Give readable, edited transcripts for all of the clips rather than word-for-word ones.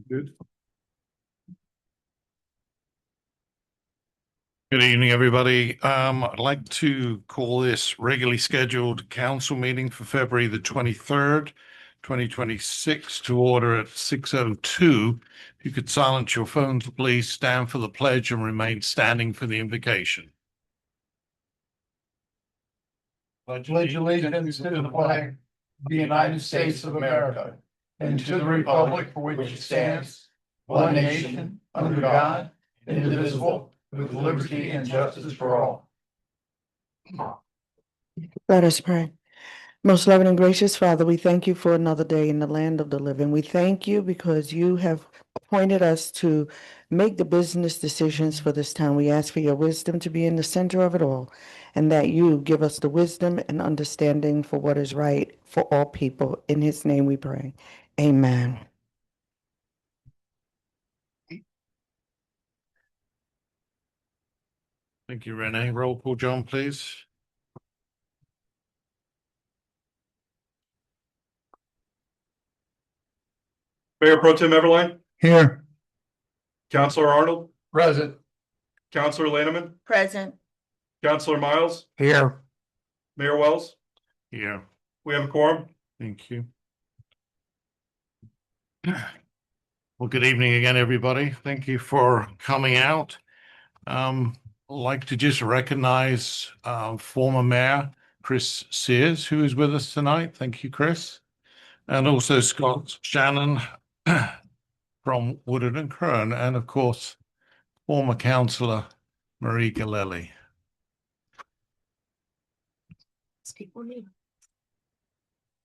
Good. Good evening, everybody. I'd like to call this regularly scheduled council meeting for February the 23rd, 2026 to order at 6:02. If you could silence your phones, please stand for the pledge and remain standing for the invocation. Pledge allegiance to the flag of the United States of America and to the republic for which it stands, one nation, under God, indivisible, with liberty and justice for all. Let us pray. Most loving and gracious Father, we thank you for another day in the land of the living. We thank you because you have appointed us to make the business decisions for this town. We ask for your wisdom to be in the center of it all, and that you give us the wisdom and understanding for what is right for all people. In his name we pray. Amen. Thank you, Renee. Roll call, John, please. Mayor Pro Tem Everline, Here. Councilor Arnold, Present. Councilor Laneman, Present. Councilor Miles, Here. Mayor Wells. Here. We have a quorum. Thank you. Well, good evening again, everybody. Thank you for coming out. I'd like to just recognize former Mayor Chris Sears, who is with us tonight. Thank you, Chris. And also Scott Shannon from Woodard and Crone, and of course, former Councillor Marie Galelli.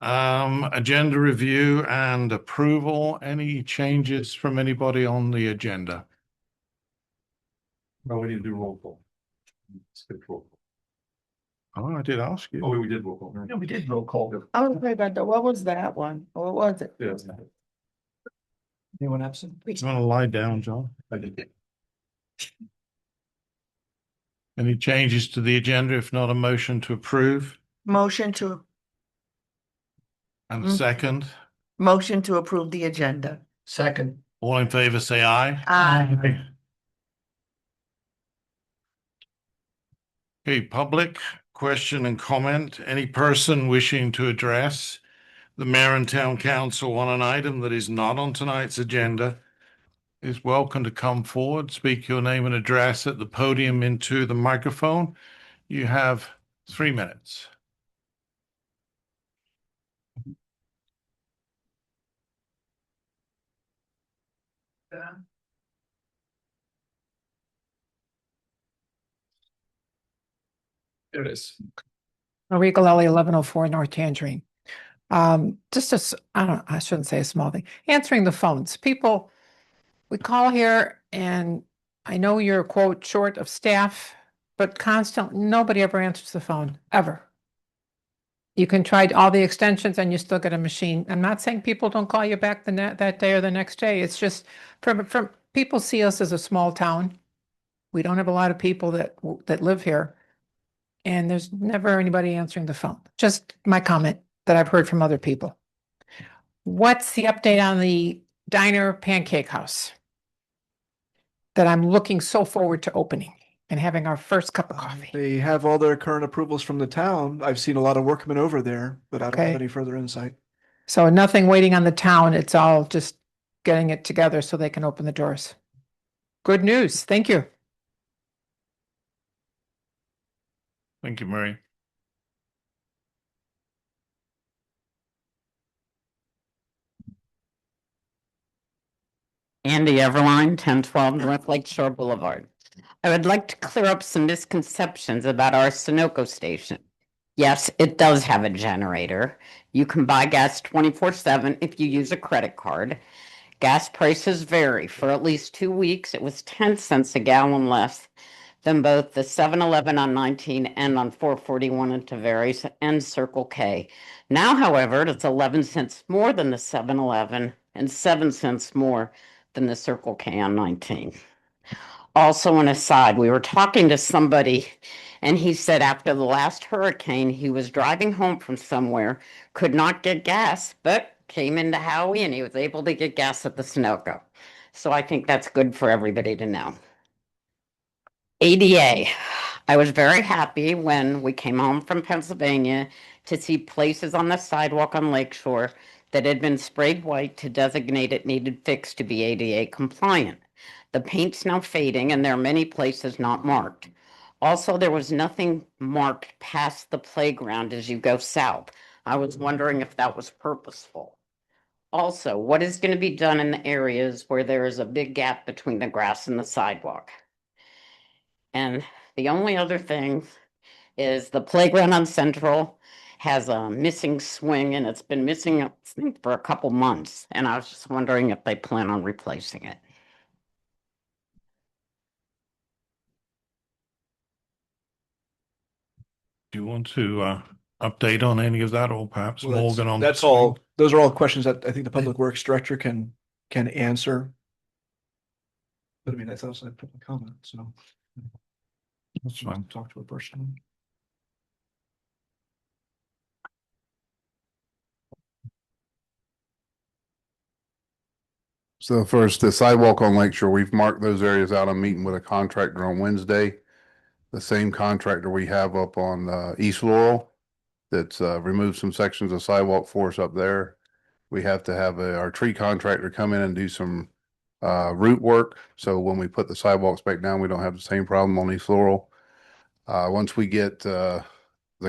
Agenda review and approval. Any changes from anybody on the agenda? No, we need to do roll call. Skip roll call. Oh, I did ask you. Oh, we did roll call. Yeah, we did roll call. I was afraid about that. What was that one? What was it? Yeah. Anyone absent? You want to lie down, John? I did. Any changes to the agenda? If not, a motion to approve Motion to and motion to approve the agenda. Second. All in favor, say aye. Aye. Okay, public question and comment. Any person wishing to address the mayor and town council on an item that is not on tonight's agenda is welcome to come forward, speak your name and address at the podium into the microphone. You have 3 minutes. There it is. Marie Galelli, 1104 North Tangerine. I shouldn't say a small thing. Answering the phones. People, we call here and I know you're quote short of staff, but constantly, nobody ever answers the phone, ever. You can try all the extensions and you still get a machine. I'm not saying people don't call you back that day or the next day. It's just from people see us as a small town. We don't have a lot of people that live here. And there's never anybody answering the phone. Just my comment that I've heard from other people. What's the update on the diner pancake house that I'm looking so forward to opening and having our first cup of coffee? They have all their current approvals from the town. I've seen a lot of workmen over there, but I don't have Okay. any further insight. So nothing waiting on the town. It's all just getting it together so they can open the doors. Good news. Thank you. Thank you, Marie. Andy Everline, 1012 North Lake Shore Boulevard. I would like to clear up some misconceptions about our Sunoco station. Yes, it does have a generator. You can buy gas 24/7 if you use a credit card. Gas prices vary. For at least 2 weeks, it was 10 cents a gallon less than both the 7-Eleven on 19 and on 441 in Tavares and Circle K. Now, however, it's 11 cents more than the 7-Eleven and 7 cents more than the Circle K on 19. Also, an aside, we were talking to somebody, and he said after the last hurricane, he was driving home from somewhere, could not get gas, but came into Howey and he was able to get gas at the Sunoco. So I think that's good for everybody to know. ADA. I was very happy when we came home from Pennsylvania to see places on the sidewalk on Lakeshore that had been sprayed white to designate it needed fixed to be ADA compliant. The paint's now fading and there are many places not marked. Also, there was nothing marked past the playground as you go south. I was wondering if that was purposeful. Also, what is going to be done in the areas where there is a big gap between the grass and the sidewalk? And the only other thing is the playground on Central has a missing swing and it's been missing, I think, for a couple months. And I was just wondering if they plan on replacing it. Do you want to update on any of that, or perhaps Well, Morgan on? that's all. Those are all questions that I think the Public Works Director can answer. But I mean, that's outside public comment, so. That's fine. Talk to a person. So first, the sidewalk on Lakeshore, we've marked those areas out. I'm meeting with a contractor on Wednesday. The same contractor we have up on East Laurel that's removed some sections of sidewalk for us up there. We have to have our tree contractor come in and do some root work. So when we put the sidewalks back down, we don't have the same problem on East Laurel. Once we get the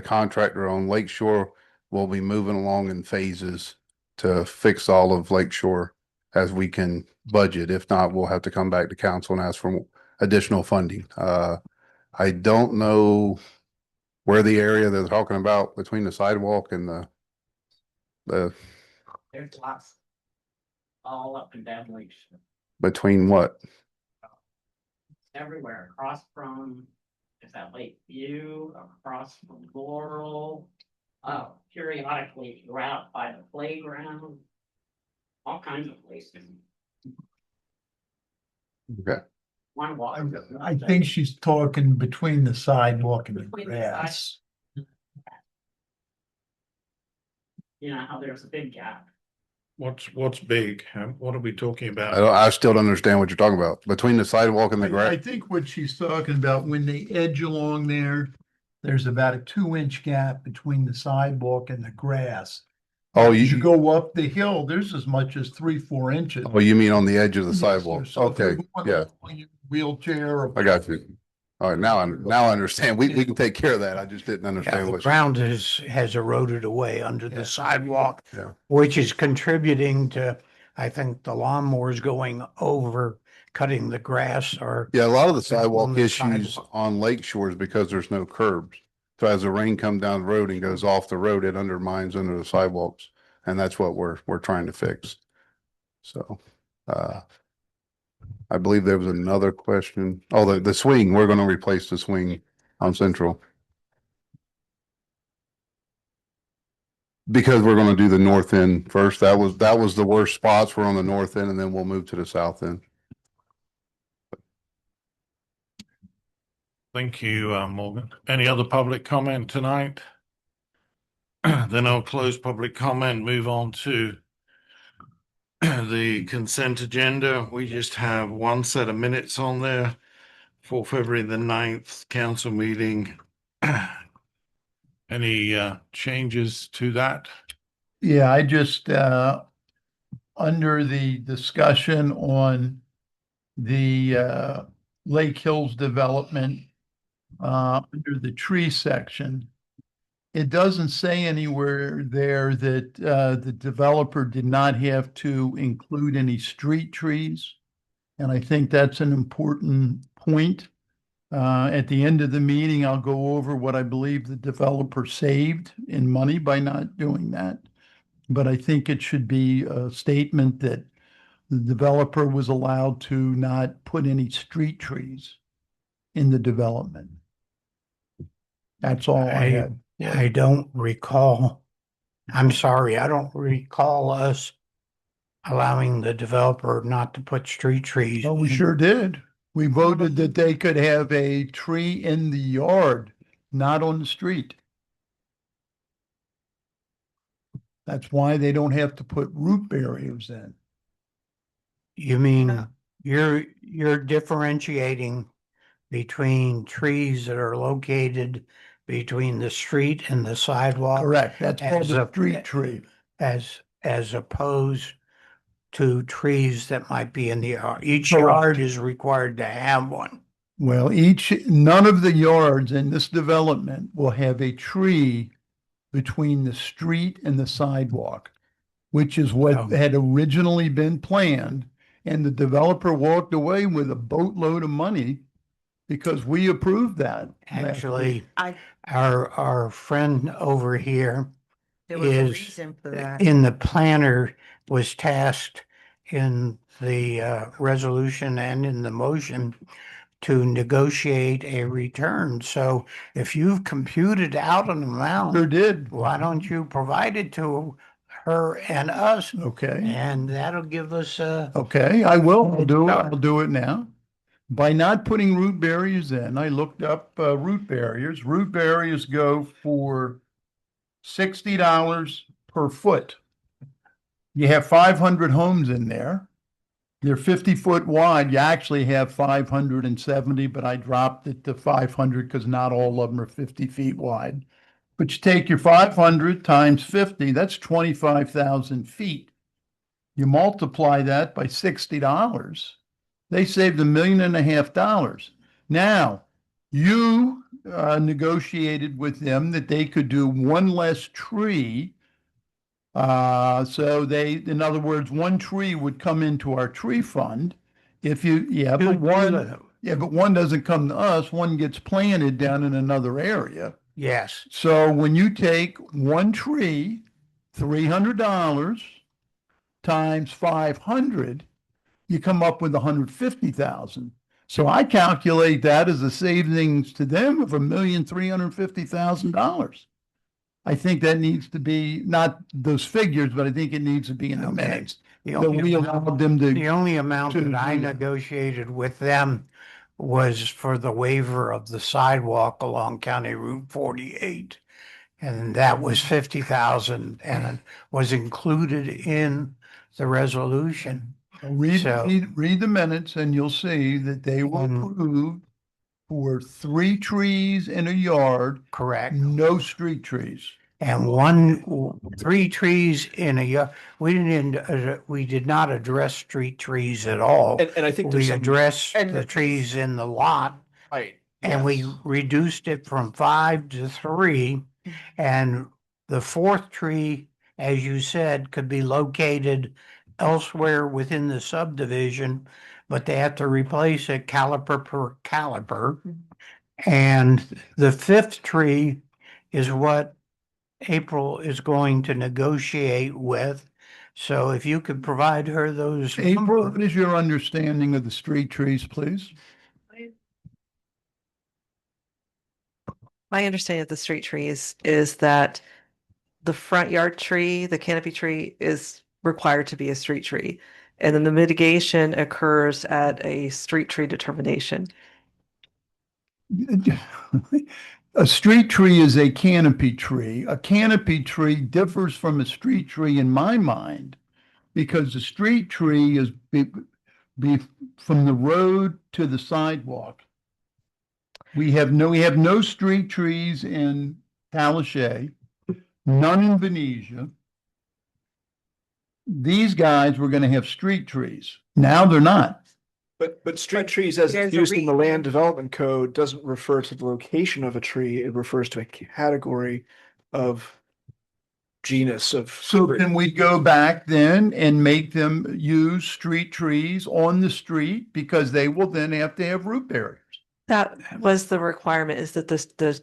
contractor on Lakeshore, we'll be moving along in phases to fix all of Lakeshore as we can budget. If not, we'll have to come back to council and ask for additional funding. I don't know where the area they're talking about between the sidewalk and the There's lots all up and down Lakeshore, between what? everywhere, across from, is that Lakeview, across from Laurel, periodically throughout by the playground, all kinds of places. Okay. One walk. I think she's talking between the sidewalk and the Between the grass. You know how there's a big gap. What's big? What are we talking about? I still don't understand what you're talking about. Between the sidewalk and the I grass. think what she's talking about, when they edge along there, there's about a 2-inch gap between the sidewalk and the grass. Oh, As you you, go up the hill, there's as much as 3-4 inches. oh, you mean on the edge of the Yes, sir. sidewalk? So if you're Okay, going yeah, along your Wheelchair. Or- I got you. All right, now I understand. We can take care of that. I just didn't Yeah, understand the what. ground has eroded away under Yeah. the sidewalk, Yeah. which is contributing to, I think, the lawnmowers going over, cutting the grass or. Yeah, a lot of the on sidewalk the issues sidewalk. on Lake Shore is because there's no curbs. So as the rain comes down the road and goes off the road, it undermines under the sidewalks. And that's what we're trying to fix. So, I believe there was another question. Oh, the swing, we're going to replace the swing on Central. Because we're going to do the north end first. That was the worst spots. We're on the north end and then we'll move to the south end. Thank you, Morgan. Any other public comment tonight? Then I'll close public comment, move on to the consent agenda. We just have one set of minutes on there for February the 9th council meeting. Any changes to that? Yeah, I just, under the discussion on the Lake Hills development, under the tree section, it doesn't say anywhere there that the developer did not have to include any street trees. And I think that's an important point. At the end of the meeting, I'll go over what I believe the developer saved in money by not doing that. But I think it should be a statement that the developer was allowed to not put any street trees. in the development. That's all I had. I don't recall. I'm sorry, I don't recall us allowing the developer not to put street trees. Oh, we sure did. We voted that they could have a tree in the yard, not on the street. That's why they don't have to put root barriers in. You mean you're differentiating between trees that are located between the street and the sidewalk? Correct. That's called As a a- street tree. as opposed to trees that might be in the yard. Each Correct. yard is required to have one. Well, none of the yards in this development will have a tree between the street and the sidewalk, which is what Oh. had originally been planned. And the developer walked away with a boatload of money because we approved that. last Actually, week. our friend over here There was a is reason for that. in the planner was tasked in the resolution and in the motion to negotiate a return. So if you've computed out an Sure amount, did. why don't you provide it to her and us? Okay. And that'll give us a, Okay, I will. Good start. I'll do it now. By not putting root barriers in, I looked up root barriers. Root barriers go for $60 per foot. You have 500 homes in there. They're 50-foot wide. You actually have 570, but I dropped it to 500 because not all of them are 50 feet wide. But you take your 500 times 50, that's 25,000 feet. You multiply that by $60. They saved $1.5 million. Now, you negotiated with them that they could do one less tree. So in other words, one tree would come into our tree fund. But one doesn't come to us, one gets planted down in another area. yes. So when you take one tree, $300 times 500, you come up with 150,000. So I calculate that as a savings to them of $1,350,000. I think that needs to be, not those figures, but I think it needs to be in the Okay. minutes. The So we allowed them the to, only amount to that I do that. negotiated with them was for the waiver of the sidewalk along County Route 48. And that was 50,000 and it was included in the resolution. read So- the minutes and you'll see that they were Mhm. approved for 3 trees in a yard, Correct. no street trees. And 3 trees in a yard. We did not address street trees at all. And I think We there's some. addressed And- the trees in the lot. Right. And we yes. reduced it from 5 to 3. And the 4th tree, as you said, could be located elsewhere within the subdivision, but they have to replace it caliper per caliper. And the 5th tree is what April is going to negotiate with. So if you could provide her those. April, what is your understanding of the street trees, please? My understanding of the street trees is that the front yard tree, the canopy tree, is required to be a street tree. And then the mitigation occurs at a street tree determination. A street tree is a canopy tree. A canopy tree differs from a street tree in my mind because the street tree is be from the road to the sidewalk. We have no street trees in Palaszczuk, none in Venetia. These guys were going to have street trees. Now they're not. But street trees as there's it's a used in the reason. land development code doesn't refer to the location of a tree. It refers to a category of genus of. So can we go back then and make them use street trees on the street because they will then have to have root barriers? That was the requirement, is that the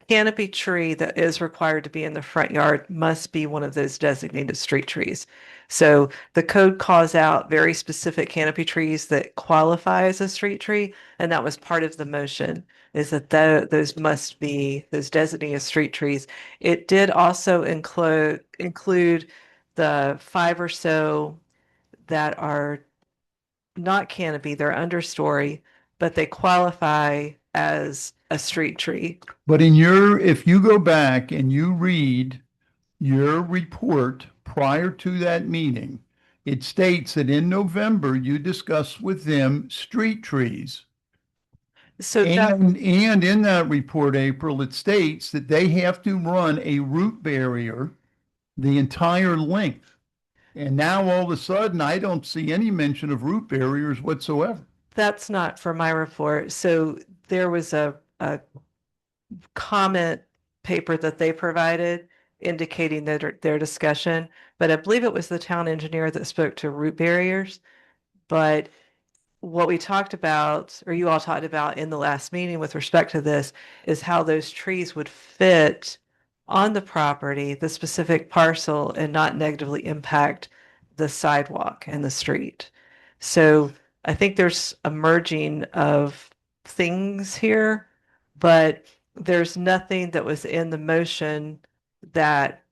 canopy tree that is required to be in the front yard must be one of those designated street trees. So the code calls out very specific canopy trees that qualify as a street tree, and that was part of the motion, is that those must be those designated street trees. It did also include the 5 or so that are not canopy, they're understory, but they qualify as a street tree. But in your, if you go back and you read your report prior to that meeting, it states that in November, you discussed with them street trees. So that, And in that report, April, it states that they have to run a root barrier the entire length. And now all of a sudden, I don't see any mention of root barriers whatsoever. that's not for my report. So there was a comment paper that they provided indicating their discussion, but I believe it was the town engineer that spoke to root barriers. But what we talked about, or you all talked about in the last meeting with respect to this, is how those trees would fit on the property, the specific parcel, and not negatively impact the sidewalk and the street. So I think there's a merging of things here, but there's nothing that was in the motion that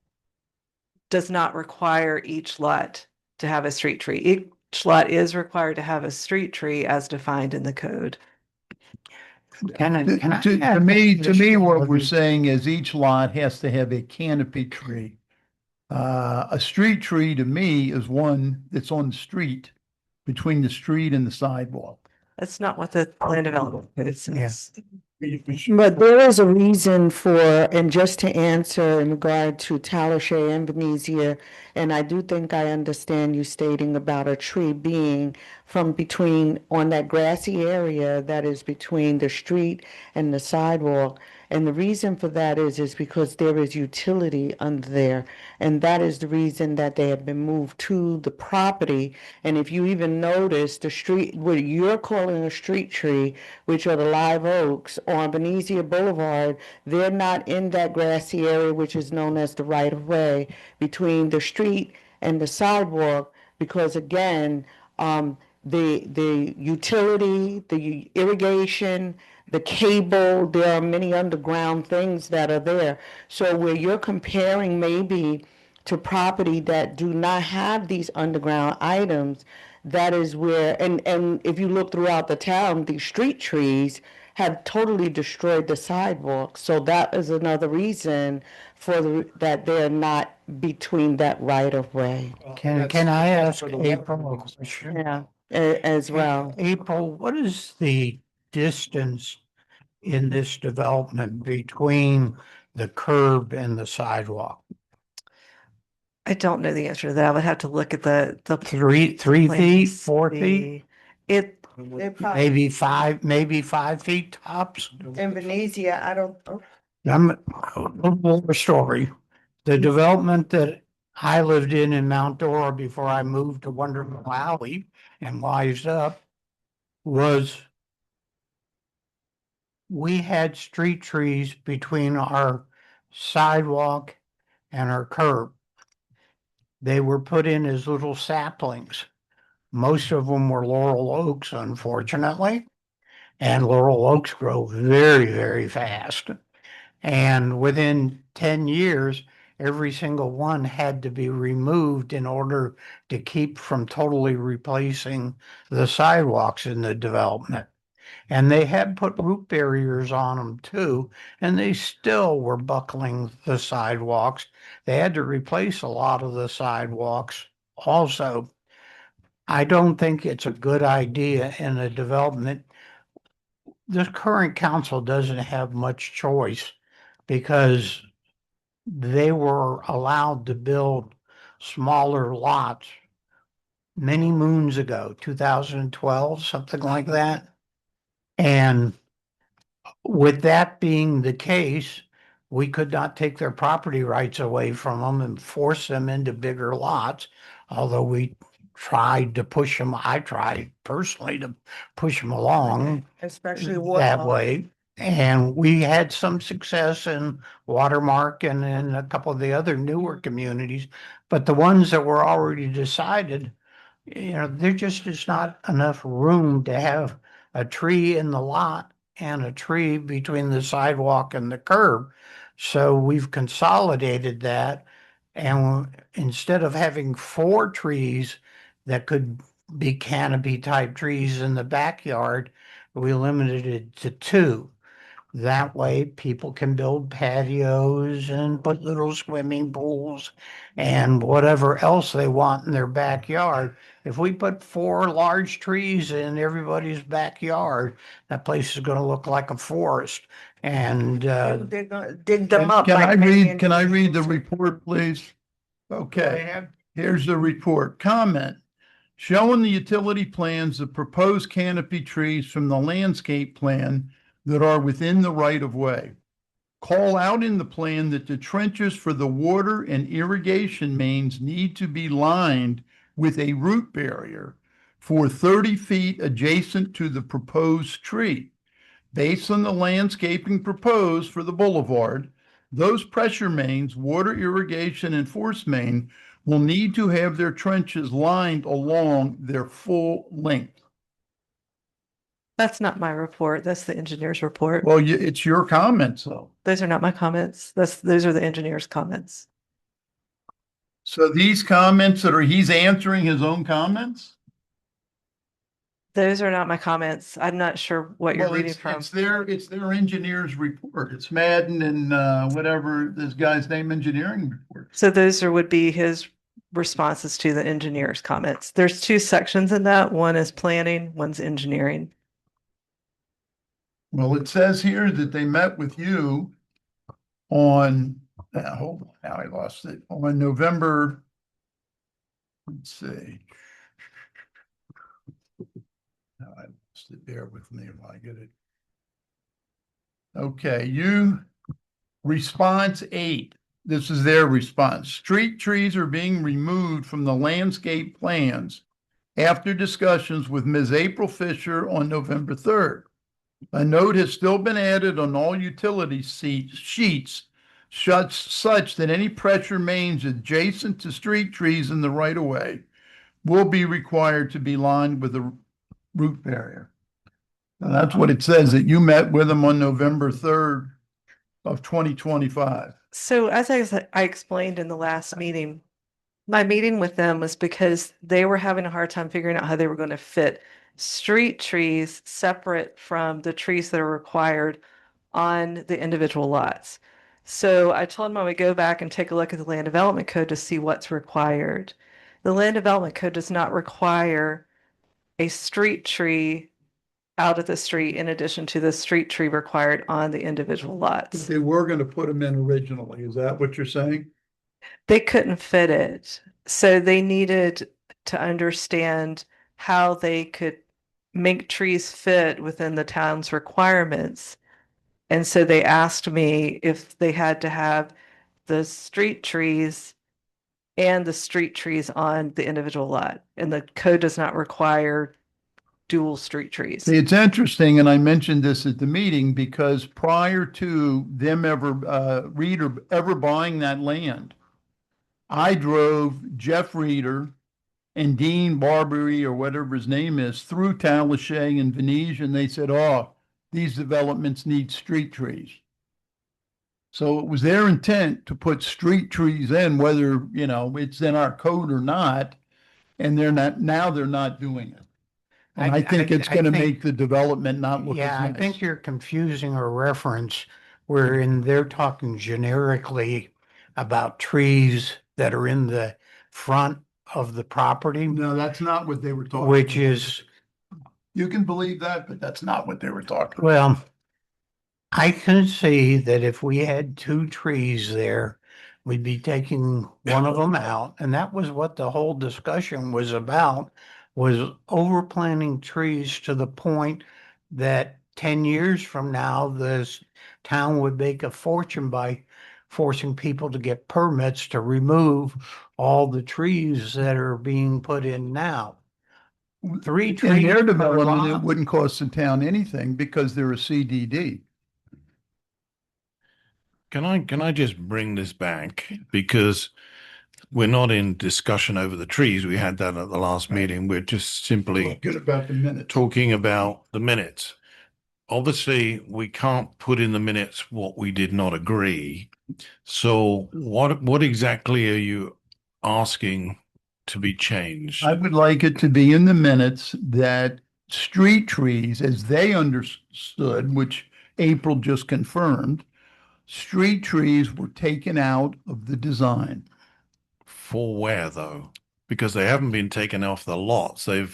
does not require each lot to have a street tree. Each lot is required to have a street tree as defined in the code. To me, what we're saying is each lot has to have a canopy tree. A street tree to me is one that's on the street, between the street and the sidewalk. That's not what the land development code says. But there is a reason for, and just to answer in regard to Talashe and Venezia, and I do think I understand you stating about a tree being from between, on that grassy area that is between the street and the sidewalk. And the reason for that is because there is utility under there. And that is the reason that they have been moved to the property. And if you even notice the street, what you're calling a street tree, which are the live oaks on Venezia Boulevard, they're not in that grassy area, which is known as the right of way between the street and the sidewalk, because again, the utility, the irrigation, the cable, there are many underground things that are there. So where you're comparing maybe to property that do not have these underground items, that is where, and if you look throughout the town, these street trees have totally destroyed the sidewalk. So that is another reason for that they're not between that right of way. Can I ask April a question? Yeah, as well. April, what is the distance in this development between the curb and the sidewalk? I don't know the answer to that. I would have to look at the Three plan to feet, 4 feet, see. It, maybe 5 feet tops? In Venezia, I don't, I'm a little more story. The development that I lived in Mount Dora before I moved to Wonderful Valley and wised up was we had street trees between our sidewalk and our curb. They were put in as little saplings. Most of them were laurel oaks, unfortunately, and laurel oaks grow very, very fast. And within 10 years, every single one had to be removed in order to keep from totally replacing the sidewalks in the development. And they had put root barriers on them too, and they still were buckling the sidewalks. They had to replace a lot of the sidewalks also. I don't think it's a good idea in a development. The current council doesn't have much choice because they were allowed to build smaller lots many moons ago, 2012, something like that. And with that being the case, we could not take their property rights away from them and force them into bigger lots, although we tried to push them. I tried personally to push them along especially that way. And we had some success in Watermark and in a couple of the other newer communities, but the ones that were already decided, there just is not enough room to have a tree in the lot and a tree between the sidewalk and the curb. So we've consolidated that. And instead of having 4 trees that could be canopy type trees in the backyard, we limited it to 2. That way people can build patios and put little swimming pools and whatever else they want in their backyard. If we put 4 large trees in everybody's backyard, that place is gonna look like a forest. And, They're gonna dig them up. Can like I many read, can I read the individuals. report, please? Go Okay, ahead. here's the report. Comment. Showing the utility plans of proposed canopy trees from the landscape plan that are within the right of way. Call out in the plan that the trenches for the water and irrigation mains need to be lined with a root barrier for 30 feet adjacent to the proposed tree. Based on the landscaping proposed for the boulevard, those pressure mains, water irrigation and force main will need to have their trenches lined along their full length. That's not my report. That's the engineer's report. Well, it's your comments though. Those are not my comments. Those are the engineer's comments. So these comments he's answering his own comments? Those are not my comments. I'm not sure what you're Well, reading it's, from. it's their engineer's report. It's Madden and whatever this guy's name engineering report. So those would be his responses to the engineer's comments. There's 2 sections in that. One is planning, one's engineering. Well, it says here that they met with you on, hold on, now I lost it, on November, let's see. Now I lost it, bear with me if I get it. Okay, response 8, this is their response. Street trees are being removed from the landscape plans after discussions with Ms. April Fisher on November 3rd. A note has still been added on all utility sheets such that any pressure mains adjacent to street trees in the right of way will be required to be lined with a root barrier. And that's what it says, that you met with them on November 3rd of 2025. So as I explained in the last meeting, my meeting with them was because they were having a hard time figuring out how they were going to fit street trees separate from the trees that are required on the individual lots. So I told them I would go back and take a look at the land development code to see what's required. The land development code does not require a street tree out of the street in addition to the street tree required on the individual lots. They were going to put them in originally. Is that what you're saying? They couldn't fit it. So they needed to understand how they could make trees fit within the town's requirements. And so they asked me if they had to have the street trees and the street trees on the individual lot. And the code does not require dual street trees. See, it's interesting, and I mentioned this at the meeting because prior to them ever buying that land, I drove Jeff Reeder and Dean Barbary or whatever his name is through Talashay and Venetian, and they said, "Oh, these developments need street trees." So it was their intent to put street trees in, whether it's in our code or not, and they're not doing it. And I think it's going to make the development not look as Yeah, I nice. think you're confusing a reference wherein they're talking generically about trees that are in the front of the property, No, that's not what they were talking. which about. is, You can believe that, but that's not what they were talking. well, I can see that if we had 2 trees there, we'd be taking one of them out. And that was what the whole discussion was about, was overplanting trees to the point that 10 years from now, this town would make a fortune by forcing people to get permits to remove all the trees that are being put in now. 3 trees In their per development, it lot. wouldn't cost the town anything because they're a CDD. can I just bring this back because we're not in discussion over the trees. We had that at the last meeting. We're just simply Good about the minutes. talking about the minutes. Obviously, we can't put in the minutes what we did not agree. So what exactly are you asking to be changed? I would like it to be in the minutes that street trees, as they understood, which April just confirmed, street trees were taken out of the design. For where though? Because they haven't been taken off the lots. I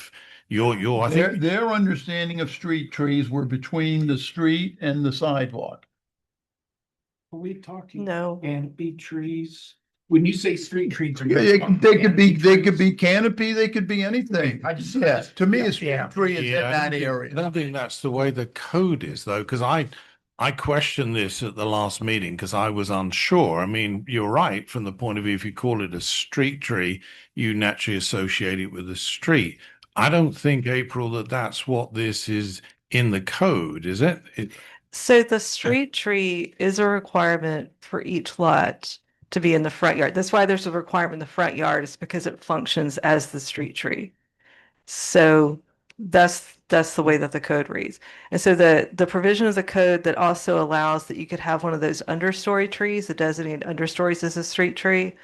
Their, think their understanding of street trees were between the street and the sidewalk. Are we talking No. canopy trees? When you say street trees, are you They talking could be, canopy they could trees? be canopy, they could be anything. I just- Yeah, to me, a Yeah. street tree is in Yeah, that I area. don't think that's the way the code is though, because I questioned this at the last meeting because I was unsure. I mean, you're right from the point of view, if you call it a street tree, you naturally associate it with the street. I don't think, April, that that's what this is in the code, is it? So the street tree is a requirement for each lot to be in the front yard. That's why there's a requirement in the front yard, is because it functions as the street tree. So that's the way that the code reads. And so the provision of the code that also allows that you could have one of those understory trees, the designated understories as a street tree,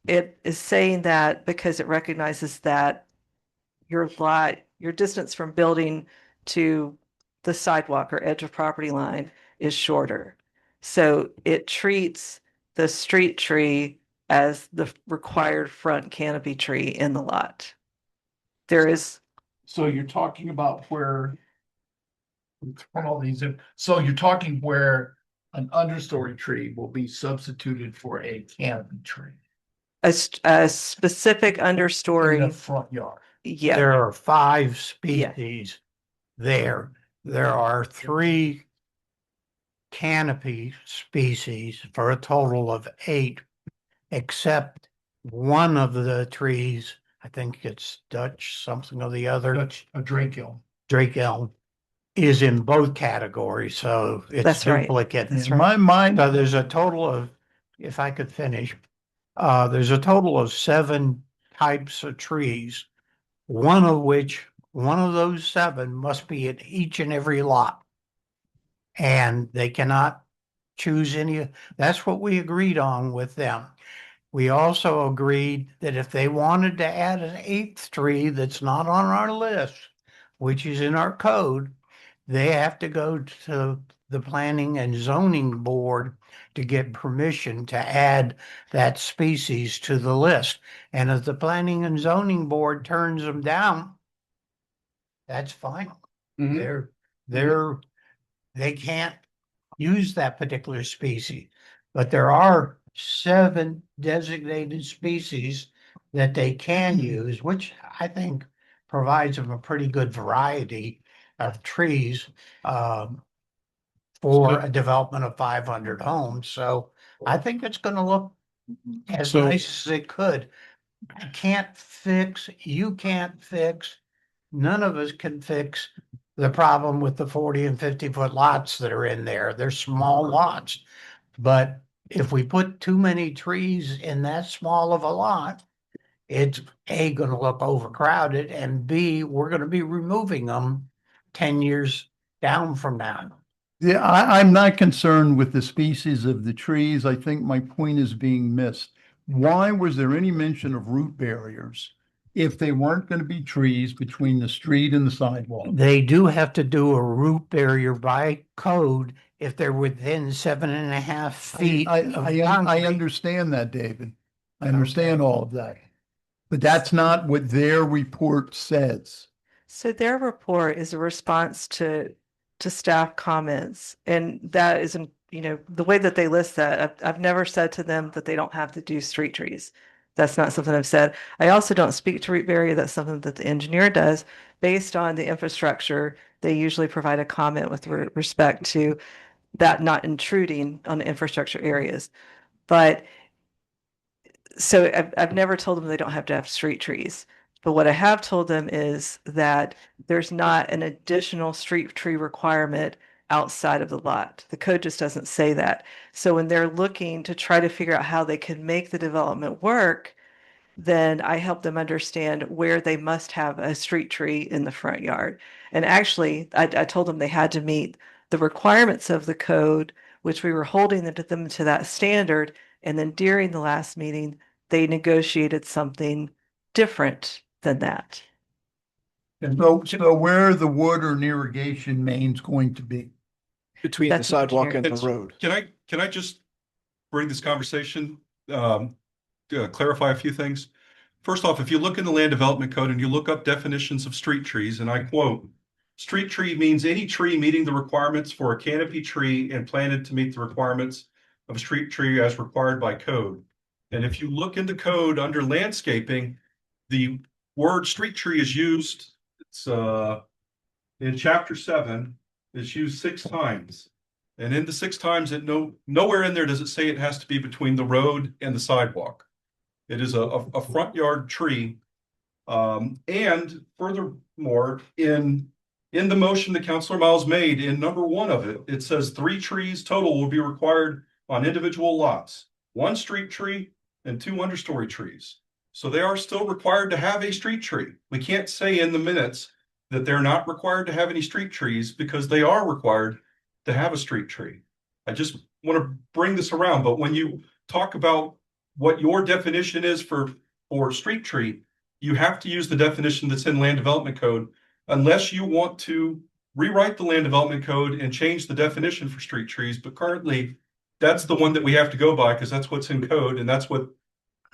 it is saying that because it recognizes that your lot, your distance from building to the sidewalk or edge of property line is shorter. So it treats the street tree as the required front canopy tree in the lot. There is, So you're talking about where. Put all these in, so you're talking where an understory tree will be substituted for a canopy tree a specific in the understory. front yard. Yeah, There are 5 species there. There are 3 canopy species for a total of 8, except one of the trees, I think it's Dutch, something or the other, Dutch, a Drake elm. Drake elm, is in both categories, so it's That's right. duplicate. That's In right. my mind, So there's a total of, if I could finish, there's a total of 7 types of trees, one of those 7 must be in each and every lot. And they cannot choose any, that's what we agreed on with them. We also agreed that if they wanted to add an 8th tree that's not on our list, which is in our code, they have to go to the planning and zoning board to get permission to add that species to the list. And if the planning and zoning board turns them down, that's fine. Mhm. They can't use that particular species. But there are 7 designated species that they can use, which I think provides them a pretty good variety of trees for a development of 500 homes. So I think it's going to look as So- nice as it could. I can't fix, you can't fix, none of us can fix the problem with the 40 and 50-foot lots that are in there. They're small lots. But if we put too many trees in that small of a lot, it's A, gonna look overcrowded, and B, we're gonna be removing them 10 years down from now. yeah, I'm not concerned with the species of the trees. I think my point is being missed. Why was there any mention of root barriers if they weren't going to be trees between the street and the sidewalk? They do have to do a root barrier by code if they're within 7.5 feet of I concrete. understand that, David. I understand all of that. But that's not what their report says. so their report is a response to staff comments, and that isn't, the way that they list that, I've never said to them that they don't have to do street trees. That's not something I've said. I also don't speak to root barrier. That's something that the engineer does. Based on the infrastructure, they usually provide a comment with respect to that not intruding on the infrastructure areas. But so I've never told them they don't have to have street trees. But what I have told them is that there's not an additional street tree requirement outside of the lot. The code just doesn't say that. So when they're looking to try to figure out how they can make the development work, then I help them understand where they must have a street tree in the front yard. And actually, I told them they had to meet the requirements of the code, which we were holding them to that standard. And then during the last meeting, they negotiated something different than that. And so where are the water and irrigation mains going to be? Between the That's what sidewalk you're- and the road. Can I just bring this conversation, to clarify a few things? First off, if you look in the land development code and you look up definitions of street trees, and I quote, street tree means any tree meeting the requirements for a canopy tree and planted to meet the requirements of a street tree as required by code. And if you look in the code under landscaping, the word street tree is used, it's in chapter 7, it's used 6 times. And in the 6 times, nowhere in there does it say it has to be between the road and the sidewalk. It is a front yard tree. And furthermore, in the motion that Councilor Miles made, in number 1 of it, it says 3 trees total will be required on individual lots. 1 street tree and 2 understory trees. So they are still required to have a street tree. We can't say in the minutes that they're not required to have any street trees, because they are required to have a street tree. I just want to bring this around, but when you talk about what your definition is for street tree, you have to use the definition that's in land development code, unless you want to rewrite the land development code and change the definition for street trees. But currently, that's the one that we have to go by, because that's what's in code and that's what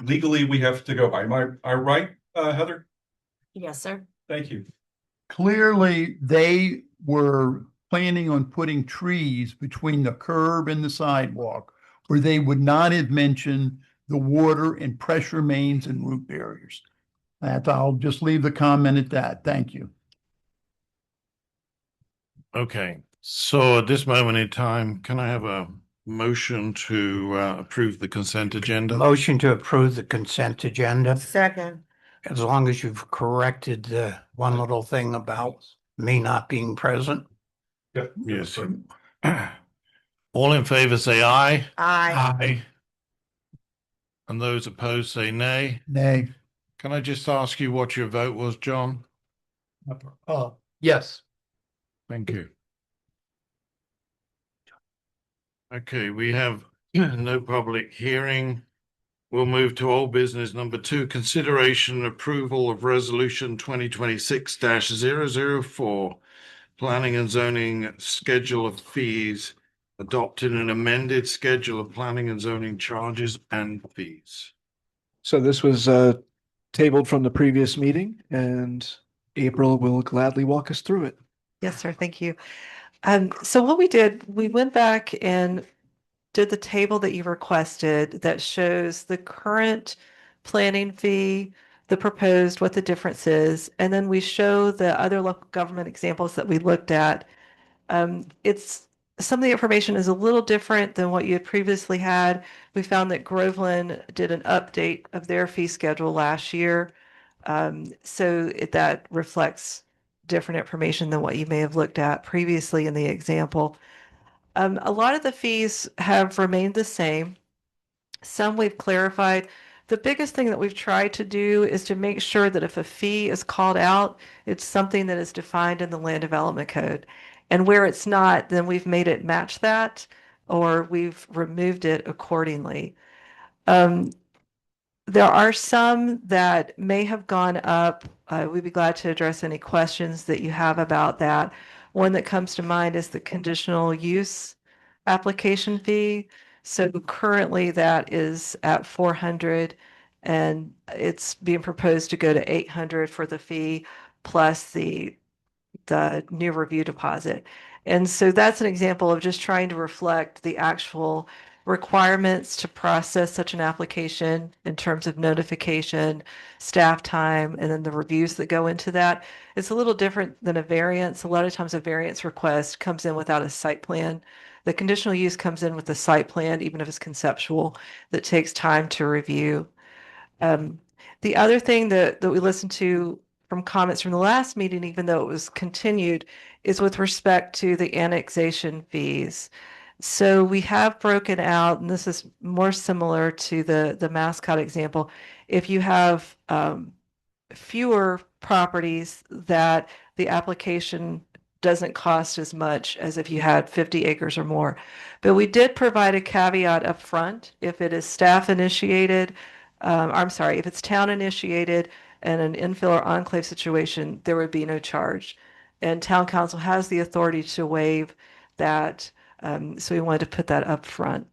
legally we have to go by. Am I right, Heather? Yes, sir. Thank you. Clearly, they were planning on putting trees between the curb and the sidewalk, or they would not have mentioned the water and pressure mains and root barriers. I'll just leave the comment at that. Thank you. Okay, so at this moment in time, can I have a motion to approve the consent agenda? Motion to approve the consent agenda, Second. as long as you've corrected the one little thing about me not being present. Yep. Yes. All in favor say aye. Aye. Aye. And those opposed say nay. Nay. Can I just ask you what your vote was, John? Yes. Thank you. Okay, we have no public hearing. We'll move to old business number 2, consideration and approval of resolution 2026-004, planning and zoning schedule of fees, adopted an amended schedule of planning and zoning charges and fees. So this was tabled from the previous meeting, and April will gladly walk us through it. Yes, sir. Thank you. So what we did, we went back and did the table that you requested that shows the current planning fee, the proposed, what the difference is, and then we show the other local government examples that we looked at. It's some of the information is a little different than what you had previously had. We found that Groveland did an update of their fee schedule last year. That reflects different information than what you may have looked at previously in the example. A lot of the fees have remained the same. Some we've clarified. The biggest thing that we've tried to do is to make sure that if a fee is called out, it's something that is defined in the land development code. And where it's not, then we've made it match that, or we've removed it accordingly. There are some that may have gone up. We'd be glad to address any questions that you have about that. One that comes to mind is the conditional use application fee. So currently that is at 400, and it's being proposed to go to 800 for the fee plus the new review deposit. And so that's an example of just trying to reflect the actual requirements to process such an application in terms of notification, staff time, and then the reviews that go into that. It's a little different than a variance. A lot of times a variance request comes in without a site plan. The conditional use comes in with the site plan, even if it's conceptual, that takes time to review. The other thing that we listened to from comments from the last meeting, even though it was continued, is with respect to the annexation fees. So we have broken out, and this is more similar to the mascot example. If you have fewer properties, that the application doesn't cost as much as if you had 50 acres or more. But we did provide a caveat up front. If it is staff initiated, I'm sorry, if it's town initiated and an infill or enclave situation, there would be no charge. And town council has the authority to waive that. So we wanted to put that up front.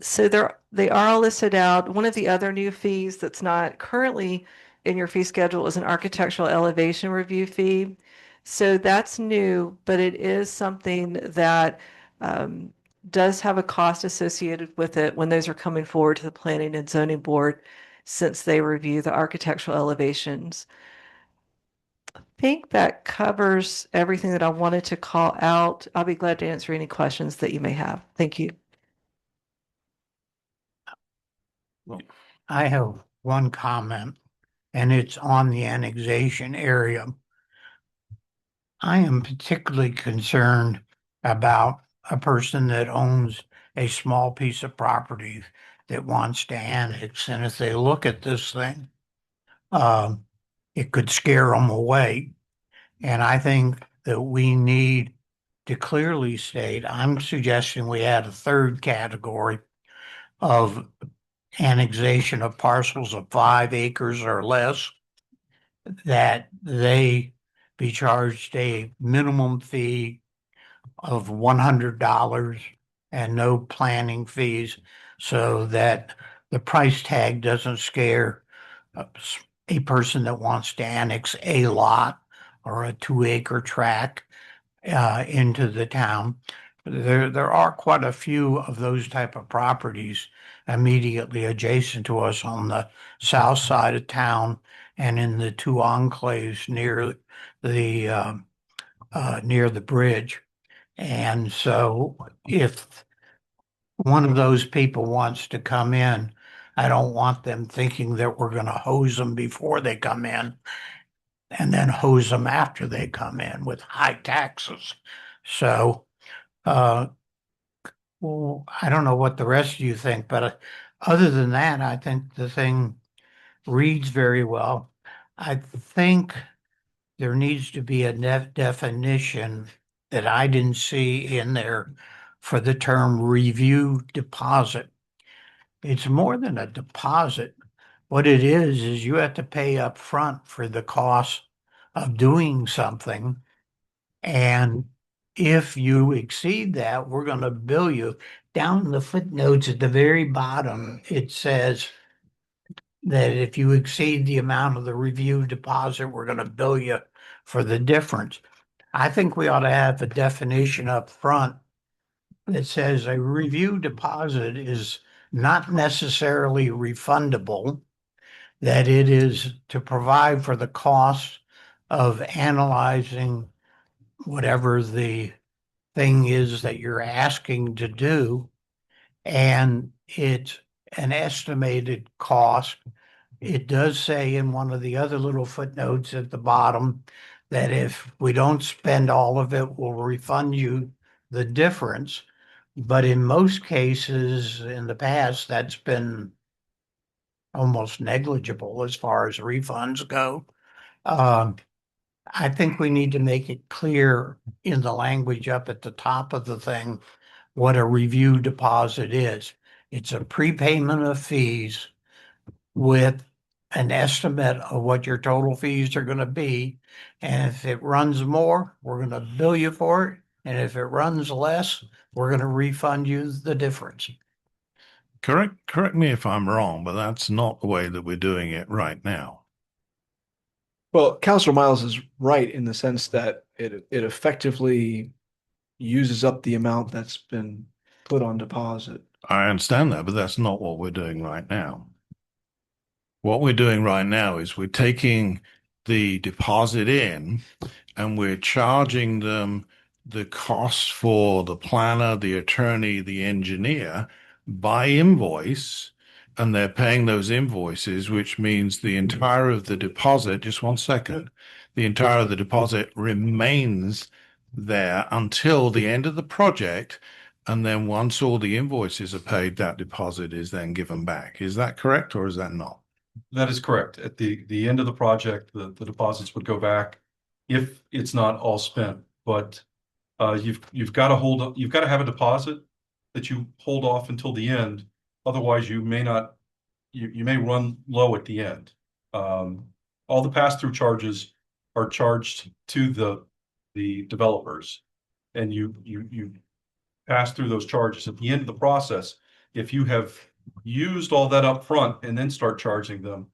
So they are all listed out. One of the other new fees that's not currently in your fee schedule is an architectural elevation review fee. So that's new, but it is something that does have a cost associated with it when those are coming forward to the Planning and Zoning Board, since they review the architectural elevations. I think that covers everything that I wanted to call out. I'll be glad to answer any questions that you may have. Thank you. I have one comment, and it's on the annexation area. I am particularly concerned about a person that owns a small piece of property that wants to annex, and if they look at this thing, it could scare them away. And I think that we need to clearly state, I'm suggesting we add a third category of annexation of parcels of 5 acres or less, that they be charged a minimum fee of $100 and no planning fees, so that the price tag doesn't scare a person that wants to annex a lot or a 2-acre tract into the town. There are quite a few of those type of properties immediately adjacent to us on the south side of town and in the 2 enclaves near the bridge. And so if one of those people wants to come in, I don't want them thinking that we're going to hose them before they come in and then hose them after they come in with high taxes. So, well, I don't know what the rest of you think, but other than that, I think the thing reads very well. I think there needs to be a definition that I didn't see in there for the term review deposit. It's more than a deposit. What it is you have to pay up front for the cost of doing something. And if you exceed that, we're going to bill you. Down in the footnotes at the very bottom, it says that if you exceed the amount of the review deposit, we're going to bill you for the difference. I think we ought to have a definition up front that says a review deposit is not necessarily refundable, that it is to provide for the cost of analyzing whatever the thing is that you're asking to do, and it's an estimated cost. It does say in one of the other little footnotes at the bottom that if we don't spend all of it, we'll refund you the difference. But in most cases in the past, that's been almost negligible as far as refunds go. I think we need to make it clear in the language up at the top of the thing what a review deposit is. It's a prepayment of fees with an estimate of what your total fees are going to be. And if it runs more, we're going to bill you for it. And if it runs less, we're going to refund you the difference. Correct me if I'm wrong, but that's not the way that we're doing it right now. Well, Councilor Miles is right in the sense that it effectively uses up the amount that's been put on deposit. I understand that, but that's not what we're doing right now. What we're doing right now is we're taking the deposit in and we're charging them the cost for the planner, the attorney, the engineer by invoice, and they're paying those invoices, which means the entire of the deposit, just one second, the entire of the deposit remains there until the end of the project. And then once all the invoices are paid, that deposit is then given back. Is that correct or is that not? That is correct. At the end of the project, the deposits would go back if it's not all spent. But you've got to have a deposit that you hold off until the end. Otherwise, you may not, you may run low at the end. All the pass-through charges are charged to the developers, and you pass through those charges at the end of the process. If you have used all that up front and then start charging them,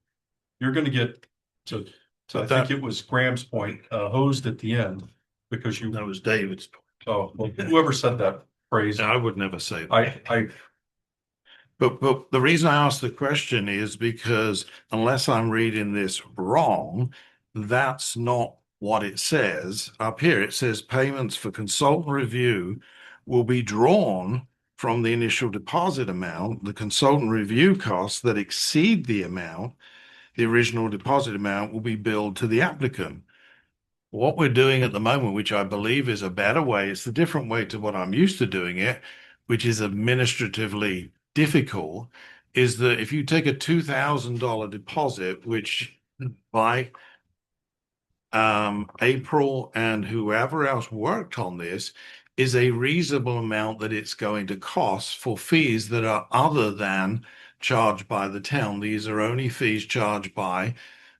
you're going to get to I think it was Graham's point, hosed at the end because you. That was David's point. Oh, well, whoever said that phrase. I would never say that. I But the reason I asked the question is because unless I'm reading this wrong, that's not what it says. Up here, it says payments for consultant review will be drawn from the initial deposit amount. The consultant review costs that exceed the amount, the original deposit amount, will be billed to the applicant. What we're doing at the moment, which I believe is a better way, it's a different way to what I'm used to doing it, which is administratively difficult, is that if you take a $2,000 deposit, which by April and whoever else worked on this is a reasonable amount that it's going to cost for fees that are other than charged by the town. These are only fees charged by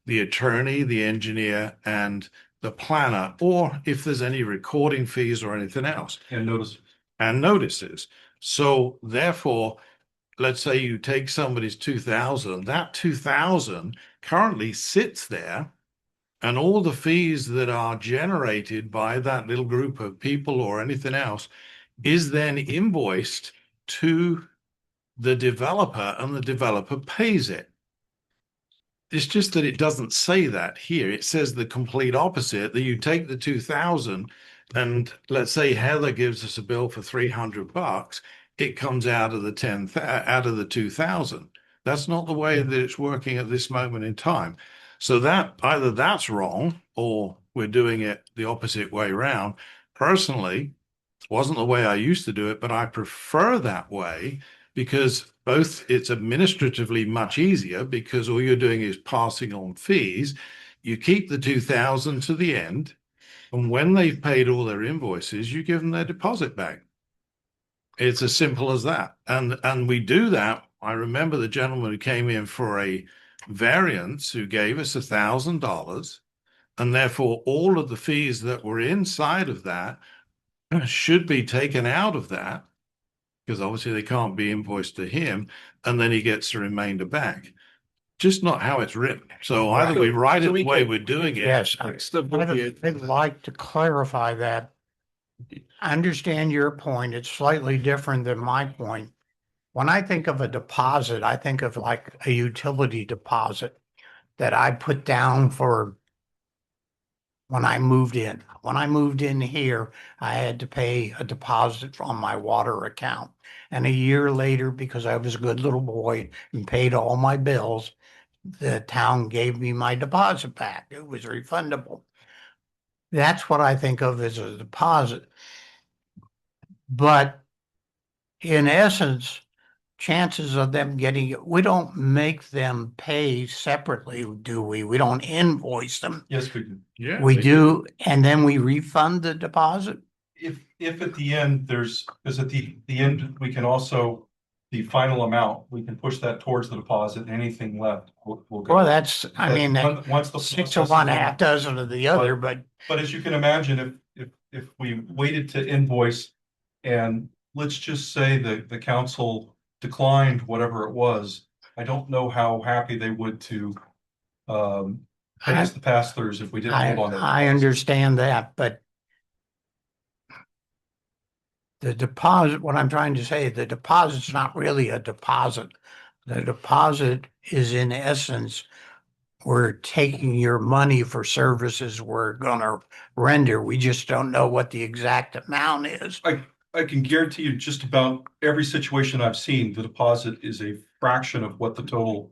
the attorney, the engineer, and the planner, or if there's any recording fees or anything else. and notice. And notices. So therefore, let's say you take somebody's 2,000, that 2,000 currently sits there, and all the fees that are generated by that little group of people or anything else is then invoiced to the developer, and the developer pays it. It's just that it doesn't say that here. It says the complete opposite, that you take the 2,000 and let's say Heather gives us a bill for $300, it comes out of the 2,000. That's not the way that it's working at this moment in time. So that either that's wrong or we're doing it the opposite way around. Personally, it wasn't the way I used to do it, but I prefer that way because both it's administratively much easier because all you're doing is passing on fees. You keep the 2,000 to the end, and when they've paid all their invoices, you give them their deposit back. It's as simple as that. And we do that. I remember the gentleman who came in for a variance who gave us $1,000, and therefore all of the fees that were inside of that should be taken out of that because obviously they can't be invoiced to him, and then he gets the remainder back. Just not how it's written. So either we write it the way we're doing it. Yes, I'd like to clarify that. I understand your point. It's slightly different than my point. When I think of a deposit, I think of like a utility deposit that I put down for when I moved in. When I moved in here, I had to pay a deposit on my water account. And a year later, because I was a good little boy and paid all my bills, the town gave me my deposit back. It was refundable. That's what I think of as a deposit. But in essence, chances of them getting it, we don't make them pay separately, do we? We don't invoice them. Yes, we do. Yeah, We do, and then we refund the deposit? If at the end because at the end, we can also, the final amount, we can push that towards the deposit, and anything left will go. Well, that's, I mean, Once the 6 process of is one, done. half dozen of the other, but But as you can imagine, if we waited to invoice and let's just say the council declined whatever it was, I don't know how happy they would to pay us the pass-throughs if we didn't hold on to. I understand that, but the deposit, what I'm trying to say, the deposit's not really a deposit. The deposit is in essence, we're taking your money for services we're gonna render. We just don't know what the exact amount is. I can guarantee you just about every situation I've seen, the deposit is a fraction of what the total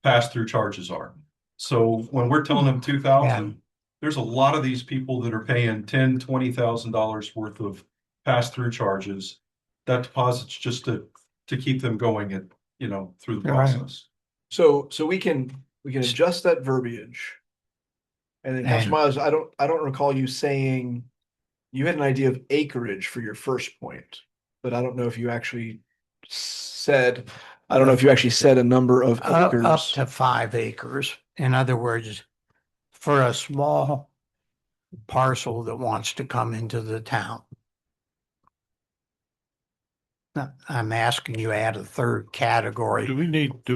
pass-through charges are. So when we're telling them 2,000, there's a lot of these people that are paying $10,000, $20,000 worth of pass-through charges. That deposit's just to keep them going and, through the Right. process. So we can adjust that verbiage. And then Councilor Miles, I don't recall you saying you had an idea of acreage for your first point, but I don't know if you actually said, I don't know if you actually said a number of Up acres. to 5 acres. In other words, for a small parcel that wants to come into the town. Now, I'm asking you add a third category. Do we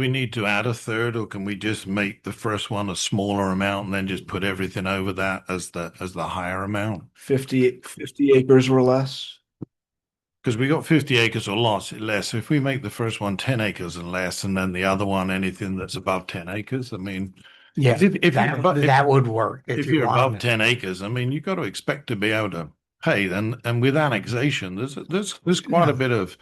need to add a third, or can we just make the first one a smaller amount and then just put everything over that as the higher amount? 50 acres or less. Because we got 50 acres or less. If we make the first one 10 acres and less, and then the other one anything that's above 10 acres, I mean, Yeah, if that would work. if you you're above wanted. 10 acres, I mean, you've got to expect to be able to pay. And with annexation, there's quite a bit of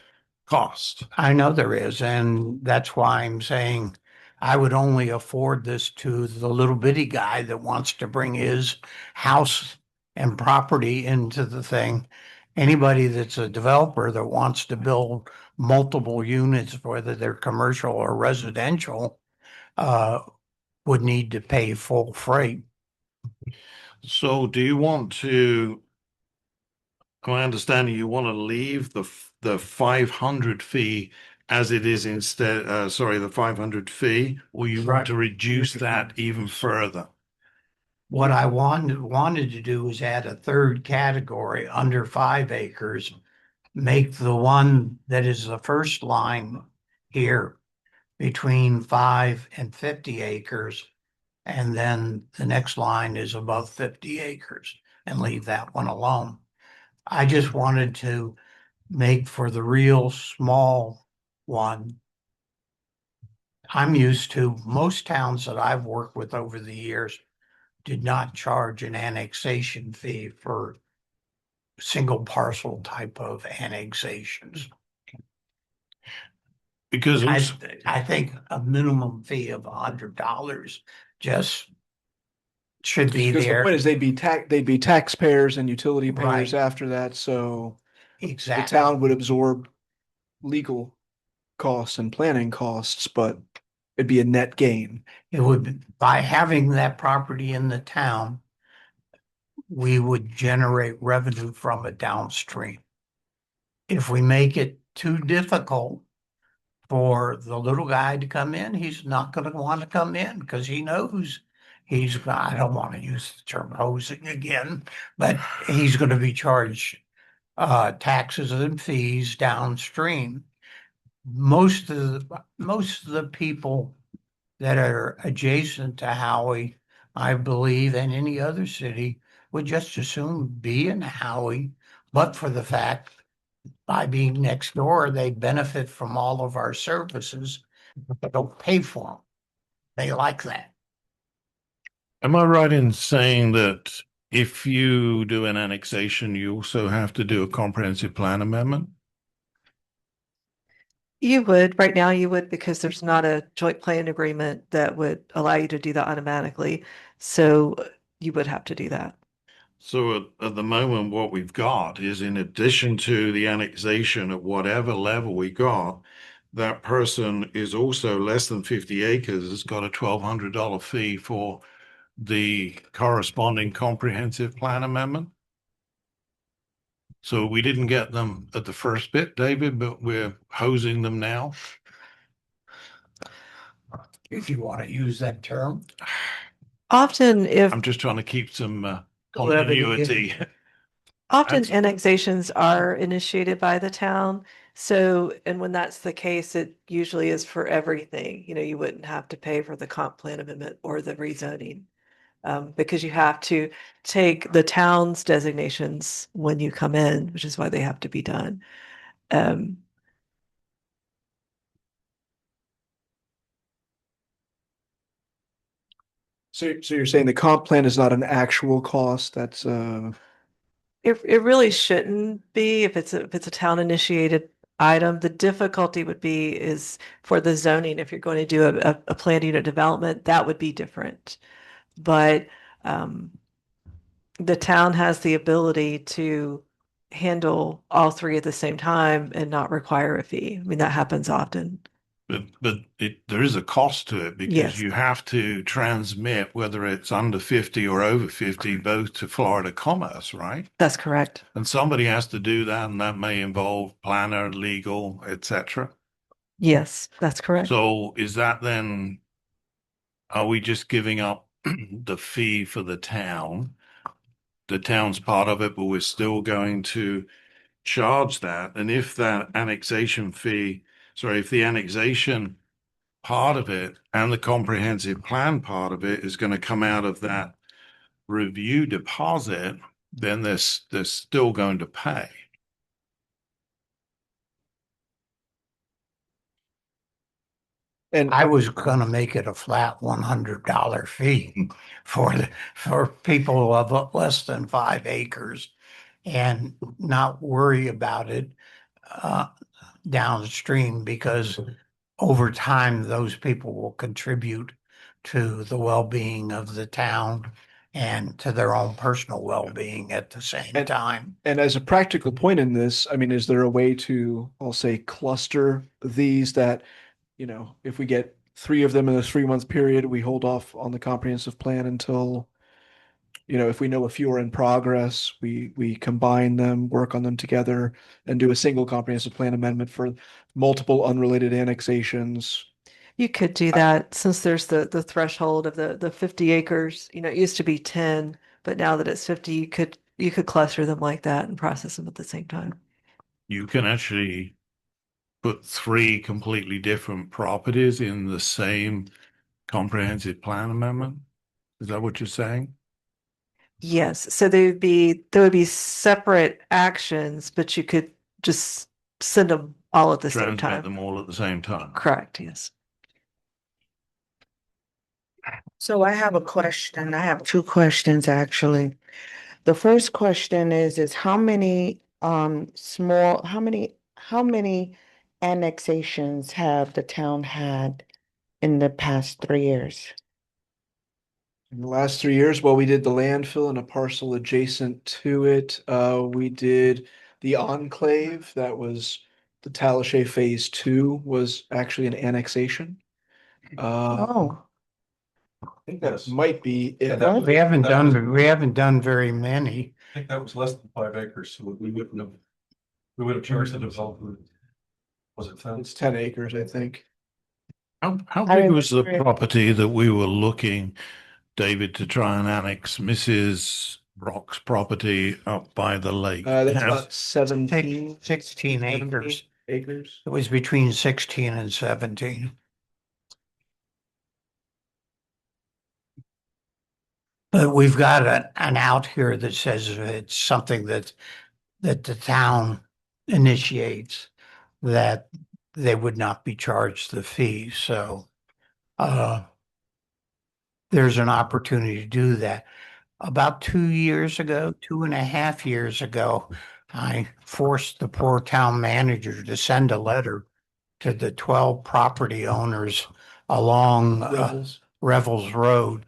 cost. I know there is, and that's why I'm saying I would only afford this to the little bitty guy that wants to bring his house and property into the thing. Anybody that's a developer that wants to build multiple units, whether they're commercial or residential, would need to pay full freight. So do you want to, my understanding, you want to leave the 500 fee as it is instead, the 500 fee, or you want to reduce that even further? What I wanted to do is add a third category under 5 acres, make the one that is the first line here between 5 and 50 acres. And then the next line is above 50 acres and leave that one alone. I just wanted to make for the real small one. I'm used to most towns that I've worked with over the years did not charge an annexation fee for single parcel type of annexations. Because I think a minimum fee of $100 just should be Because the there. point is they'd be taxpayers and utility payers Right. after that, so the Exactly. town would absorb legal costs and planning costs, but it'd be a net gain. It would, by having that property in the town, we would generate revenue from it downstream. If we make it too difficult for the little guy to come in, he's not going to want to come in because he knows I don't want to use the term hosing again, but he's going to be charged taxes and fees downstream. Most of the people that are adjacent to Howey, I believe, and any other city would just as soon be in Howey, but for the fact by being next door, they benefit from all of our services, but they don't pay for them. They like that. am I right in saying that if you do an annexation, you also have to do a comprehensive plan amendment? You would, right now you would, because there's not a joint plan agreement that would allow you to do that automatically. So you would have to do that. So at the moment, what we've got is, in addition to the annexation at whatever level we got, that person is also less than 50 acres, has got a $1,200 fee for the corresponding comprehensive plan amendment. So we didn't get them at the first bit, David, but we're hosing them now. If you want to use that term. Often if I'm just trying to keep some Levity. continuity. Often That's- annexations are initiated by the town. So, and when that's the case, it usually is for everything. You wouldn't have to pay for the comp plan amendment or the rezoning. Because you have to take the town's designations when you come in, which is why they have to be done. So you're saying the comp plan is not an actual cost, that's It really shouldn't be if it's a town initiated item. The difficulty would be is for the zoning, if you're going to do a planned unit development, that would be different. But the town has the ability to handle all three at the same time and not require a fee. I mean, that happens often. But there is a cost to it because Yes. you have to transmit whether it's under 50 or over 50, both to Florida Commerce, right? That's correct. And somebody has to do that, and that may involve planner, legal, etc. Yes, that's correct. So is that then, are we just giving up the fee for the town? The town's part of it, but we're still going to charge that. And if that annexation fee, sorry, if the annexation part of it and the comprehensive plan part of it is going to come out of that review deposit, then they're still going to pay. And I was gonna make it a flat $100 fee for people of less than 5 acres and not worry about it uh, downstream, because over time, those people will contribute to the well-being of the town and to their own personal well-being at the same time. And as a practical point in this, I mean, is there a way to, I'll say, cluster these that, if we get 3 of them in a 3-month period, we hold off on the comprehensive plan until, if we know a few are in progress, we combine them, work on them together, and do a single comprehensive plan amendment for multiple unrelated annexations. You could do that since there's the threshold of the 50 acres. It used to be 10, but now that it's 50, you could cluster them like that and process them at the same time. You can actually put 3 completely different properties in the same comprehensive plan amendment. Is that what you're saying? Yes, so there would be separate actions, but you could just send them all at the same Transmit time. them all at the same time. Correct, yes. So I have a question. I have 2 questions, actually. The first question is how many how many annexations have the town had in the past 3 years? In the last 3 years, well, we did the landfill and a parcel adjacent to it. We did the enclave, that was the Talashe Phase 2 was actually an annexation. Oh, I think that might be it. What? We haven't done very many. I think that was less than 5 acres, so we would have charged the developer. Was it 10? It's 10 acres, I think. How I big was the remember it. property that we were looking, David, to try and annex Mrs. Brock's property up by the lake? That's Has- about 17 16 acres. acres. It was between 16 and 17. But we've got an out here that says it's something that the town initiates, that they would not be charged the fee. So there's an opportunity to do that. About 2 years ago, 2.5 years ago, I forced the poor town manager to send a letter to the 12 property owners along Rebels. Revels Road,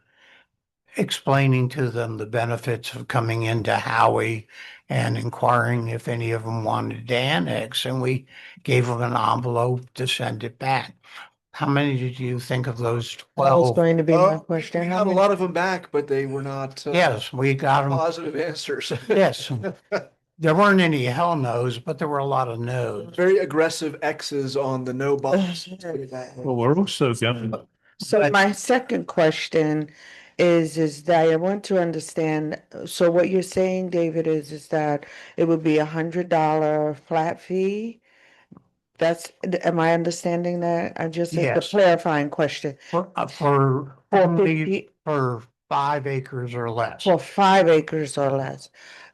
explaining to them the benefits of coming into Howey and inquiring if any of them wanted to annex. And we gave them an envelope to send it back. How many did you think of those that was 12? going to be my We question. How got a many? lot of them back, but they were not Yes, we got them. positive answers. Yes. There weren't any hell no's, but there were a lot of no's. Very aggressive X's on the no box. Let's put it that way. Well, we're also going, So my second question is that I want to understand, so what you're saying, David, is that it would be $100 flat fee? Am I understanding that? It's a Yes. clarifying question. For only for 5 acres or less. For 5 acres or less.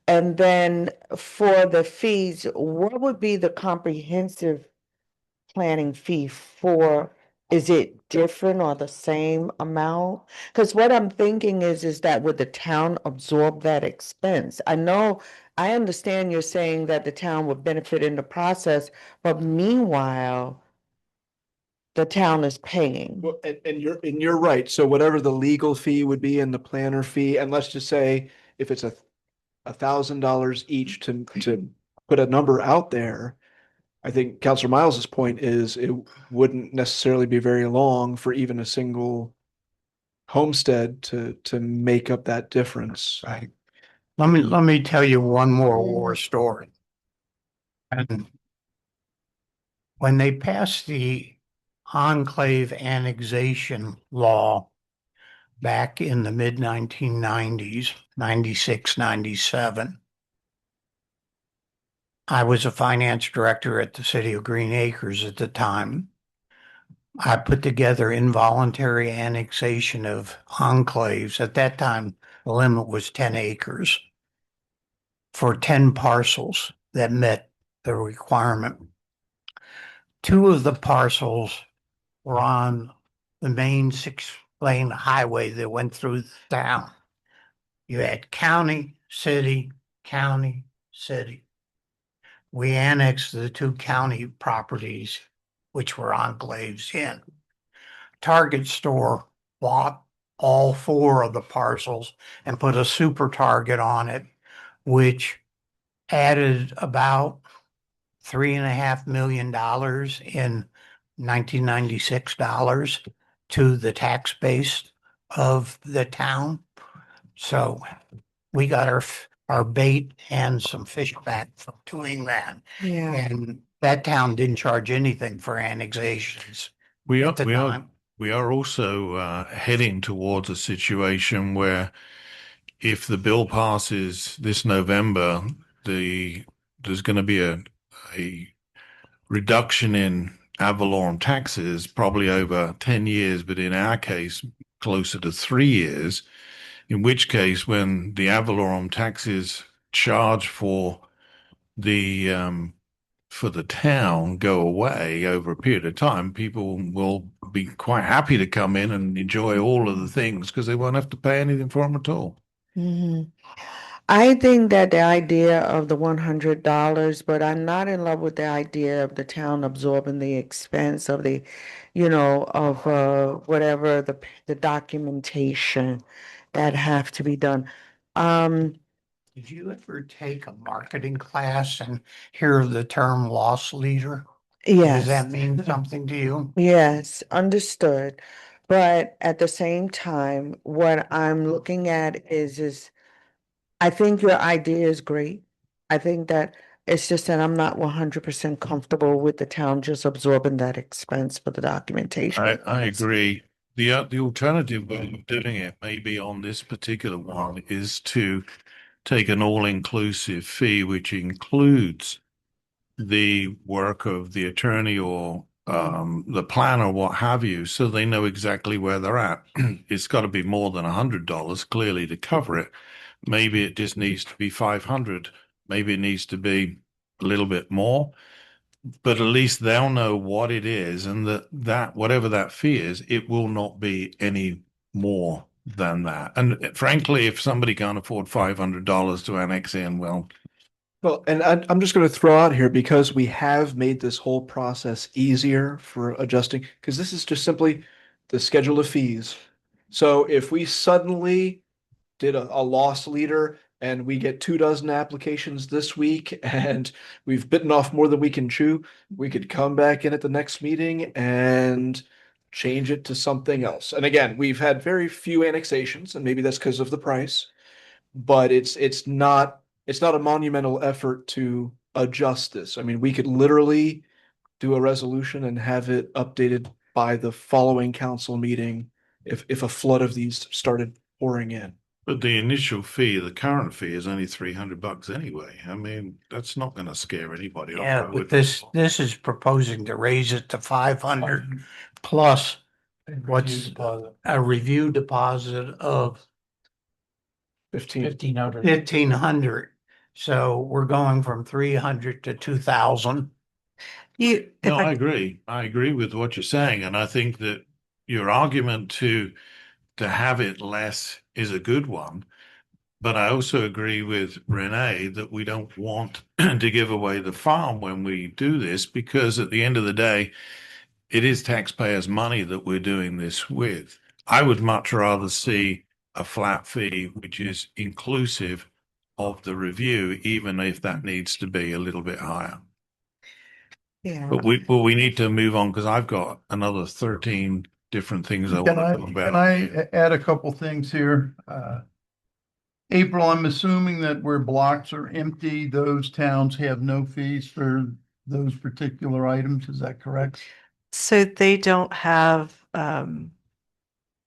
And then for the fees, what would be the comprehensive planning fee for? Is it different or the same amount? Because what I'm thinking is that would the town absorb that expense? I know I understand you're saying that the town would benefit in the process, but meanwhile, the town is paying. Well, and you're right. So whatever the legal fee would be and the planner fee, and let's just say if it's $1,000 each to put a number out there, I think Counselor Miles's point is it wouldn't necessarily be very long for even a single homestead to make up that difference. Right. Let me tell you one more war story. And when they passed the enclave annexation law back in the mid 1990s, 96, 97, I was a finance director at the city of Green Acres at the time. I put together involuntary annexation of enclaves. At that time, the limit was 10 acres for 10 parcels that met the requirement. Two of the parcels were on the main 6-lane highway that went through the town. You had county, city, county, city. We annexed the two county properties, which were enclaves in. Target store bought all 4 of the parcels and put a super target on it, which added about $3.5 million in 1996 dollars to the tax base of the town. So we got our bait and some fish back from doing that. Yeah. And that town didn't charge anything for annexations We are, at the we are, time. we are also heading towards a situation where if the bill passes this November, there's going to be a reduction in ad valorem taxes, probably over 10 years, but in our case, closer to 3 years, in which case, when the ad valorem taxes charged the for the town go away over a period of time, people will be quite happy to come in and enjoy all of the things because they won't have to pay anything for them at all. Mhm. I think that the idea of the $100, but I'm not in love with the idea of the town absorbing the expense of the, of whatever the documentation that have to be done. Um, Did you ever take a marketing class and hear the term loss leader? Does yes, that mean something to you? yes, understood. But at the same time, what I'm looking at is I think your idea is great. I think that it's just that I'm not 100% comfortable with the town just absorbing that expense for the documentation. I agree. The alternative way of doing it, maybe on this particular one, is to take an all-inclusive fee, which includes the work of the attorney or the planner, what have you, so they know exactly where they're at. It's got to be more than $100 clearly to cover it. Maybe it just needs to be 500. Maybe it needs to be a little bit more, but at least they'll know what it is, and that whatever that fee is, it will not be any more than that. And frankly, if somebody can't afford $500 to annex in, well, And I'm just going to throw out here because we have made this whole process easier for adjusting, because this is just simply the schedule of fees. So if we suddenly did a loss leader and we get 24 applications this week and we've bitten off more than we can chew, we could come back in at the next meeting and change it to something else. And again, we've had very few annexations, and maybe that's because of the price, but it's not a monumental effort to adjust this. I mean, we could literally do a resolution and have it updated by the following council meeting if a flood of these started pouring in. but the initial fee, the current fee, is only $300 anyway. I mean, that's not going to scare anybody off. Yeah, but this is proposing to raise it to 500 plus what's a review deposit of 15. 1,500. So we're going from 300 to 2,000. No, I agree. I agree with what you're saying, and I think that your argument to have it less is a good one. But I also agree with Renee that we don't want to give away the farm when we do this, because at the end of the day, it is taxpayers' money that we're doing this with. I would much rather see a flat fee, which is inclusive of the review, even if that needs to be a little bit higher. Yeah. But we need to move on because I've got another 13 different things I want to talk about. Can I add a couple things here? April, I'm assuming that where blocks are empty, those towns have no fees for those particular items. Is that correct? So they don't have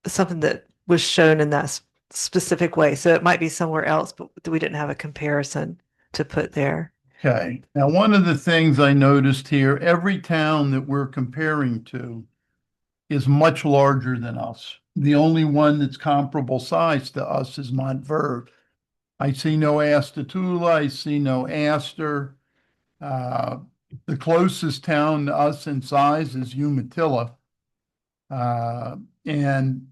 something that was shown in that specific way. So it might be somewhere else, but we didn't have a comparison to put there. Okay. Now, one of the things I noticed here, every town that we're comparing to is much larger than us. The only one that's comparable size to us is Montverde. I see no Astatula, I see no Astor. The closest town to us in size is Umatilla. And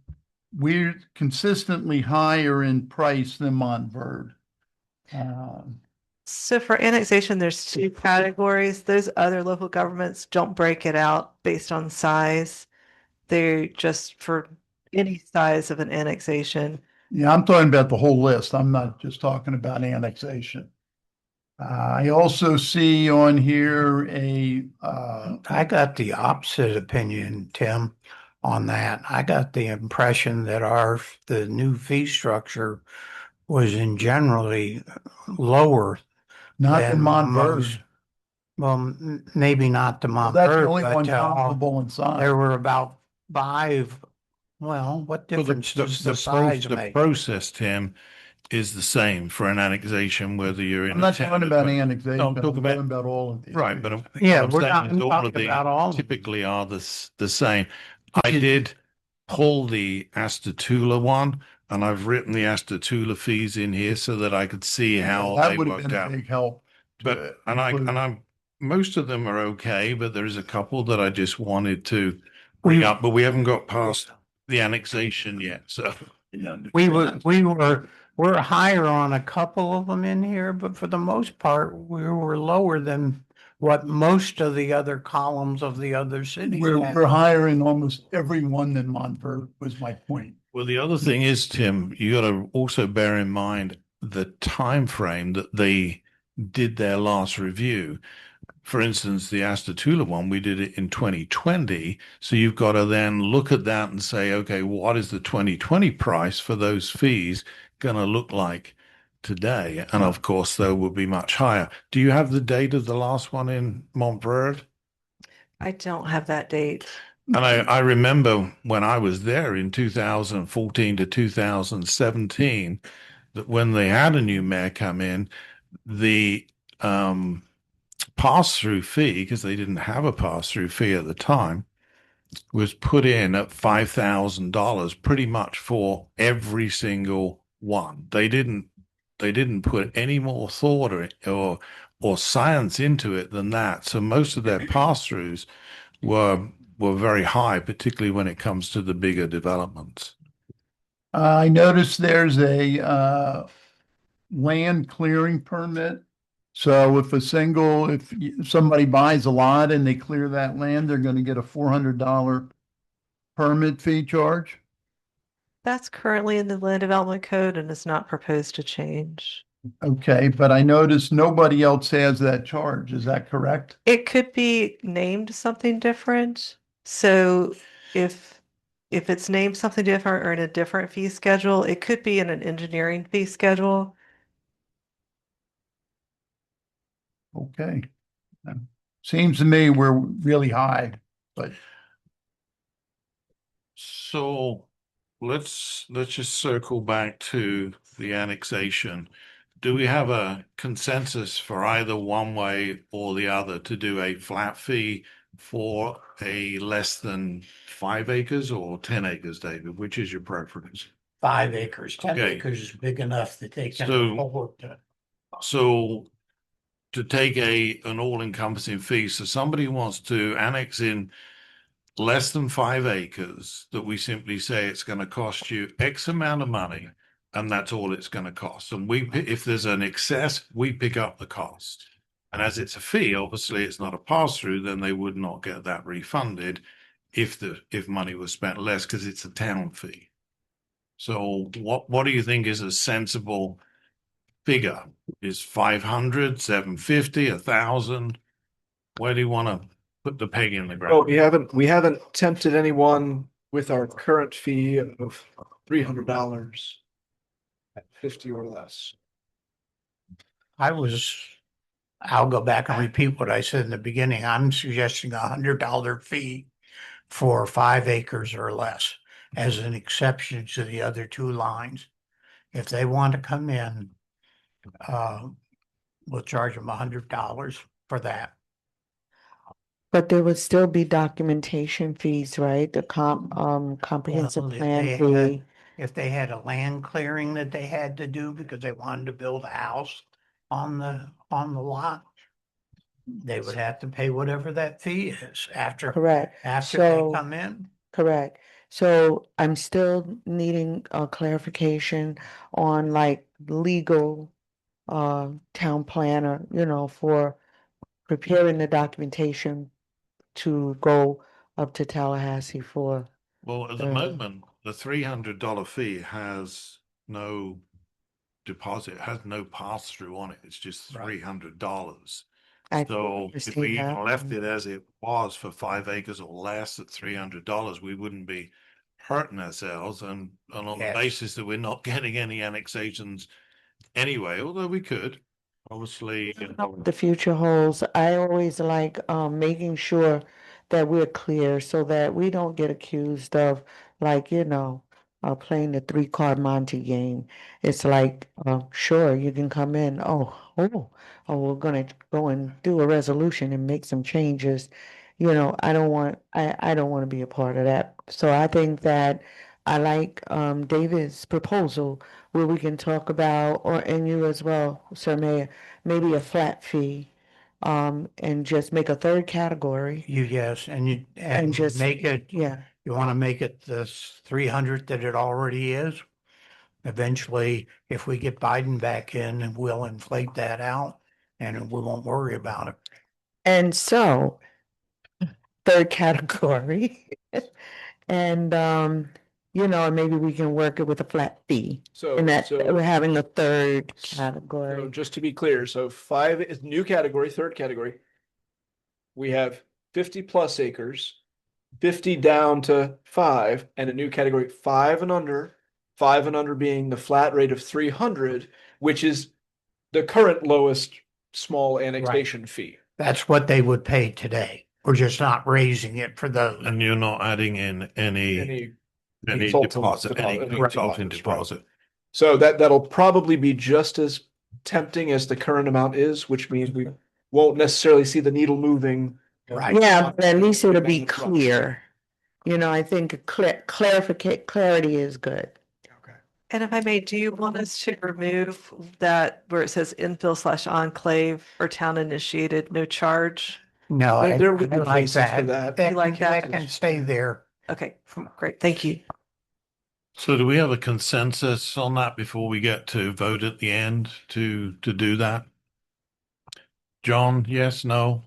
we're consistently higher in price than Montverde. So for annexation, there's two categories. Those other local governments don't break it out based on size. They're just for any size of an annexation. Yeah, I'm talking about the whole list. I'm not just talking about annexation. I also see on here I got the opposite opinion, Tim, on that. I got the impression that the new fee structure was in generally lower not in than Montverde. most. Well, maybe not the Well, that's the Montverde, only one but comparable in size. there were about five. Well, what Well, difference does the size the make? process, Tim, is the same for an annexation, whether you're in I'm a not town talking of about 20. annexation. No, I'm talking about all of these. right, but Yeah, I'm we're saying not is all of talking these about all of them. typically are the same. I Did- did pull the Astatula one, and I've written the Astatula fees in here so that I could see how That they would have worked been a out. big help. But I'm most of them are okay, but there is a couple that I just wanted to bring up, but we haven't got past the annexation yet. So We're higher on a couple of them in here, but for the most part, we were lower than what most of the other columns of the other cities had. We're higher in almost every one than Montverde was my point. well, the other thing is, Tim, you got to also bear in mind the time frame that they did their last review. For instance, the Astatula one, we did it in 2020. So you've got to then look at that and say, okay, what is the 2020 price for those fees going to look like today? And of course, they will be much higher. Do you have the date of the last one in Montverde? I don't have that date. And I remember when I was there in 2014 to 2017, that when they had a new mayor come in, the pass-through fee, because they didn't have a pass-through fee at the time, was put in at $5,000 pretty much for every single one. They didn't put any more thought or science into it than that. So most of their pass-throughs were very high, particularly when it comes to the bigger developments. I noticed there's a land clearing permit. So if somebody buys a lot and they clear that land, they're going to get a $400 permit fee charge. That's currently in the land development code and is not proposed to change. Okay, but I noticed nobody else has that charge. Is that correct? It could be named something different. So if it's named something different or in a different fee schedule, it could be in an engineering fee schedule. Okay. Seems to me we're really high, but So let's just circle back to the annexation. Do we have a consensus for either one way or the other to do a flat fee for a less than 5 acres or 10 acres, David? Which is your preference? 5 acres, 10 Okay. acres is big enough that they can So- afford to. So to take an all-encompassing fee, so somebody wants to annex in less than 5 acres, that we simply say it's going to cost you X amount of money and that's all it's going to cost. And if there's an excess, we pick up the cost. And as it's a fee, obviously it's not a pass through, then they would not get that refunded if money was spent less because it's a town fee. So what do you think is a sensible figure? Is 500, 750, 1,000? Where do you want to put the peg in the Well, ground? we haven't tempted anyone with our current fee of $300 at 50 or less. I'll go back and repeat what I said in the beginning. I'm suggesting $100 fee for 5 acres or less as an exception to the other 2 lines. If they want to come in, we'll charge them $100 for that. But there would still be documentation fees, right? The comprehensive Well, if plan they fee. If they had a land clearing that they had to do because they wanted to build a house on the lot, they would have to pay whatever that fee is after Correct. they So- come in. Correct. So I'm still needing a clarification on like legal town planner, for preparing the documentation to go up to Tallahassee for. Well, at the moment, the $300 fee has no deposit, has no pass through on it. It's just Right. $300. I So if understand we that. even left it as it was for 5 acres or less at $300, we wouldn't be hurting ourselves. And on the Yes. basis that we're not getting any annexations anyway, although we could, obviously. Know what the future holds. I always like making sure that we're clear so that we don't get accused of like, playing the 3-card Monte game. It's like, sure, you can come in. We're gonna go and do a resolution and make some changes. I don't want to be a part of that. So I think that I like David's proposal where we can talk about, and you as well, Sir Mayor, maybe a flat fee, and just make a third category. Yes, and And just- make it, Yeah, you want to make it the 300 that it already is. Eventually, if we get Biden back in, we'll inflate that out and we won't worry about it. and so third category. And, maybe we can work it with a flat fee. So, And that so, we're having a third so category. just to be clear, so 5 is new category, third category. We have 50 plus acres, 50 down to 5, and a new category 5 and under. 5 and under being the flat rate of 300, which is the current lowest small annexation fee. That's what they would pay today. We're just not raising it for those. And you're not adding in any consultant deposit, any any consulting deposits, right. deposit. So that'll probably be just as tempting as the current amount is, which means we won't necessarily see the needle moving. Right. Yeah, but at least it'll be clear. I think clarity is good. And if I may, do you want us to remove that where it says infill/enclave or town initiated, no charge? No, There would be I like places for that. that. You like that? That can stay there. Okay, great, thank you. So do we have a consensus on that before we get to vote at the end to do that? John, yes, no?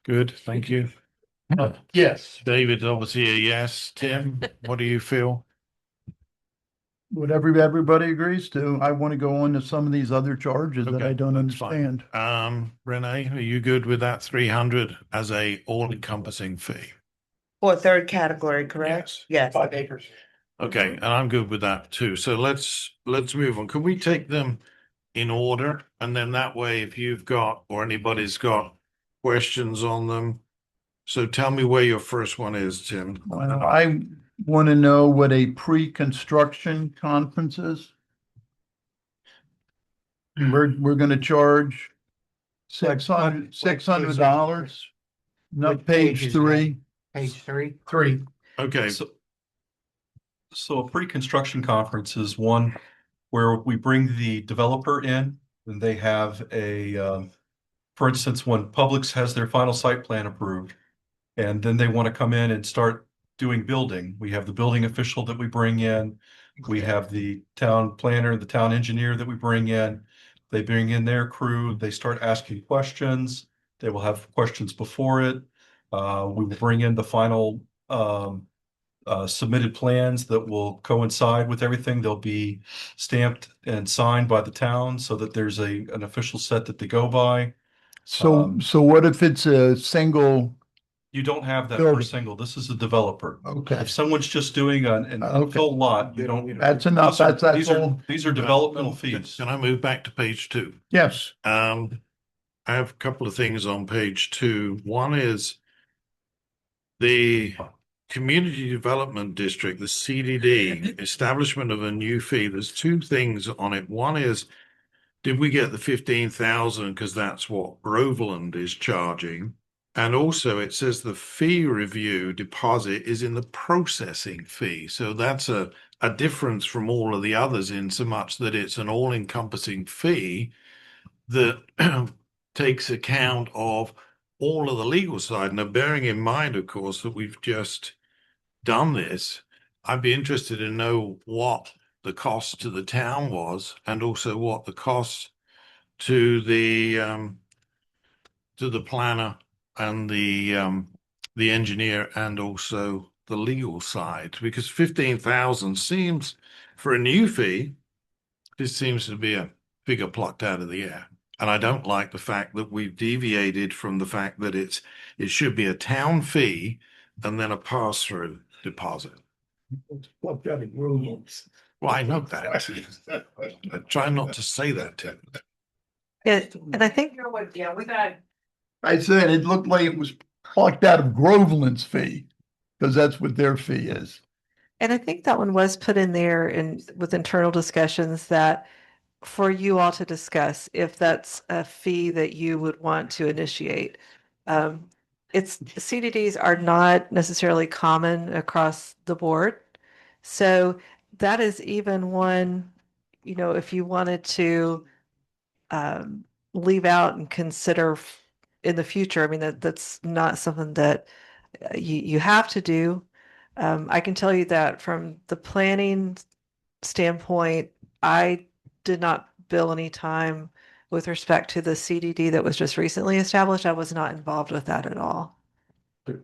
Good, thank you. Yes, David, obviously a yes. Tim, what do you feel? whatever everybody agrees to. I want to go on to some of these other charges that Okay, I don't that's fine. understand. Renee, are you good with that 300 as a all-encompassing fee? For a third category, correct? Yes. 5 acres. Okay, and I'm good with that too. So let's move on. Can we take them in order? And then that way, if you've got or anybody's got questions on them. So tell me where your first one is, Tim. Well, I want to know what a pre-construction conference is. We're going to charge $600. No, What page page is 3. Page 3. 3. Okay, So a pre-construction conference is one where we bring the developer in and they have for instance, when Publix has their final site plan approved, and then they want to come in and start doing building. We have the building official that we bring in. We have the town planner, the town engineer that we bring in. They bring in their crew, they start asking questions. They will have questions before it. We will bring in the final submitted plans that will coincide with everything. They'll be stamped and signed by the town so that there's an official set that they go by. So, so what if it's a single? You don't have that Building. per single. This is a developer. Okay, If someone's just doing an Okay. infill lot, you don't. that's enough. That's These are, all. these are developmental fees. Can I move back to page 2? Yes. I have a couple of things on page 2. One is the Community Development District, the CDD, establishment of a new fee. There's 2 things on it. One is, did we get the 15,000 because that's what Groveland is charging? And also it says the fee review deposit is in the processing fee. So that's a difference from all of the others in so much that it's an all-encompassing fee that takes account of all of the legal side. Now, bearing in mind, of course, that we've just done this, I'd be interested to know what the cost to the town was and also what the cost to the planner and the engineer and also the legal side, because 15,000 seems, for a new fee, this seems to be a figure plucked out of the air. And I don't like the fact that we've deviated from the fact that it should be a town fee and then a pass-through deposit. Well, I know that. I try not to say that to them. Yeah, and I think I said it looked like it was plucked out of Groveland's fee, because that's what their fee is. And I think that one was put in there in with internal discussions that for you all to discuss if that's a fee that you would want to initiate. It's CDDs are not necessarily common across the board. So that is even one, if you wanted to leave out and consider in the future, I mean, that's not something that you have to do. I can tell you that from the planning standpoint, I did not bill any time with respect to the CDD that was just recently established. I was not involved with that at all. Can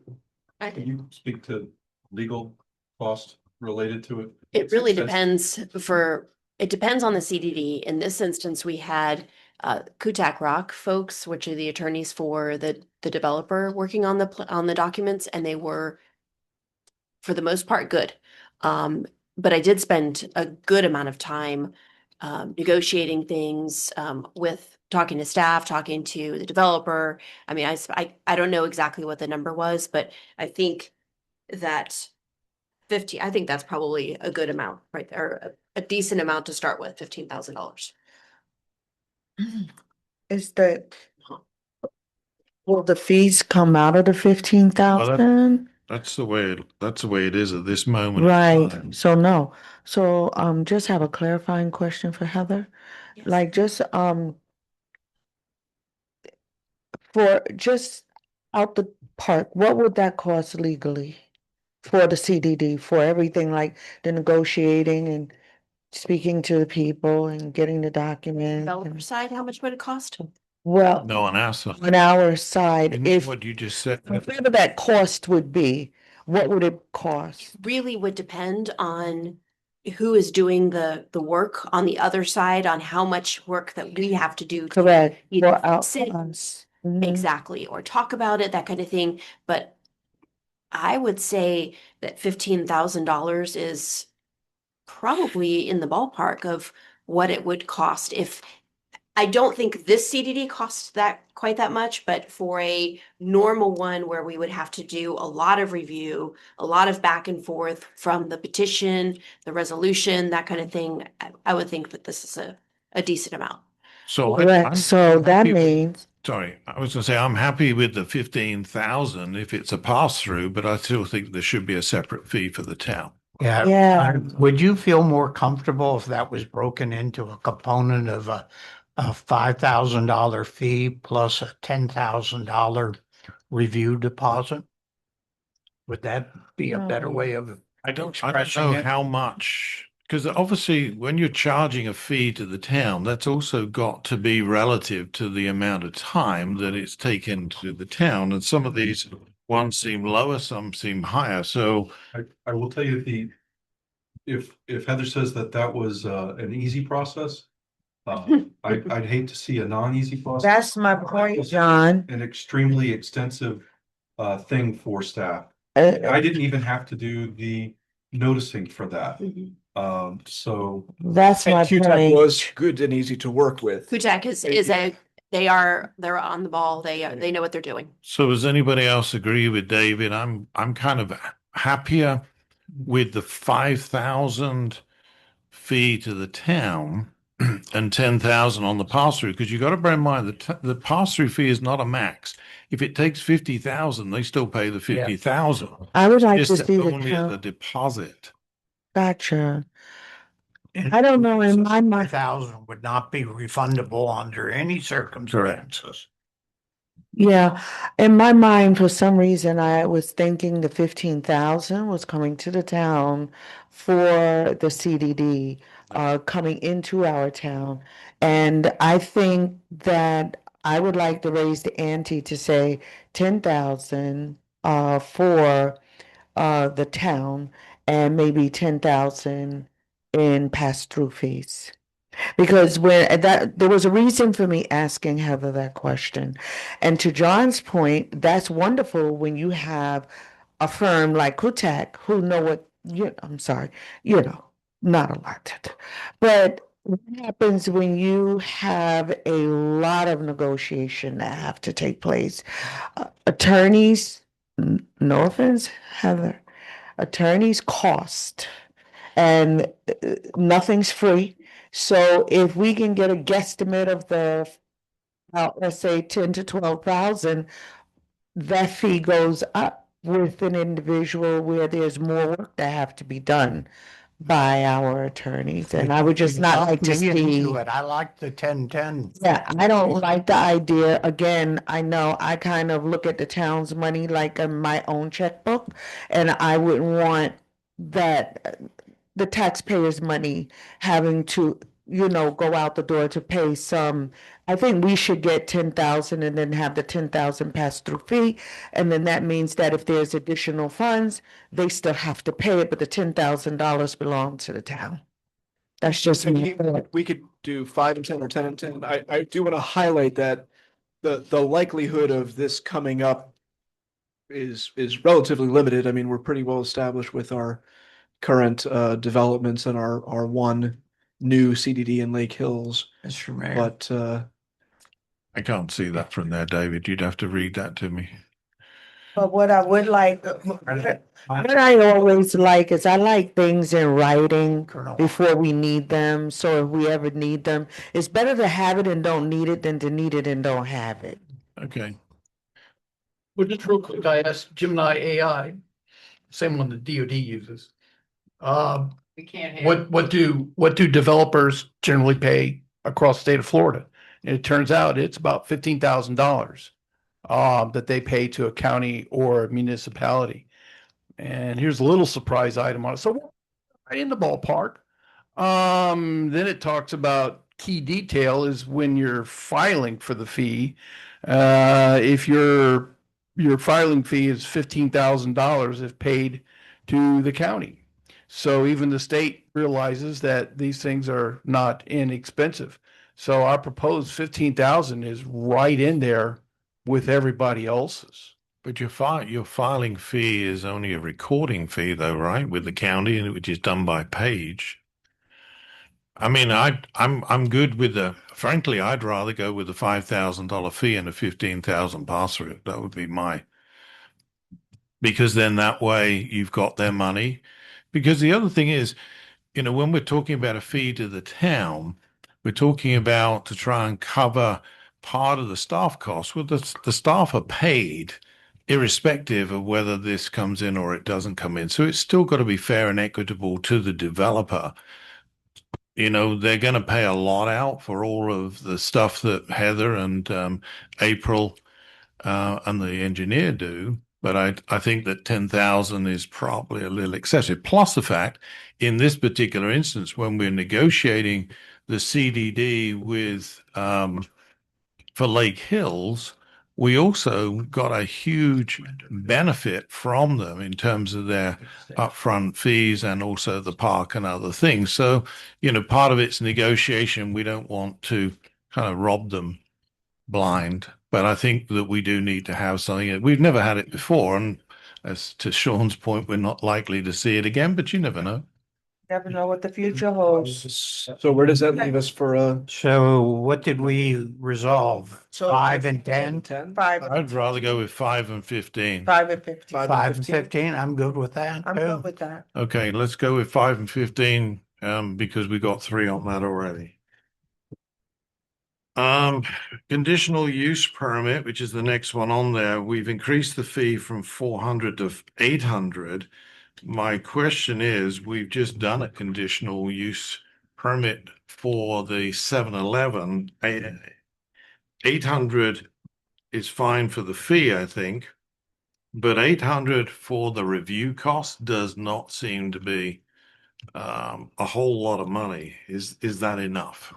you speak to legal cost related to it? It really depends it depends on the CDD. In this instance, we had Kutak Rock folks, which are the attorneys for the developer working on the documents, and they were, for the most part, good. But I did spend a good amount of time negotiating things with talking to staff, talking to the developer. I mean, I don't know exactly what the number was, but I think that I think that's probably a good amount right there, a decent amount to start with, $15,000. Is that, will the fees come out of the 15,000? That's the way it is at this moment. Right, so no. So just have a clarifying question for Heather. Yes. Like just for just out the park, what would that cost legally for the CDD, for everything like the negotiating and speaking to the people and getting the documents? Developer side, how much would it cost? Well, No, on our side. on our side, Isn't if what you just said. whatever that cost would be, what would it cost? Really would depend on who is doing the work on the other side, on how much work that we have to do. Correct. either For out sit- us. Mhm. Exactly, or talk about it, that kind of thing. But I would say that $15,000 is probably in the ballpark of what it would cost if, I don't think this CDD costs quite that much, but for a normal one where we would have to do a lot of review, a lot of back and forth from the petition, the resolution, that kind of thing, I would think that this is a decent amount. So Correct, so that happy with- means, Sorry, I was gonna say, I'm happy with the 15,000 if it's a pass-through, but I still think there should be a separate fee for the town. Yeah. Yeah. Would you feel more comfortable if that was broken into a component of a $5,000 fee plus a $10,000 review deposit? Would that be a better way of I don't expressing know it? how much, because obviously when you're charging a fee to the town, that's also got to be relative to the amount of time that it's taken to the town. And some of these ones seem lower, some seem higher. So I will tell you if Heather says that that was an easy process, I'd hate to see a non-easy process. That's my point, John. An extremely extensive thing for staff. Uh, I didn't even have to do the noticing for that. Mhm. So That's my And QTAC point. was good and easy to work with. Kutak is they're on the ball. They know what they're doing. So does anybody else agree with David? I'm kind of happier with the 5,000 fee to the town and 10,000 on the pass-through, because you got to bear in mind the pass-through fee is not a max. If it takes 50,000, they still pay the 50,000. I would like to Just see the only as a town. deposit. Gotcha. I don't know, in my mind, 1,000 would not be refundable under any circumstances. yeah, in my mind, for some reason, I was thinking the 15,000 was coming to the town for the CDD, coming into our town. And I think that I would like to raise the ante to say 10,000, for, the town, and maybe 10,000 in pass-through fees. Because there was a reason for me asking Heather that question. And to John's point, that's wonderful when you have a firm like Kutak who know what I'm sorry, not a lot. But what happens when you have a lot of negotiation that have to take place? Attorneys, no offense, Heather, attorneys cost, and nothing's free. So if we can get a guesstimate of let's say 10 to 12,000, that fee goes up with an individual where there's more work that have to be done by our attorneys. And I would just not like to Me into see. it. I like the 10-10. Yeah, I don't like the idea. Again, I know I kind of look at the town's money like in my own checkbook, and I wouldn't want that the taxpayers' money having to, go out the door to pay some. I think we should get 10,000 and then have the 10,000 pass-through fee. And then that means that if there's additional funds, they still have to pay it, but the $10,000 belong to the town. That's just me. We could do 5 and 10 or 10 and 10. I do want to highlight that the likelihood of this coming up is relatively limited. I mean, we're pretty well established with our current developments and our one new CDD in Lake Hills. Mr. Mayor. But I can't see that from there, David. You'd have to read that to me. But what I would like, what I always like is I like things in writing before we need them. So if we ever need them, it's better to have it and don't need it than to need it and don't have it. Okay. Well, just real quick, I asked Gemini AI, same one that DoD uses. We can't What do developers generally pay across the state of Florida? And it turns out it's about $15,000 that they pay to a county or a municipality. And here's a little surprise item on it. So right in the ballpark. Then it talks about key detail is when you're filing for the fee. If your filing fee is $15,000 if paid to the county. So even the state realizes that these things are not inexpensive. So our proposed 15,000 is right in there with everybody else's. But your filing fee is only a recording fee, though, right? With the county, which is done by page. I mean, I'm good with frankly, I'd rather go with the $5,000 fee and a 15,000 pass-through. That would be because then that way you've got their money. Because the other thing is, when we're talking about a fee to the town, we're talking about to try and cover part of the staff costs. Well, the staff are paid irrespective of whether this comes in or it doesn't come in. So it's still got to be fair and equitable to the developer. They're going to pay a lot out for all of the stuff that Heather and April and the engineer do. But I think that 10,000 is probably a little excessive. Plus the fact, in this particular instance, when we're negotiating the CDD with for Lake Hills, we also got a huge benefit from them in terms of their upfront fees and also the park and other things. So, part of it's negotiation. We don't want to kind of rob them blind, but I think that we do need to have something. We've never had it before, and as to Sean's point, we're not likely to see it again, but you never know. Never know what the future holds. So where does that leave us for So what did we resolve? So- 5 and 10? 10? I'd rather go with 5 and 15. 5 and 50. 5 and 15, I'm good with that I'm too. good with that. Okay, let's go with 5 and 15, because we got 3 on that already. Conditional use permit, which is the next one on there, we've increased the fee from 400 to 800. My question is, we've just done a conditional use permit for the 7-Eleven. 800 is fine for the fee, I think, but 800 for the review cost does not seem to be a whole lot of money. Is that enough?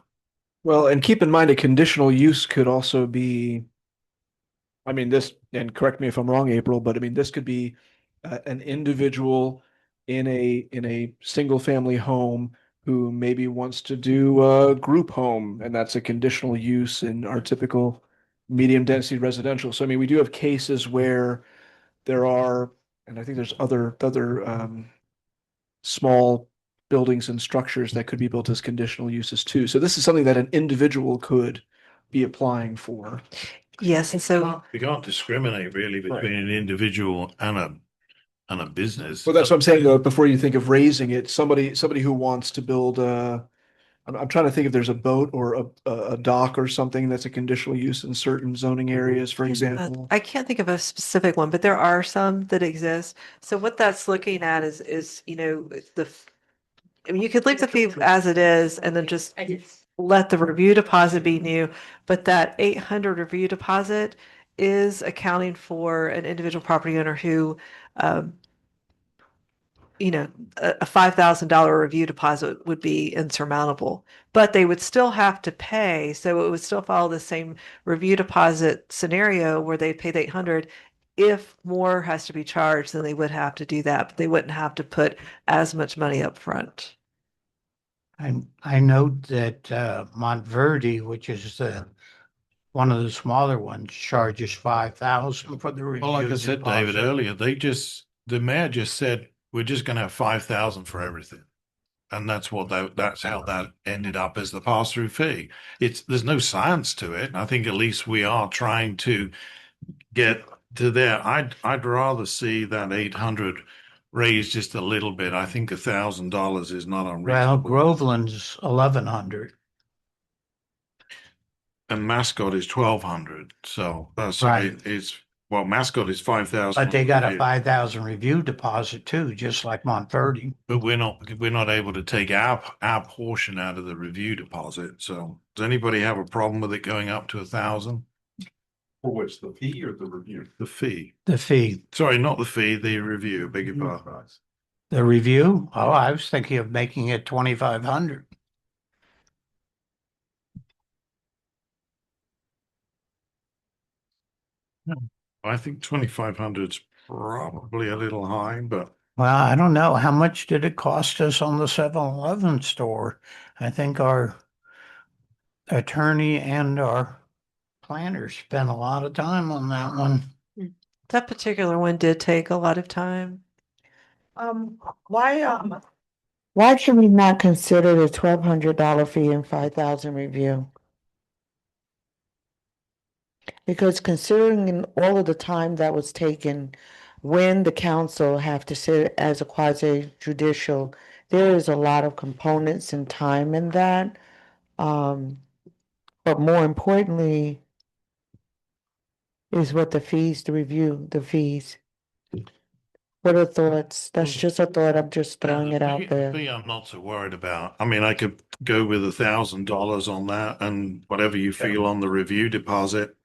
Well, and keep in mind, a conditional use could also be, I mean, this, and correct me if I'm wrong, April, but I mean, this could be an individual in a single family home who maybe wants to do a group home, and that's a conditional use in our typical medium density residential. So I mean, we do have cases where there are, and I think there's other small buildings and structures that could be built as conditional uses too. So this is something that an individual could be applying for. Yes, and so You can't discriminate really between an individual and a business. Well, that's what I'm saying though, before you think of raising it, somebody who wants to build I'm trying to think if there's a boat or a dock or something that's a conditional use in certain zoning areas, for example. I can't think of a specific one, but there are some that exist. So what that's looking at is, I mean, you could leave the fee as it is and then just let the review deposit be new, but that 800 review deposit is accounting for an individual property owner who, um, a $5,000 review deposit would be insurmountable, but they would still have to pay. So it would still follow the same review deposit scenario where they pay the 800. If more has to be charged, then they would have to do that, but they wouldn't have to put as much money up front. I note that Montverde, which is one of the smaller ones, charges 5,000 for the review Well, like I said, David, deposit. earlier, the mayor just said, we're just going to have 5,000 for everything. And that's how that ended up as the pass-through fee. There's no science to it. I think at least we are trying to get to there. I'd rather see that 800 raised just a little bit. I think $1,000 is not Well, unreasonable. Groveland's 1,100. And Mascot is 1,200. So Right. Mascot is 5,000. But they got a 5,000 review deposit too, just like Montverde. But we're not able to take our portion out of the review deposit. So does anybody have a problem with it going up to 1,000? For which, the fee or the review? The fee. The fee, Sorry, not the fee, the review. Beg your pardon. the review? Oh, I was thinking of making it 2,500. I think 2,500 is probably a little high, but Well, I don't know. How much did it cost us on the 7-Eleven store? I think our attorney and our planner spent a lot of time on that one. That particular one did take a lot of time. Why should we not consider the $1,200 fee and 5,000 review? Because considering all of the time that was taken when the council have to sit as a quasi judicial, there is a lot of components and time in that. But more importantly is what the review the fees. What are thoughts? That's just a thought. I'm just throwing it out there. fee I'm not so worried about. I mean, I could go with $1,000 on that and whatever you feel on the review deposit.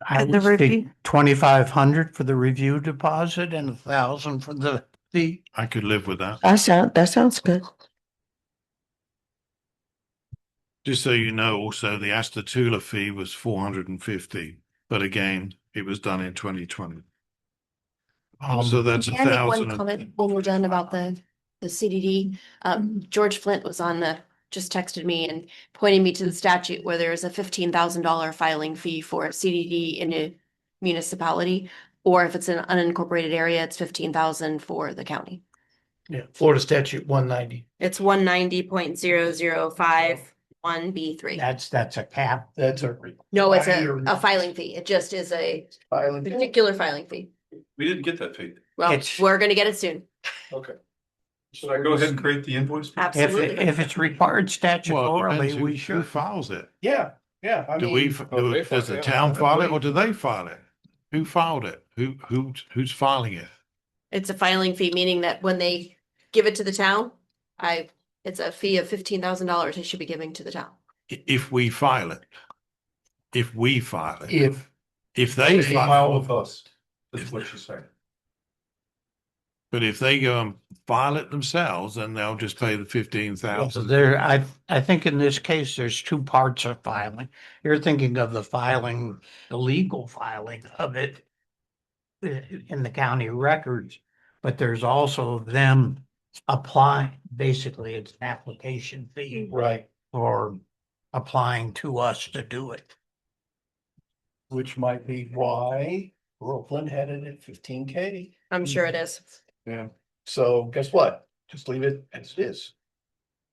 I And the would think review- 2,500 for the review deposit and 1,000 for the fee. I could live with that. That sounds good. Just so you know, also the Astatula fee was 450, but again, it was done in 2020. So that's Can I make one 1,000. comment when we're done about the CDD? George Flint was on just texted me and pointing me to the statute where there is a $15,000 filing fee for a CDD in a municipality. Or if it's an unincorporated area, it's 15,000 for the county. Yeah, Florida statute 190. It's 190.0051B3. That's a cap. That's a. No, it's a filing fee. It just is a Filing. particular filing fee. We didn't get that fee. Well, It's- we're gonna get it soon. Okay. Should I go ahead and create the invoice? If, Absolutely. if it's required Well, it statutorily, depends we who should. files it. Yeah, yeah. I Do mean, we, does the town file it or do they file it? Who filed it? Who's filing it? It's a filing fee, meaning that when they give it to the town, it's a fee of $15,000 they should be giving to the town. If we file it. If we file it. If they They file, file with us, is what she's saying. but if they go and file it themselves, then they'll just pay the 15,000. There, I think in this case, there's two parts of filing. You're thinking of the filing, the legal filing of it in the county records, but there's also them applying, basically it's an application fee right, for applying to us to do it. which might be why Brooklyn had it at 15K. I'm sure it is. Yeah. So guess what? Just leave it as it is.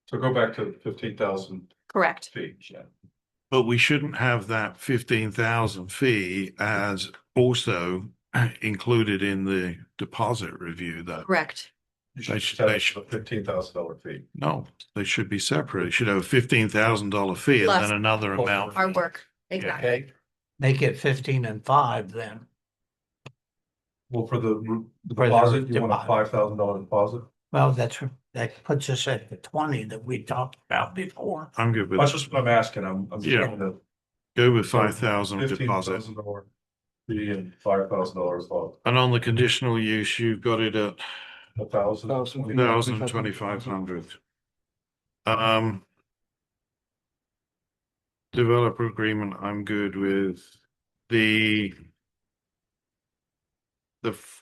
So go back to 15,000 Correct. feet. Yeah. But we shouldn't have that 15,000 fee as also included in the deposit review though. Correct. You They should should- have a $15,000 fee. No, they should be separate. It should have a $15,000 fee and Plus then another amount. Our work. Exactly. Okay. Make it 15 and 5 then. Well, for the For the deposit, you want a deposit. $5,000 deposit? Well, that puts us at the 20 that we talked about before. I'm good with That's it. just what I'm asking. I'm just Yeah. trying to. Go with 5,000 deposit. $15,000 fee and $5,000 deposit. And on the conditional use, you've got it at 1,000. 2,500. Developer agreement, I'm good with.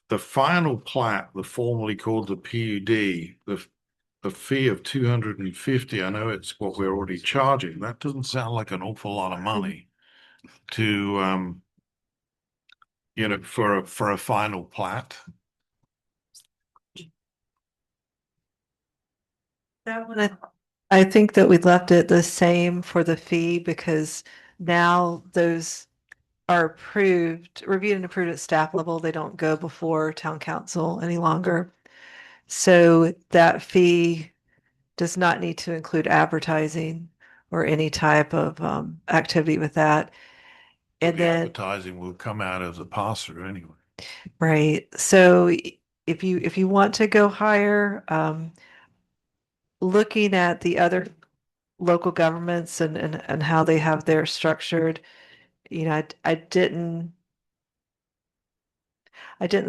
The final plat, the formerly called the PUD, the fee of 250, I know it's what we're already charging. That doesn't sound like an awful lot of money to for a final plat. That one, I think that we left it the same for the fee because now those are approved, reviewed and approved at staff level. They don't go before town council any longer. So that fee does not need to include advertising or any type of activity with that. And The then, advertising will come out of the pass-through anyway. right, so if you want to go higher, looking at the other local governments and how they have their structured, I didn't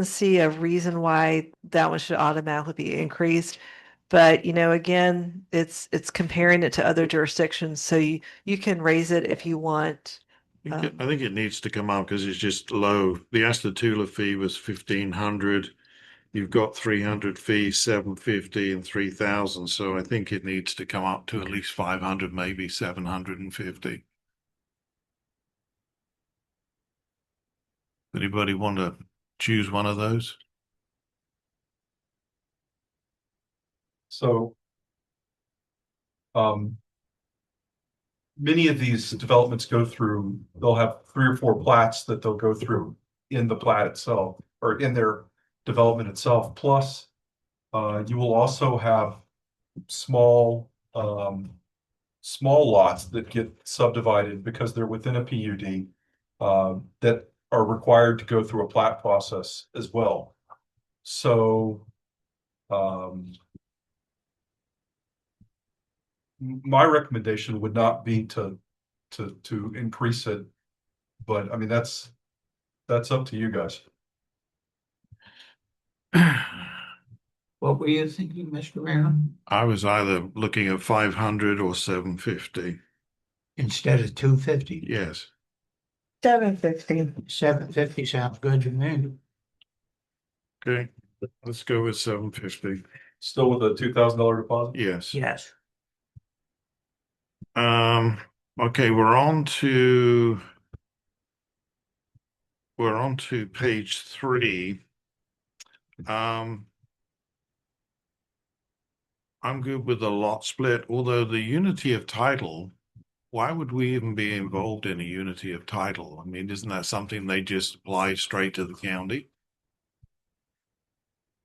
see a reason why that one should automatically be increased. But, again, it's comparing it to other jurisdictions, so you can raise it if you want. I think it needs to come up because it's just low. The Astatula fee was 1,500. You've got 300 fees, 750 and 3,000. So I think it needs to come up to at least 500, maybe 750. Anybody want to choose one of those? So. Many of these developments go through, they'll have 3 or 4 plats that they'll go through in the plat itself or in their development itself. Plus, you will also have small lots that get subdivided because they're within a PUD that are required to go through a plat process as well. So, my recommendation would not be to increase it, but I mean, that's That's up to you guys. What were you thinking, Mr. Mayor? I was either looking at 500 or 750. Instead of 250? Yes. 750. 750 sounds good to me. Okay. Let's go with 750. Still with a $2,000 deposit? Yes. Yes. Okay, we're on to page 3. I'm good with the lot split, although the unity of title, why would we even be involved in a unity of title? I mean, isn't that something they just apply straight to the county?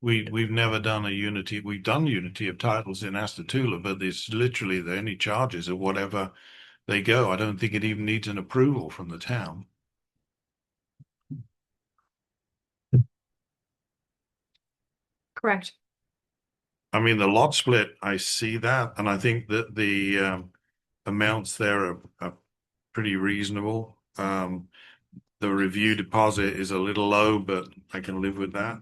We've never done a unity. We've done unity of titles in Astatula, but it's literally the only charges are whatever they go. I don't think it even needs an approval from the town. Correct. I mean, the lot split, I see that, and I think that the amounts there are pretty reasonable. The review deposit is a little low, but I can live with that.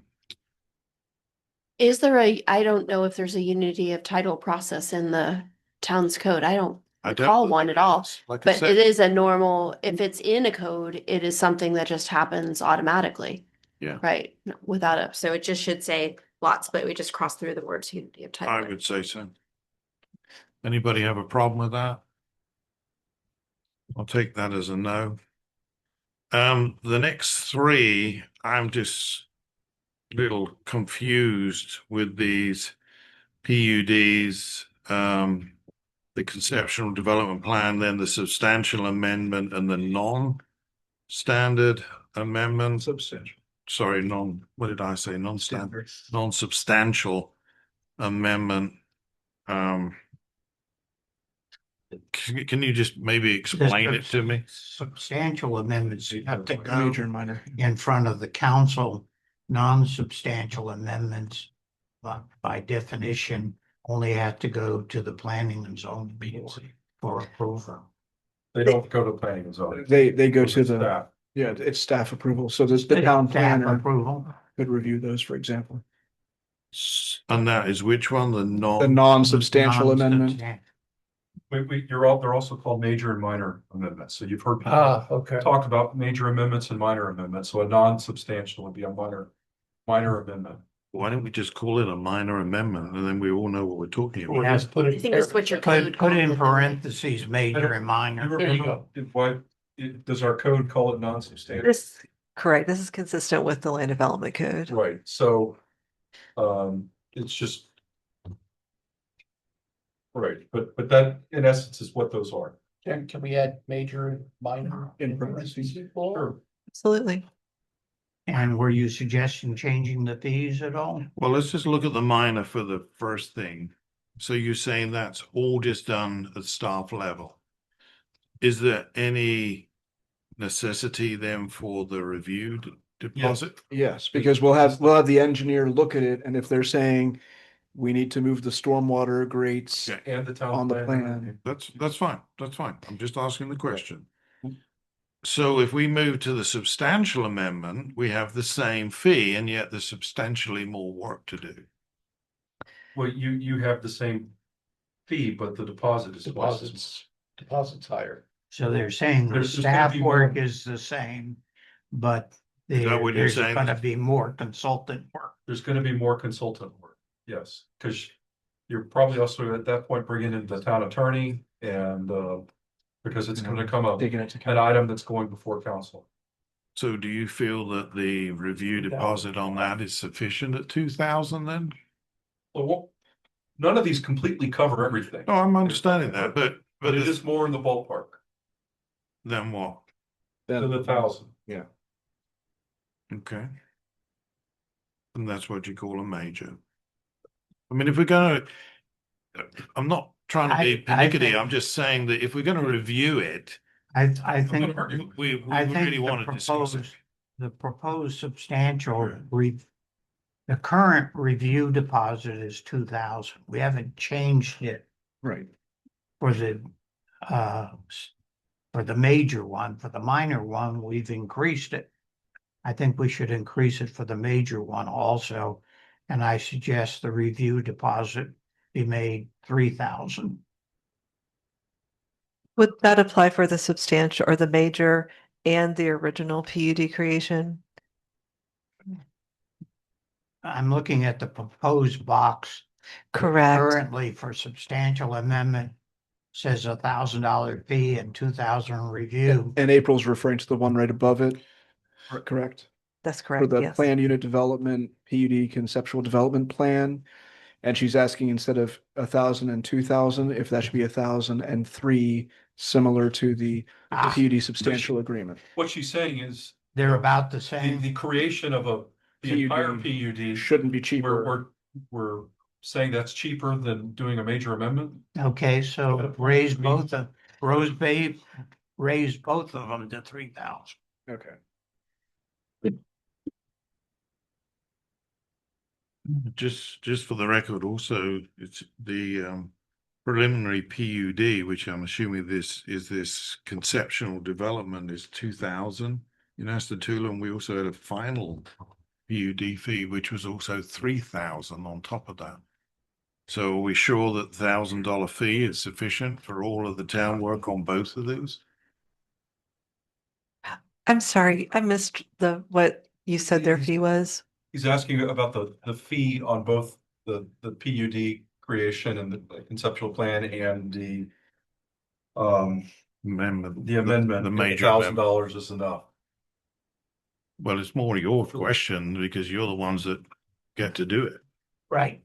Is there I don't know if there's a unity of title process in the town's code. I don't recall one at all. Like I But said, it is a normal, if it's in a code, it is something that just happens automatically. Yeah. Right, without a, so it just should say lots, but we just cross through the words unity of I title. would say so. Anybody have a problem with that? I'll take that as a no. The next 3, I'm just a little confused with these PUDs, the conceptual development plan, then the substantial amendment and the non-standard amendment. Substantial. Sorry, what did I say? Non-standard, non-substantial amendment. Can you just maybe explain it to me? Substantial amendments have to go Major and minor. in front of the council. Non-substantial amendments, by definition, only have to go to the planning and zoning board for approval. They don't go to planning and zoning. They go Goes to to the, staff. yeah, it's staff approval. So there's the town Staff planner approval. could review those, for example. And that is which one? The The non-substantial amendment. They're also called major and minor amendments. So you've heard people Okay. talk about major amendments and minor amendments. So a non-substantial would be a minor amendment. Why don't we just call it a minor amendment and then we all know what we're talking about? Yes, Put I think that's what your code. put in calls it. parentheses, major and You minor. remember does our code call it non-substantial? This, correct, this is consistent with the land development code. Right, so, it's just. Right, but that in essence is what those are. Can we add major and minor In parentheses? Sure. Absolutely. And were you suggesting changing the fees at all? Well, let's just look at the minor for the first thing. So you're saying that's all just done at staff level. Is there any necessity then for the review deposit? Yes, because we'll have the engineer look at it, and if they're saying we need to move the stormwater grates Okay. And the town on the plan. plan. That's fine. That's fine. I'm just asking the question. So if we move to the substantial amendment, we have the same fee and yet there's substantially more work to do. Well, you have the same fee, but the deposit is twice as much. Deposits higher. So they're saying the There's just gonna staff be work more- is the same, but that what you're there's saying? gonna be more consultant work. There's gonna be more consultant work, yes, because you're probably also at that point bringing in the town attorney and, because it's gonna come up, Taking it to an count. item that's going before council. So do you feel that the review deposit on that is sufficient at 2,000 then? Well, none of these completely cover everything. No, I'm understanding that, but But it is more in the ballpark then what? than the 1,000. Yeah. Okay. And that's what you call a major. I mean, if we're gonna, I'm not trying to be I pernickety, think- I'm just saying that if we're gonna review it, I think, we I really think want to discuss it. the proposed substantial the current review deposit is 2,000. We haven't changed it Right. for the major one. For the minor one, we've increased it. I think we should increase it for the major one also. And I suggest the review deposit be made 3,000. Would that apply for the substantial or the major and the original PUD creation? I'm looking at the proposed box. Correct. Currently for substantial amendment says $1,000 fee and 2,000 review. And April's referring to the one right above it, correct? That's For correct, the yes. plan unit development, PUD conceptual development plan. And she's asking instead of 1,000 and 2,000, if that should be 1,000 and 3, similar to the PUD substantial agreement. What she's saying is They're about the the same. creation of the entire PUD Shouldn't be we're, cheaper. we're saying that's cheaper than doing a major amendment. Okay, so raise both of, raise both of them to 3,000. Okay. Just for the record, also, it's the preliminary PUD, which I'm assuming this conceptual development is 2,000 in Astatula, and we also had a final PUD fee, which was also 3,000 on top of that. So are we sure that $1,000 fee is sufficient for all of the town work on both of those? I'm sorry, I missed what you said their fee was. He's asking about the fee on both the PUD creation and the conceptual plan and the Amendment, the amendment, the if major $1,000 is enough. Well, it's more your question because you're the ones that get to do it. Right.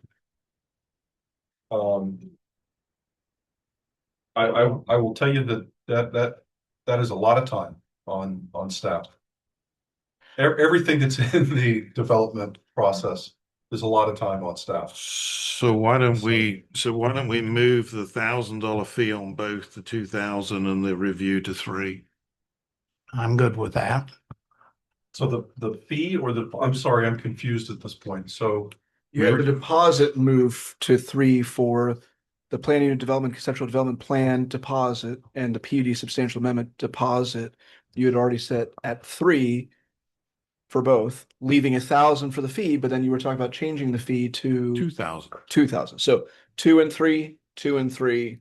I will tell you that is a lot of time on staff. Everything that's in the development process is a lot of time on staff. So why don't we move the $1,000 fee on both the 2,000 and the review to 3? I'm good with that. So the fee or I'm sorry, I'm confused at this point. So You have the deposit move to 3 for the plan unit development, conceptual development plan deposit and the PUD substantial amendment deposit. You had already set at 3 for both, leaving 1,000 for the fee, but then you were talking about changing the fee to 2,000. 2,000. So 2 and 3, 2 and 3.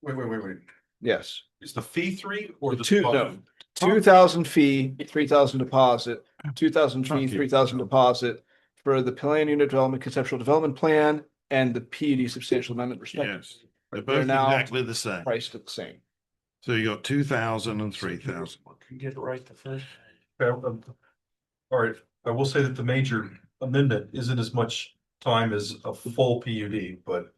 wait. Yes. Is the fee 3 or the Two, no, deposit? 2,000 fee, 3,000 deposit, 2,000 fee, Thank you. 3,000 deposit for the plan unit development, conceptual development plan and the PUD substantial amendment respectively. Yes, they're They're both now exactly the same. priced at the same. So you got 2,000 and 3,000. Get it right the first. All right, I will say that the major amendment isn't as much time as a full PUD, but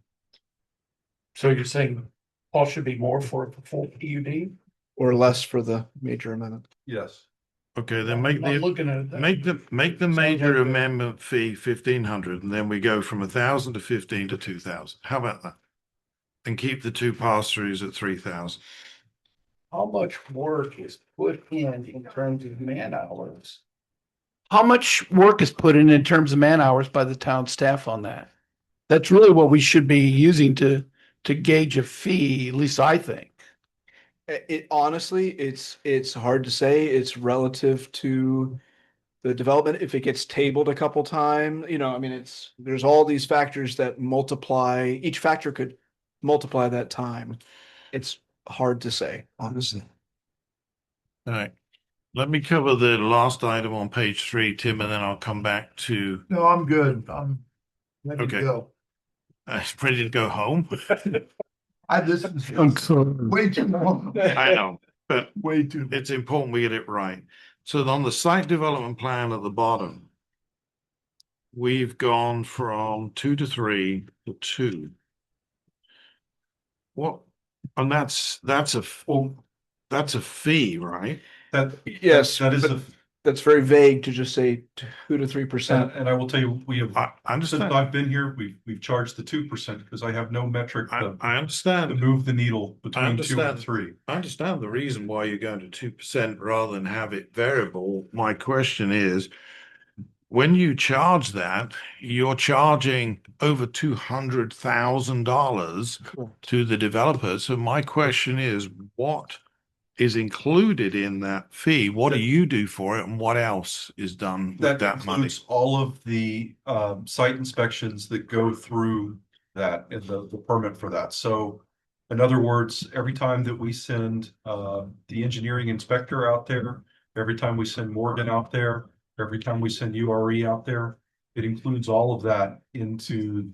So you're saying all should be more for a full PUD? Or less for the major amendment. yes. Okay, then make I'm the looking at that. make the Sounds major like a- amendment fee 1,500, and then we go from 1,000 to 15 to 2,000. How about that? And keep the two pass-throughs at 3,000. How much work is put in terms of man hours? How much work is put in terms of man hours by the town staff on that? That's really what we should be using to gauge a fee, at least I think. It honestly, it's hard to say. It's relative to the development. If it gets tabled a couple times, I mean, there's all these factors that multiply, each factor could multiply that time. It's hard to say, honestly. All right. Let me cover the last item on page 3, Tim, and then I'll come back to No, I'm good. I'm ready Okay. to go. ready to go home. This is way too long. I know, but Way too. it's important we get it right. So on the site development plan at the bottom, we've gone from 2 to 3 to 2. What? And that's a fee, right? Yes, That is but a, that's very vague to just say 2 to 3%. and I will tell you, we have, I since understand. I've been here, we've charged the 2% because I have no metric I to understand. move the needle between 2 and understand. 3. I understand the reason why you're going to 2% rather than have it variable. My question is, when you charge that, you're charging over $200,000 to the developer. So my question is, what is included in that fee. What do you do for it, and what else is done with That that money? includes all of the site inspections that go through that and the permit for that. So in other words, every time that we send the engineering inspector out there, every time we send Morgan out there, every time we send URE out there, it includes all of that into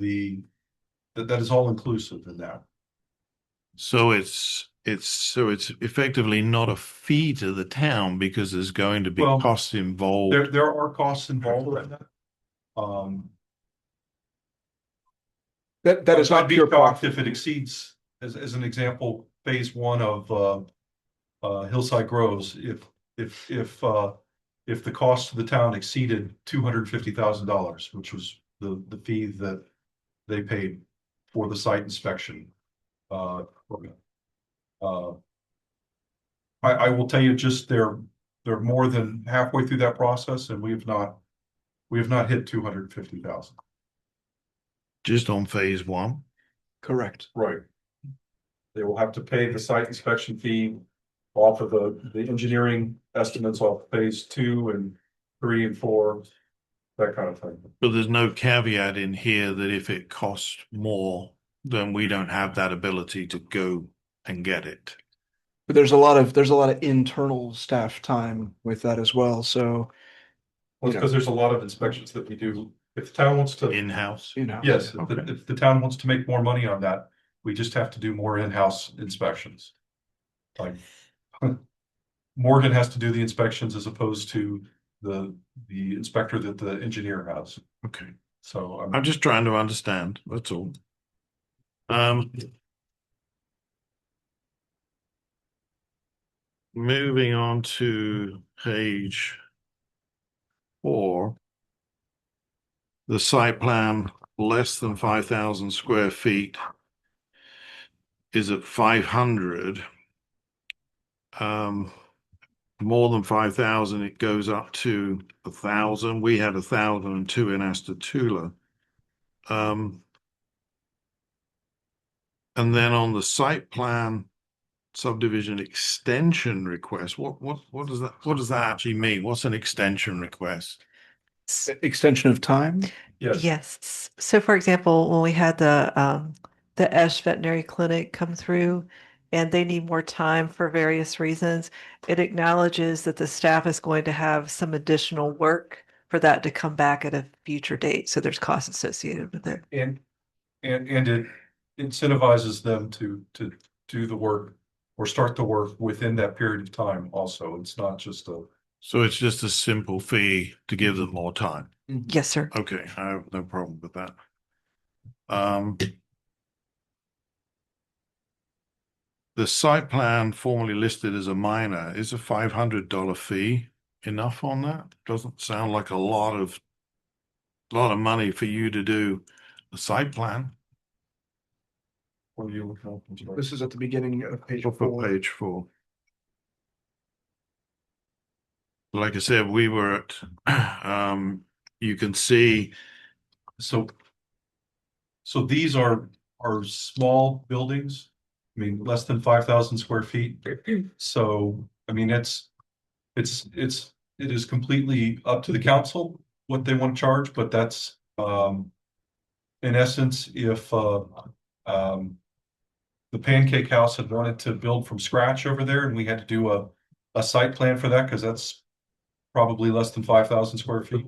that is all inclusive in that. So it's effectively not a fee to the town because there's going to be Well, costs involved. There are costs involved in that. That is I'd not be pure shocked profit. if it exceeds, as an example, phase one of Hillside Groves, if the cost to the town exceeded $250,000, which was the fee that they paid for the site inspection. Permit. I will tell you, just they're more than halfway through that process, and we have not hit 250,000. Just on phase one. Correct. Right. They will have to pay the site inspection fee off of the engineering estimates off phase 2 and 3 and 4, that kind of thing. But there's no caveat in here that if it costs more, then we don't have that ability to go and get it. But there's a lot of internal staff time with that as well. So, Well, it's because there's a lot of inspections that we do. If the town wants to, In-house. yes, Okay. if the town wants to make more money on that, we just have to do more in-house inspections. Like Morgan has to do the inspections as opposed to the inspector that the engineer has. Okay. So I'm just trying to understand. That's all. Moving on to page 4. The site plan less than 5,000 square feet is at 500. More than 5,000, it goes up to 1,000. We had 1,002 in Astatula. And then on the site plan subdivision extension request, what does that actually mean? What's an extension request? extension of time. yes, Yes. So for example, when we had the Esch Veterinary Clinic come through and they need more time for various reasons, it acknowledges that the staff is going to have some additional work for that to come back at a future date. So there's costs associated with it. and it incentivizes them to do the work or start the work within that period of time. Also, it's not just a So it's just a simple fee to give them more time. Yes, sir. Okay, I have no problem with that. The site plan formerly listed as a minor, is a $500 fee enough on that? Doesn't sound like a lot of money for you to do a site plan. What are you looking at? I'm sorry. This is at the beginning of page Look at 4. page 4. Like I said, we were at, you can see, So these are small buildings. I mean, less than 5,000 square feet. So, I mean, it is completely up to the council what they want to charge, but that's, in essence, if, the Pancake House had wanted to build from scratch over there and we had to do a site plan for that, because that's probably less than 5,000 square feet.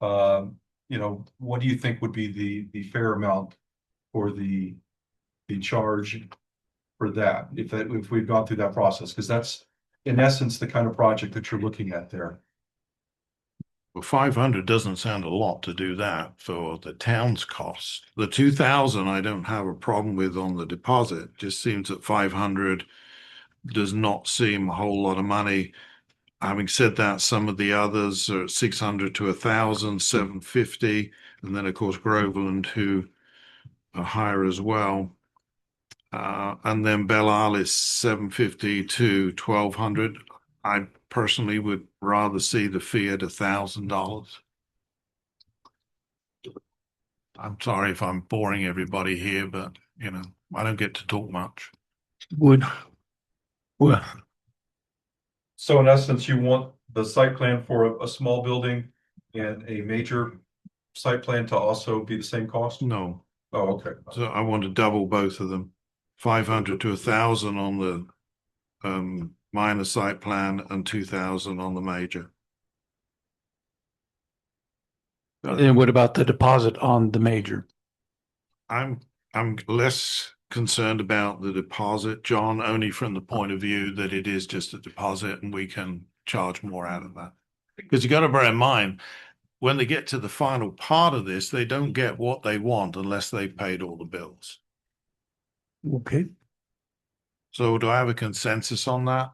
You know, what do you think would be the fair amount for the charge for that, if we've gone through that process? Because that's in essence the kind of project that you're looking at there. well, 500 doesn't sound a lot to do that for the town's cost. The 2,000 I don't have a problem with on the deposit. Just seems that 500 does not seem a whole lot of money. Having said that, some of the others are 600 to 1,000, 750, and then of course Groveland, who are higher as well. And then Belle Isle is 750 to 1,200. I personally would rather see the fee at $1,000. I'm sorry if I'm boring everybody here, but I don't get to talk much. Would, well, So in essence, you want the site plan for a small building and a major site plan to also be the same cost? No, Oh, okay. so I want to double both of them. 500 to 1,000 on the minor site plan and 2,000 on the major. And what about the deposit on the major? I'm less concerned about the deposit, John, only from the point of view that it is just a deposit and we can charge more out of that. Because you got to bear in mind, when they get to the final part of this, they don't get what they want unless they've paid all the bills. Okay, So do I have a consensus on that?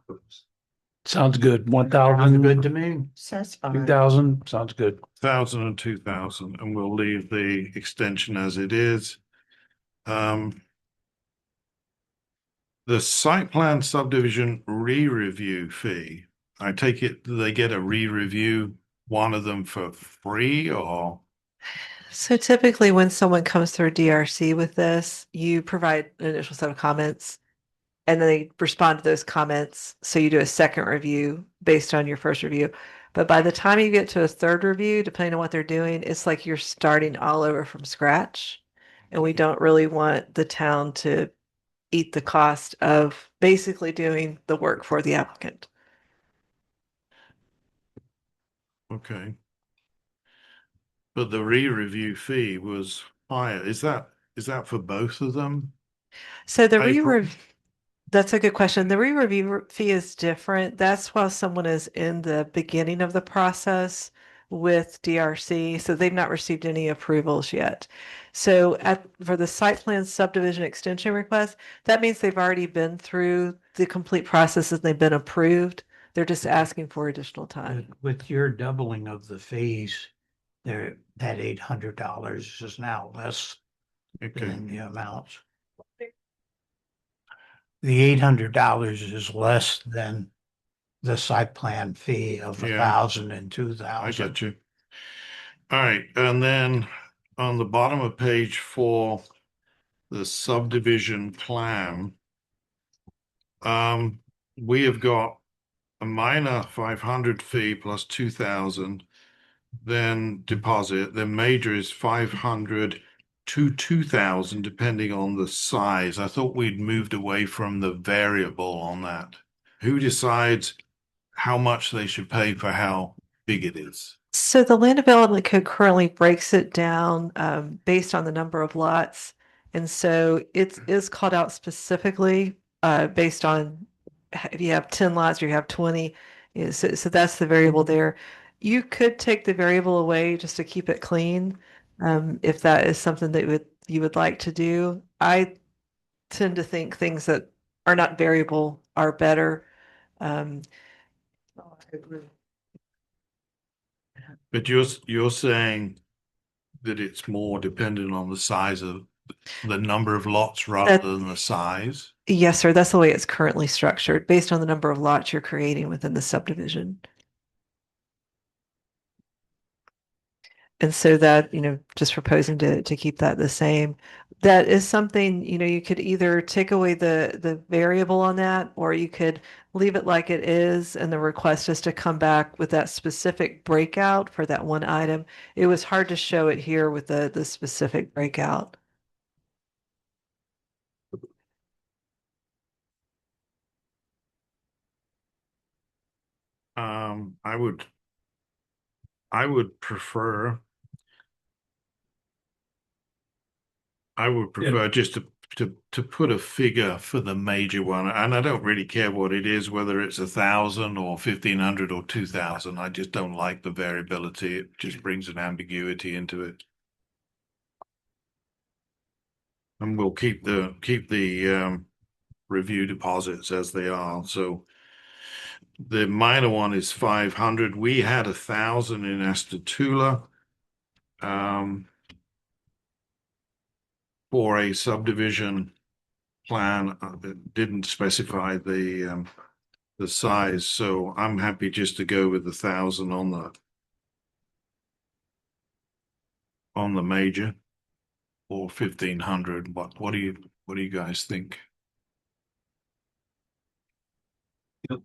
sounds good. 1,000. Good to me. That's fine. 2,000, sounds good. 1,000 and 2,000, and we'll leave the extension as it is. The site plan subdivision re-review fee, I take it they get a re-review, one of them for free or? So typically when someone comes through DRC with this, you provide an initial set of comments and then they respond to those comments. So you do a second review based on your first review. But by the time you get to a third review, depending on what they're doing, it's like you're starting all over from scratch. And we don't really want the town to eat the cost of basically doing the work for the applicant. Okay. But the re-review fee was higher. Is that for both of them? So the April. re-rev, that's a good question. The re-review fee is different. That's while someone is in the beginning of the process with DRC, so they've not received any approvals yet. So for the site plan subdivision extension request, that means they've already been through the complete process and they've been approved. They're just asking for additional time. With your doubling of the fees, there, that $800 is now less Okay. than the amounts. The $800 is less than the site plan fee of Yeah. 1,000 and I 2,000. get you. All right, and then on the bottom of page 4, the subdivision plan, we have got a minor 500 fee plus 2,000, then deposit, then major is 500 to 2,000 depending on the size. I thought we'd moved away from the variable on that. Who decides how much they should pay for how big it is? So the land development code currently breaks it down based on the number of lots. And so it is called out specifically based on if you have 10 lots or you have 20. So that's the variable there. You could take the variable away just to keep it clean if that is something that you would like to do. I tend to think things that are not variable are better. Um, But you're saying that it's more dependent on the size of the number of lots rather That- than the size? Yes, sir. That's the way it's currently structured, based on the number of lots you're creating within the subdivision. And so that, just proposing to keep that the same. That is something, you could either take away the variable on that, or you could leave it like it is, and the request is to come back with that specific breakout for that one item. It was hard to show it here with the specific breakout. I would prefer just to put a figure for the major one, and I don't really care what it is, whether it's 1,000 or 1,500 or 2,000. I just don't like the variability. It just brings an ambiguity into it. And we'll keep the review deposits as they are. So the minor one is 500. We had 1,000 in Estotula. For a subdivision plan that didn't specify the size, so I'm happy just to go with 1,000 on the major, or 1,500. What do you guys think?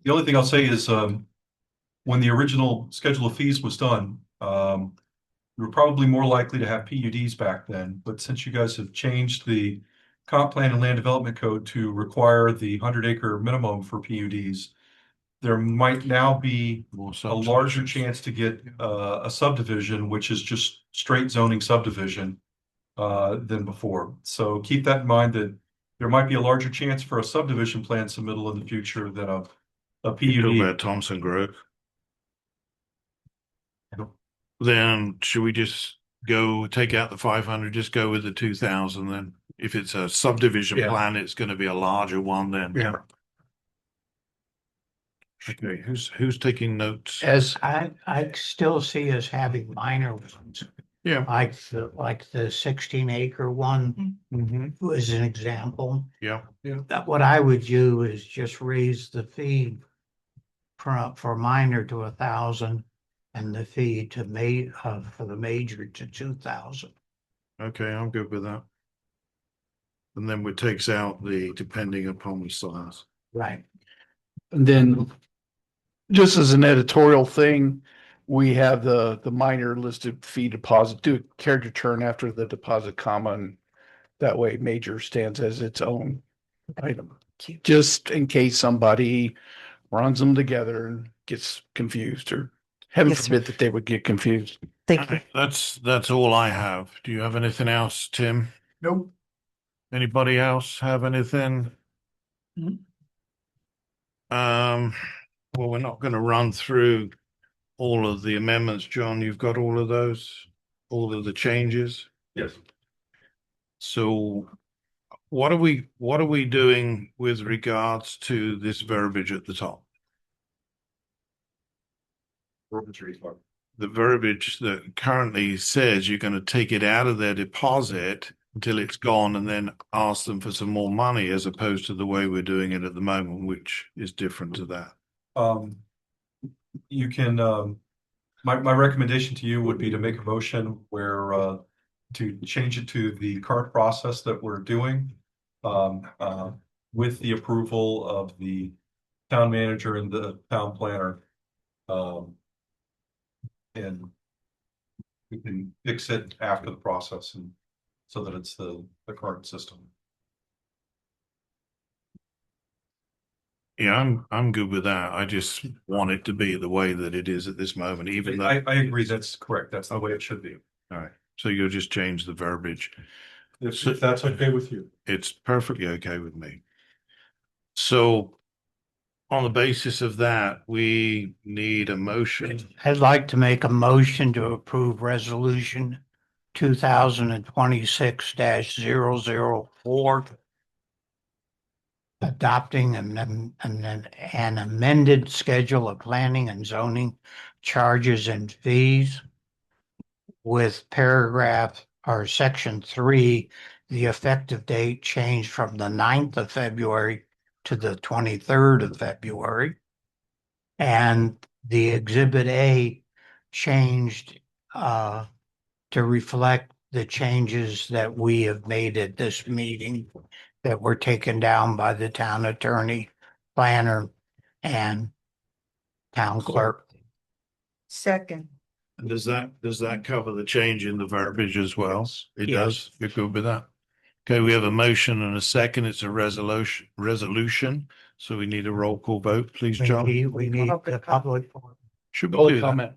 The only thing I'll say is, when the original schedule of fees was done, we were probably more likely to have PUDs back then, but since you guys have changed the comp plan and land development code to require the 100-acre minimum for PUDs, there might now be More a larger subdivisions. chance to get a subdivision, which is just straight zoning subdivision than before. So keep that in mind, that there might be a larger chance for a subdivision plan submittal in the future than a You talk PUD. about Thompson Grove. Then should we just go take out the 500, just go with the 2,000 then? If it's a subdivision Yeah. plan, it's going to be a larger one then. Yeah. Okay, who's taking notes? As I still see us having minor ones, Yeah. like the 16-acre one Mm-hmm. was an example. Yeah. That what I would do is just raise the fee for minor to 1,000 and the fee to for the major to 2,000. Okay, I'm good with that. And then we takes out the depending upon the size. Right. And then, just as an editorial thing, we have the minor listed fee deposit, do a character turn after the deposit comma, and that way major stands as its own item. Just in case somebody runs them together and gets confused, or heaven Yes, sir. forbid that they would get confused. Thank you. That's all I have. Do you have anything else, Tim? Nope. Anybody else have anything? Well, we're not going to run through all of the amendments, John. You've got all of those, all of the changes. Yes. So what are we doing with regards to this verbiage at the top? The verbiage that currently says you're going to take it out of their deposit until it's gone and then ask them for some more money, as opposed to the way we're doing it at the moment, which is different to that. You can, my recommendation to you would be to make a motion where, to change it to the current process that we're doing, with the approval of the town manager and the town planner. And we can fix it after the process, and so that it's the current system. Yeah, I'm good with that. I just want it to be the way that it is at this moment, even though. I agree, that's correct. That's the way it should be. All right, so you'll just change the verbiage. If that's okay with you. It's perfectly okay with me. So on the basis of that, we need a motion. I'd like to make a motion to approve resolution 2026-004, adopting an amended schedule of planning and zoning charges and fees with paragraph or section 3, the effective date changed from the 9th of February to the 23rd of February. And the exhibit A changed to reflect the changes that we have made at this meeting that were taken down by the town attorney, planner, and town clerk. Second. And does that cover the change in the verbiage as well? It Yes. does. You're good with that? Okay, we have a motion and a second. It's a resolution. So we need a roll call vote, please, John. We need the public. Should we do that?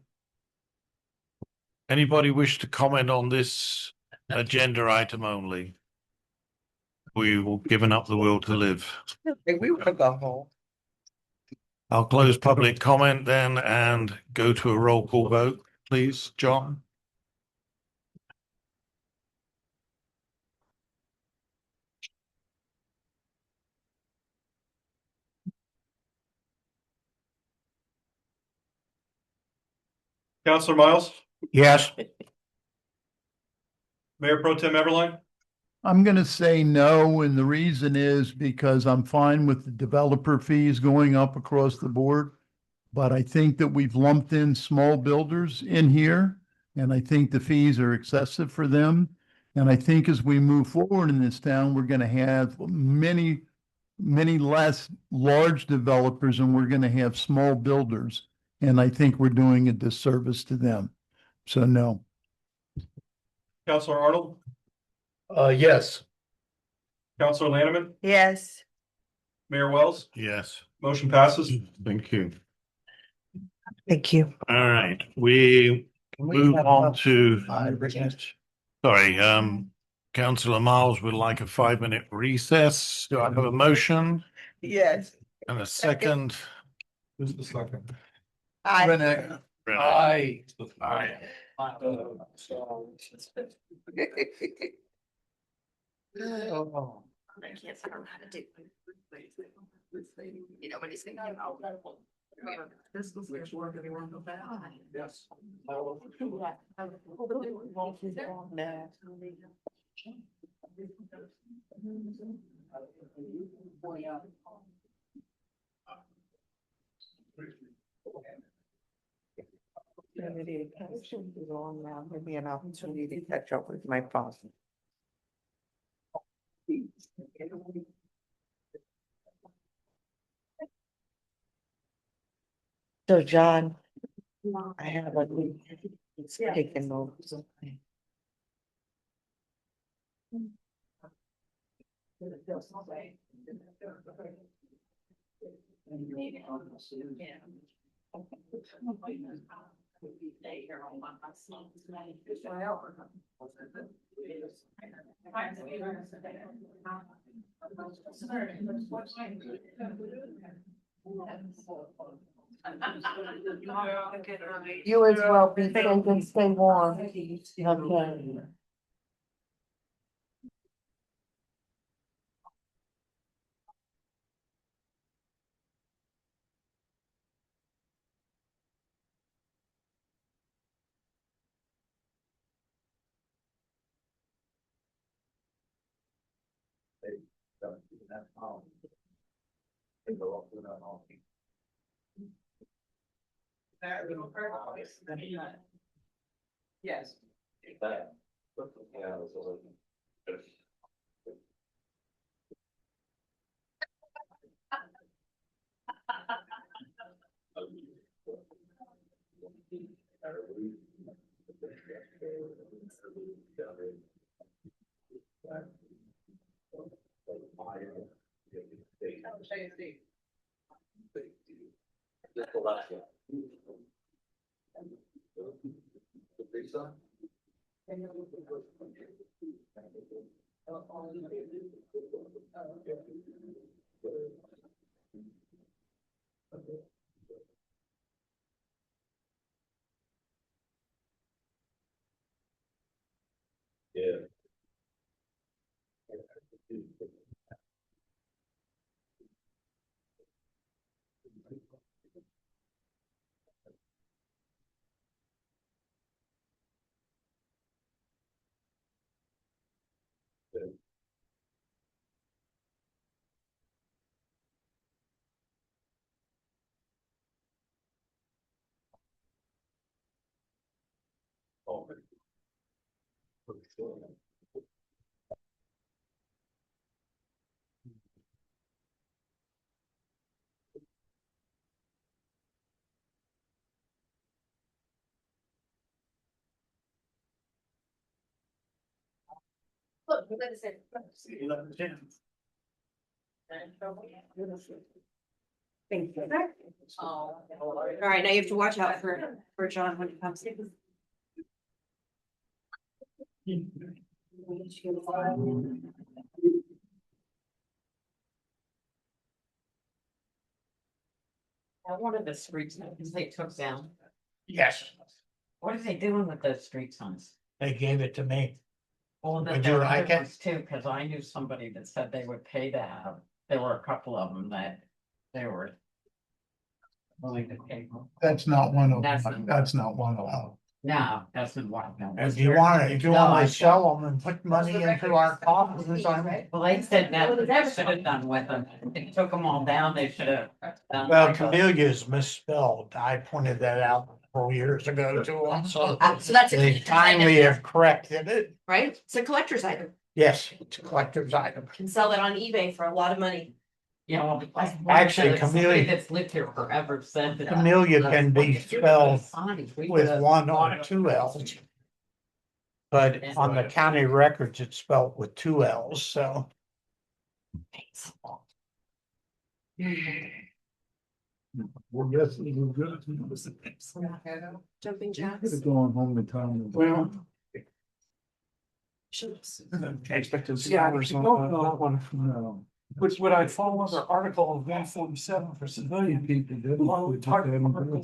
Anybody wish to comment on this agenda item only? We will given up the will to live. We want to go home. I'll close public comment then and go to a roll call vote, please, John. Counselor Miles, Yes. Mayor Pro Tem Everline, I'm gonna say no, and the reason is because I'm fine with the developer fees going up across the board. But I think that we've lumped in small builders in here, and I think the fees are excessive for them. And I think as we move forward in this town, we're gonna have many many less large developers and we're gonna have small builders. And I think we're doing a disservice to them. So no. Counselor Arnold, Yes. Counselor Lanneman, Yes. Mayor Wells, Yes, motion passes. thank you. Thank you. All right, we move on to, sorry, Councillor Miles would like a 5-minute recess. Do I have a motion Yes. and a second? Who's the second? Renee. Renee. Aye. I can't figure out how to do. You know what he's thinking about. Yes. Give me an opportunity to catch up with my boss. So John, I have a, it's taking notes. You as well, be safe and stay warm. Okay. Yes. Look, we let it sit. Thank you. All right, now you have to watch out for John when he comes in. One of the street signs they took down. Yes, What are they doing with those street signs? they gave it to me. Well, Would you like it? Too, because I knew somebody that said they would pay to have, there were a couple of them that they were willing to pay. That's not one of That's them. not- That's not one of them. No, that's not what. no. If you want to sell them and put money into our coffers, Well, they said that they should have done with them. They took them all down, they should have. done Well, like a- Camellia is misspelled. I pointed that out 4 years ago to them, so So that's they a finally have corrected it. right? It's a collector's item. Yes, it's a collector's item. Can sell that on eBay for a lot of money. Yeah. Actually, Camellia- That's lived here forever said that. Camellia can be spelled with one or two L's. But on the county records, it's spelled with two L's, so. Jumping jacks. Going home to town. Well, expectancy hours on that one. No. Which would I fall under Article 147 for civilian People did. Well, we talked about Article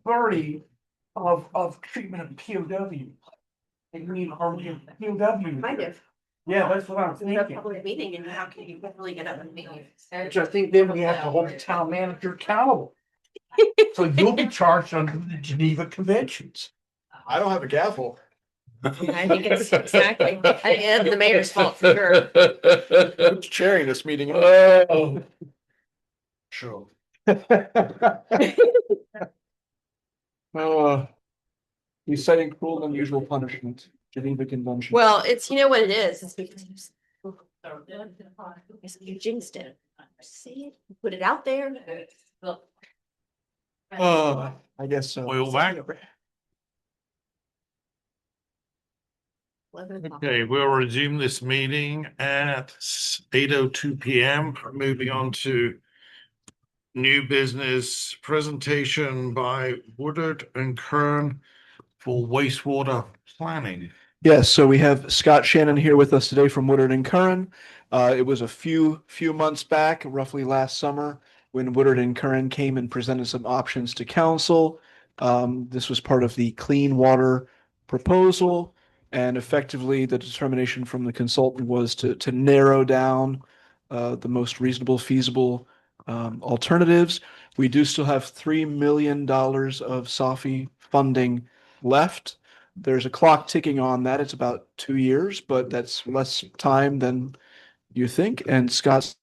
30 of treatment of POW. They mean only of POW. Kind of. Yeah, that's what I'm It's a thinking. public meeting and how can you really get up and meet? Which I think then we have to hold the town manager accountable. So you'll be charged under the Geneva Conventions. I don't have a gavel. I think it's exactly, I think it's the mayor's fault for sure. Who's chairing this meeting? Oh. Sure. Uh, He's citing cruel and unusual punishment, Geneva Convention. Well, it's, you know what it is, it's because you jinxed it. See it, put it out there. I guess so. Oil back. 11 o'clock. Okay, we'll resume this meeting at 8:02 PM. Moving on to new business presentation by Woodard and Kern for wastewater planning. Yes, so we have Scott Shannon here with us today from Woodard and Curran. It was a few months back, roughly last summer, when Woodard and Curran came and presented some options to council. This was part of the clean water proposal, and effectively the determination from the consultant was to narrow down the most reasonable, feasible alternatives. We do still have $3 million of SAFI funding left. There's a clock ticking on that. It's about 2 years, but that's less time than you think. And Scott's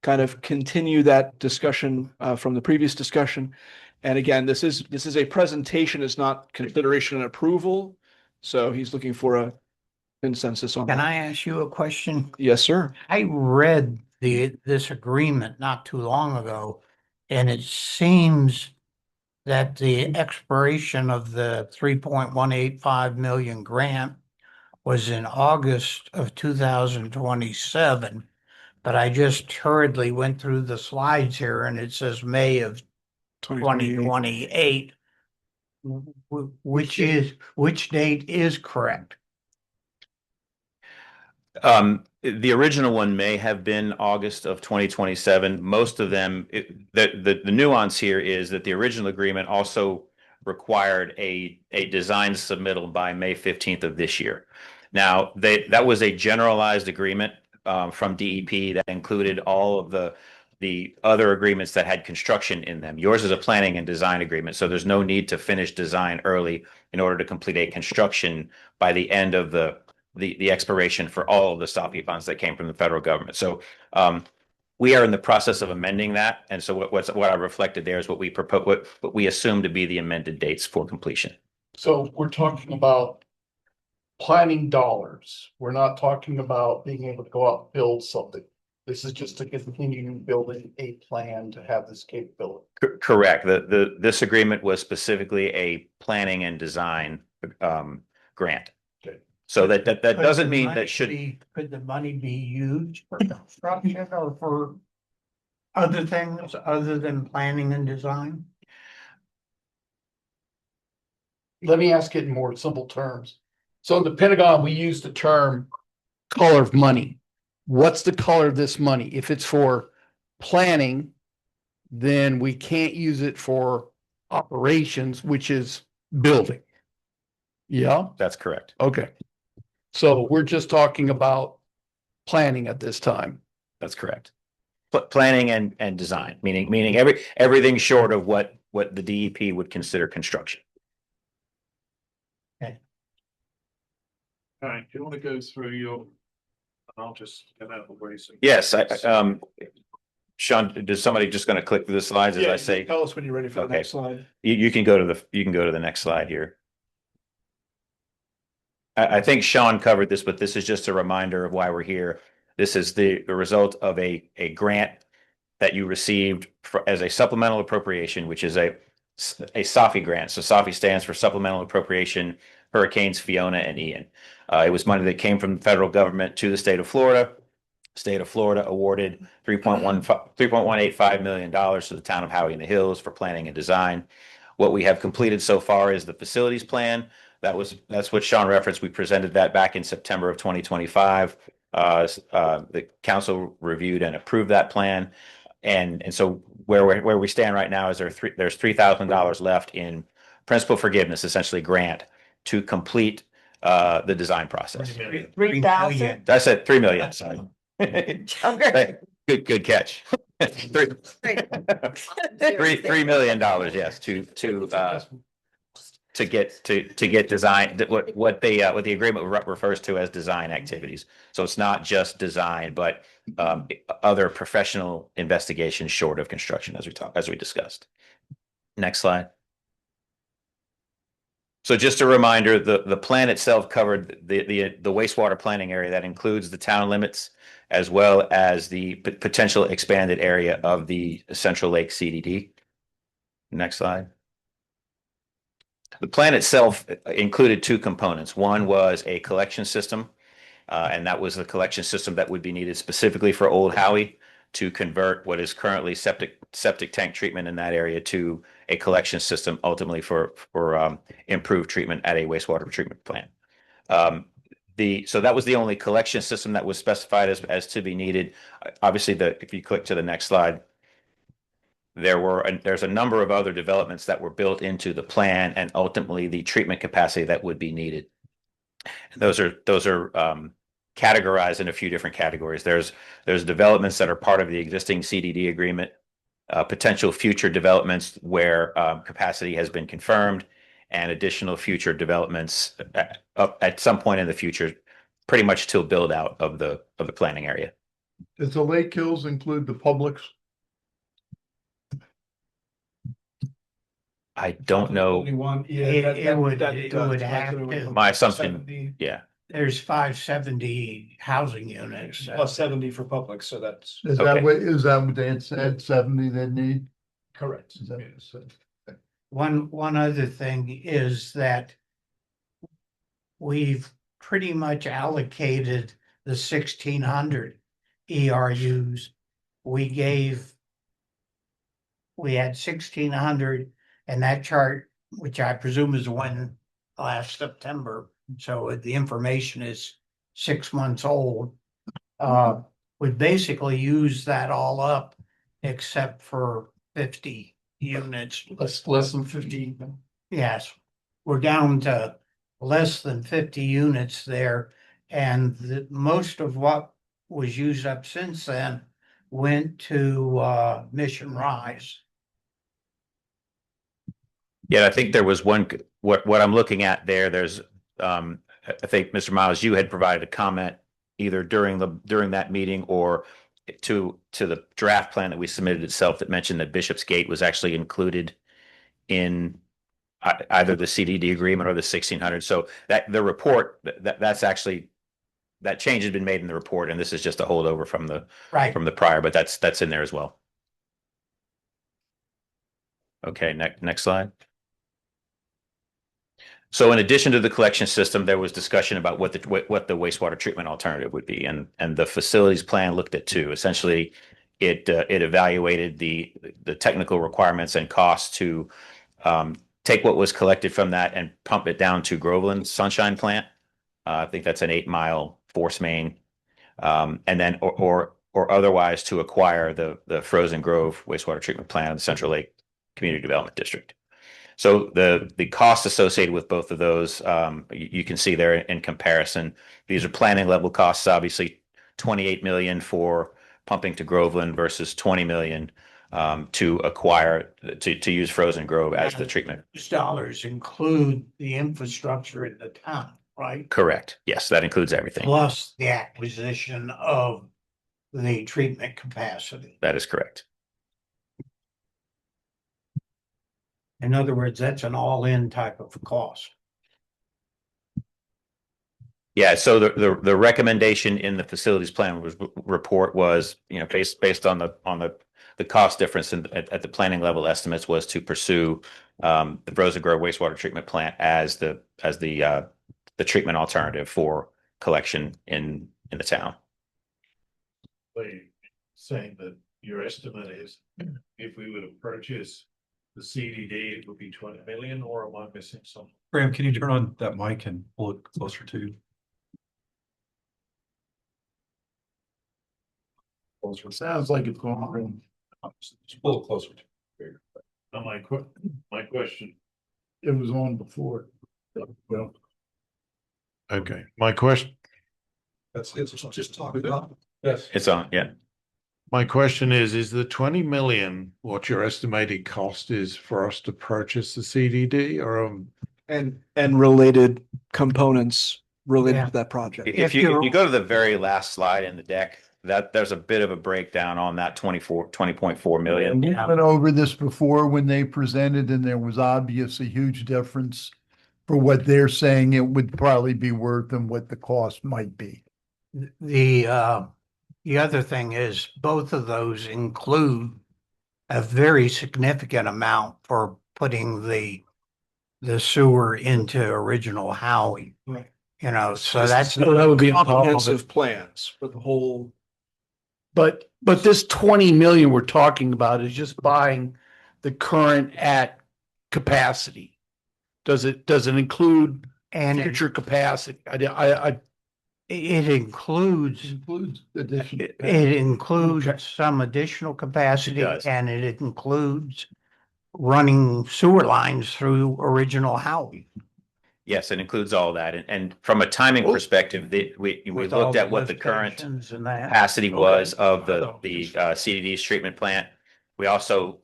kind of continue that discussion from the previous discussion. And again, this is a presentation, it's not consideration and approval. So he's looking for a consensus on Can that. I ask you a question? Yes, sir. I read this agreement not too long ago, and it seems that the expiration of the 3.185 million grant was in August of 2027. But I just hurriedly went through the slides here and it says May of 2028. Which date is correct? The original one may have been August of 2027. Most of them, the nuance here is that the original agreement also required a design submittal by May 15th of this year. Now, that was a generalized agreement from DEP that included all of the other agreements that had construction in them. Yours is a planning and design agreement, so there's no need to finish design early in order to complete a construction by the end of the expiration for all of the SAFI funds that came from the federal government. So we are in the process of amending that. And so what I reflected there is what we propose, what we assume to be the amended dates for completion. So we're talking about planning dollars. We're not talking about being able to go out and build something. This is just to continue building a plan to have this capability. Correct. This agreement was specifically a planning and design grant. Okay. So that doesn't mean Could the that should. money Could the money be used for construction or for other things other than planning and design? Let me ask it in more simple terms. So in the Pentagon, we use the term color of money. What's the color of this money? If it's for planning, then we can't use it for operations, which is building. Yeah, That's correct. okay. So we're just talking about planning at this time. That's correct. Planning and design, meaning everything short of what the DEP would consider construction. All right, do you want to go through your, I'll just get out of the way. Yes, Sean, does somebody just going to click through the slides as I say? Tell us when you're ready for the Okay. next slide. You can go to the next slide here. I think Sean covered this, but this is just a reminder of why we're here. This is the result of a grant that you received as a supplemental appropriation, which is a SAFI grant. So SAFI stands for Supplemental Appropriation Hurricanes Fiona and Ian. It was money that came from the federal government to the state of Florida. State of Florida awarded $3.185 million to the town of Howey-in-the-Hills for planning and design. What we have completed so far is the facilities plan. That's what Sean referenced. We presented that back in September of 2025. The council reviewed and approved that plan. And so where we stand right now is there's $3,000 left in principal forgiveness, essentially grant, to complete the design process. 3,000? I said 3 million, sorry. Okay. Good catch. $3 million, yes, to get design, what the agreement refers to as design activities. So it's not just design, but other professional investigations short of construction, as we discussed. Next slide. So just a reminder, the plan itself covered the wastewater planning area that includes the town limits as well as the potential expanded area of the Central Lake CDD. Next slide. The plan itself included two components. One was a collection system, and that was the collection system that would be needed specifically for Old Howie to convert what is currently septic tank treatment in that area to a collection system, ultimately for improved treatment at a wastewater treatment plant. So that was the only collection system that was specified as to be needed. Obviously, if you click to the next slide, there's a number of other developments that were built into the plan and ultimately the treatment capacity that would be needed. Those are categorized in a few different categories. There's developments that are part of the existing CDD agreement, potential future developments where capacity has been confirmed, and additional future developments at some point in the future, pretty much till build out of the planning area. Does the Lake Hills include the Publix? I don't know. It would have to. My assumption, yeah. There's 570 housing units. Plus 70 for public, so that's Is Okay. that what they had said, 70 they need? correct. Is that what it said? One other thing is that we've pretty much allocated the 1,600 ERUs. We had 1,600, and that chart, which I presume is one last September, so the information is 6 months old. We basically used that all up except for 50 units. Less than 50. Yes, we're down to less than 50 units there. And most of what was used up since then went to Mission Rise. Yeah, I think there was one, what I'm looking at there, there's, I think, Mr. Miles, you had provided a comment either during that meeting or to the draft plan that we submitted itself that mentioned that Bishop's Gate was actually included in either the CDD agreement or the 1,600. So that the report, that's actually, that change has been made in the report, and this is just a holdover from the prior, but that's in there as well. Okay, next slide. So in addition to the collection system, there was discussion about what the wastewater treatment alternative would be, and the facilities plan looked at two. Essentially, it evaluated the technical requirements and costs to take what was collected from that and pump it down to Groveland Sunshine Plant. I think that's an 8-mile force main, and then or otherwise to acquire the Frozen Grove wastewater treatment plant of the Central Lake Community Development District. So the costs associated with both of those, you can see there in comparison. These are planning level costs, obviously 28 million for pumping to Groveland versus 20 million to acquire, to use Frozen Grove as the treatment. Those dollars include the infrastructure in the town, right? Correct. Yes, that includes everything. Plus the acquisition of the treatment capacity. That is correct. In other words, that's an all-in type of cost. Yeah, so the recommendation in the facilities plan report was, based on the the cost difference at the planning level estimates was to pursue the Rosa Grove wastewater treatment plant as the treatment alternative for collection in the town. Saying that your estimate is if we were to purchase the CDD, it would be 20 million, or am I missing something? Graham, can you turn on that mic and pull it closer to you? Closer. Sounds like it's going. Just pull it closer to you. Now, my question. It was on before. Well, Okay, my question. It's just talk about. Yes. It's on, yeah. My question is the 20 million what your estimated cost is for us to purchase the CDD, or And related components related Yeah. to that project. If you go to the very last slide in the deck, that there's a bit of a breakdown on that 20.4 million. we went over this before when they presented, and there was obvious a huge difference for what they're saying it would probably be worth and what the cost might be. The other thing is both of those include a very significant amount for putting the sewer into original Howie. Right. You know, so That would be comprehensive plans for the whole. But this 20 million we're talking about is just buying the current at capacity. Does it include and future capacity? it includes additional. it includes some additional capacity, does. and it includes running sewer lines through original Howie. Yes, it includes all that. And from a timing perspective, we with all looked at what the current limitations and that. capacity was of So- the CDD's treatment plant. We also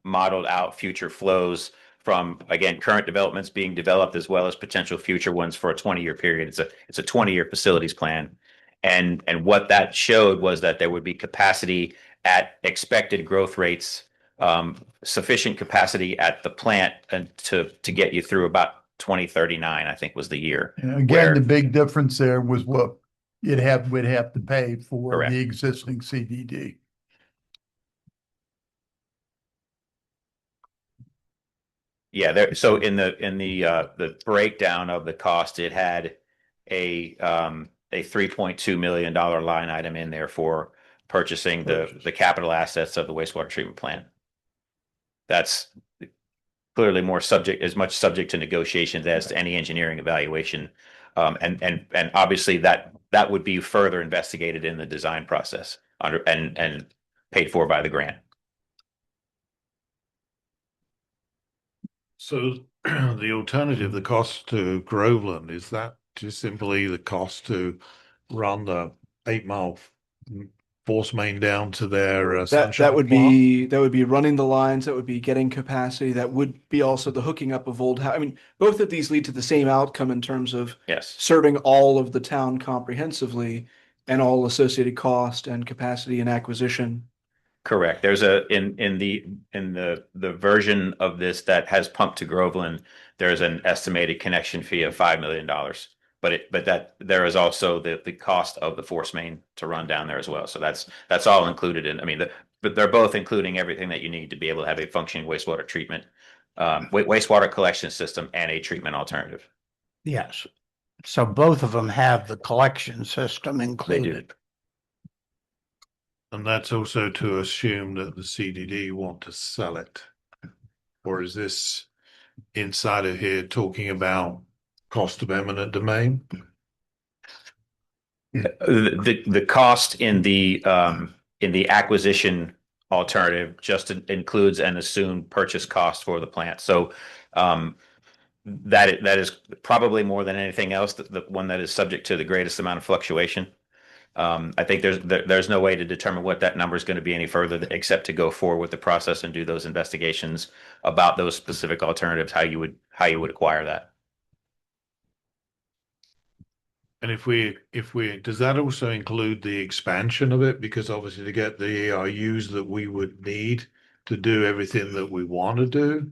modeled out future flows from, again, current developments being developed as well as potential future ones for a 20-year period. It's a 20-year facilities plan. And what that showed was that there would be capacity at expected growth rates, sufficient capacity at the plant and to get you through about 2039, I think was the year. And again, where- the big difference there was what would have to pay for Correct. the existing CDD. Yeah, so in the breakdown of the cost, it had a $3.2 million line item in there for purchasing the capital assets of the wastewater treatment plant. That's clearly as much subject to negotiations as to any engineering evaluation. And obviously that would be further investigated in the design process and paid for by the grant. so the alternative, the cost to Groveland, is that just simply the cost to run the 8-mile force main down to their That would be running the lines, that would be getting capacity, that would be also the hooking up of old. I mean, both of these lead to the same outcome in terms of Yes. serving all of the town comprehensively and all associated cost and capacity and acquisition. Correct. There's in the version of this that has pumped to Groveland, there's an estimated connection fee of $5 million. But that there is also the cost of the force main to run down there as well. So that's all included in. I mean, but they're both including everything that you need to be able to have a functioning wastewater treatment, wastewater collection system, and a treatment alternative. Yes. So both of them have the collection system They do. included. And that's also to assume that the CDD want to sell it. Or is this inside of here talking about cost of eminent domain? The cost in the acquisition alternative just includes an assumed purchase cost for the plant. So that is probably more than anything else the one that is subject to the greatest amount of fluctuation. I think there's no way to determine what that number is going to be any further except to go forward with the process and do those investigations about those specific alternatives, how you would acquire that. And if we does that also include the expansion of it? Because obviously to get the ERUs that we would need to do everything that we want to do,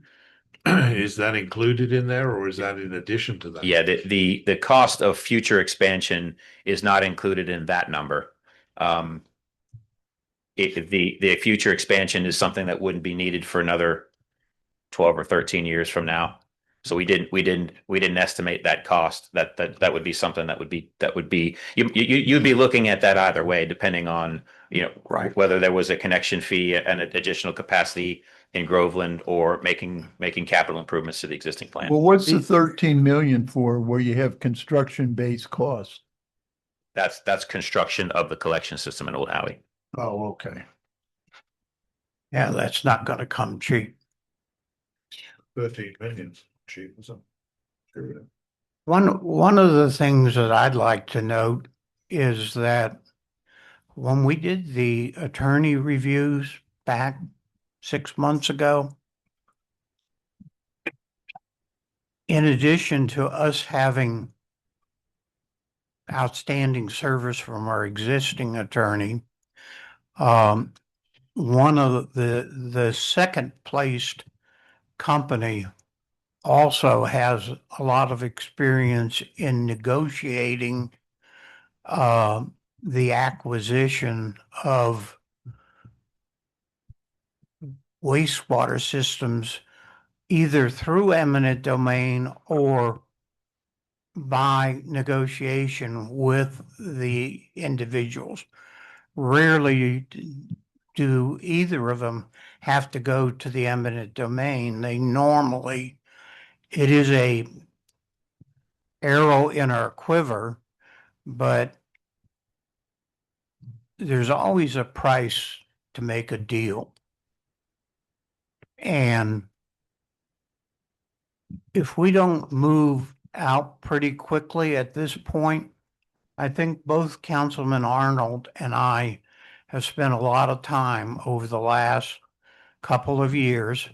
is that included in there, or is that in addition to that? Yeah, the cost of future expansion is not included in that number. the future expansion is something that wouldn't be needed for another 12 or 13 years from now. So we didn't estimate that cost. That would be something that would be you'd be looking at that either way, depending on, Right. whether there was a connection fee and an additional capacity in Groveland, or making capital improvements to the existing plant. Well, what's the 13 million for where you have construction-based costs? That's construction of the collection system in Old Howie. Oh, okay. Yeah, that's not gonna come cheap. 13 million, cheap, isn't it? One of the things that I'd like to note is that when we did the attorney reviews back 6 months ago, in addition to us having outstanding service from our existing attorney, one of the second placed company also has a lot of experience in negotiating the acquisition of wastewater systems, either through eminent domain or by negotiation with the individuals. Rarely do either of them have to go to the eminent domain. It is a arrow in our quiver, but there's always a price to make a deal. And if we don't move out pretty quickly at this point, I think both Councilman Arnold and I have spent a lot of time over the last couple of years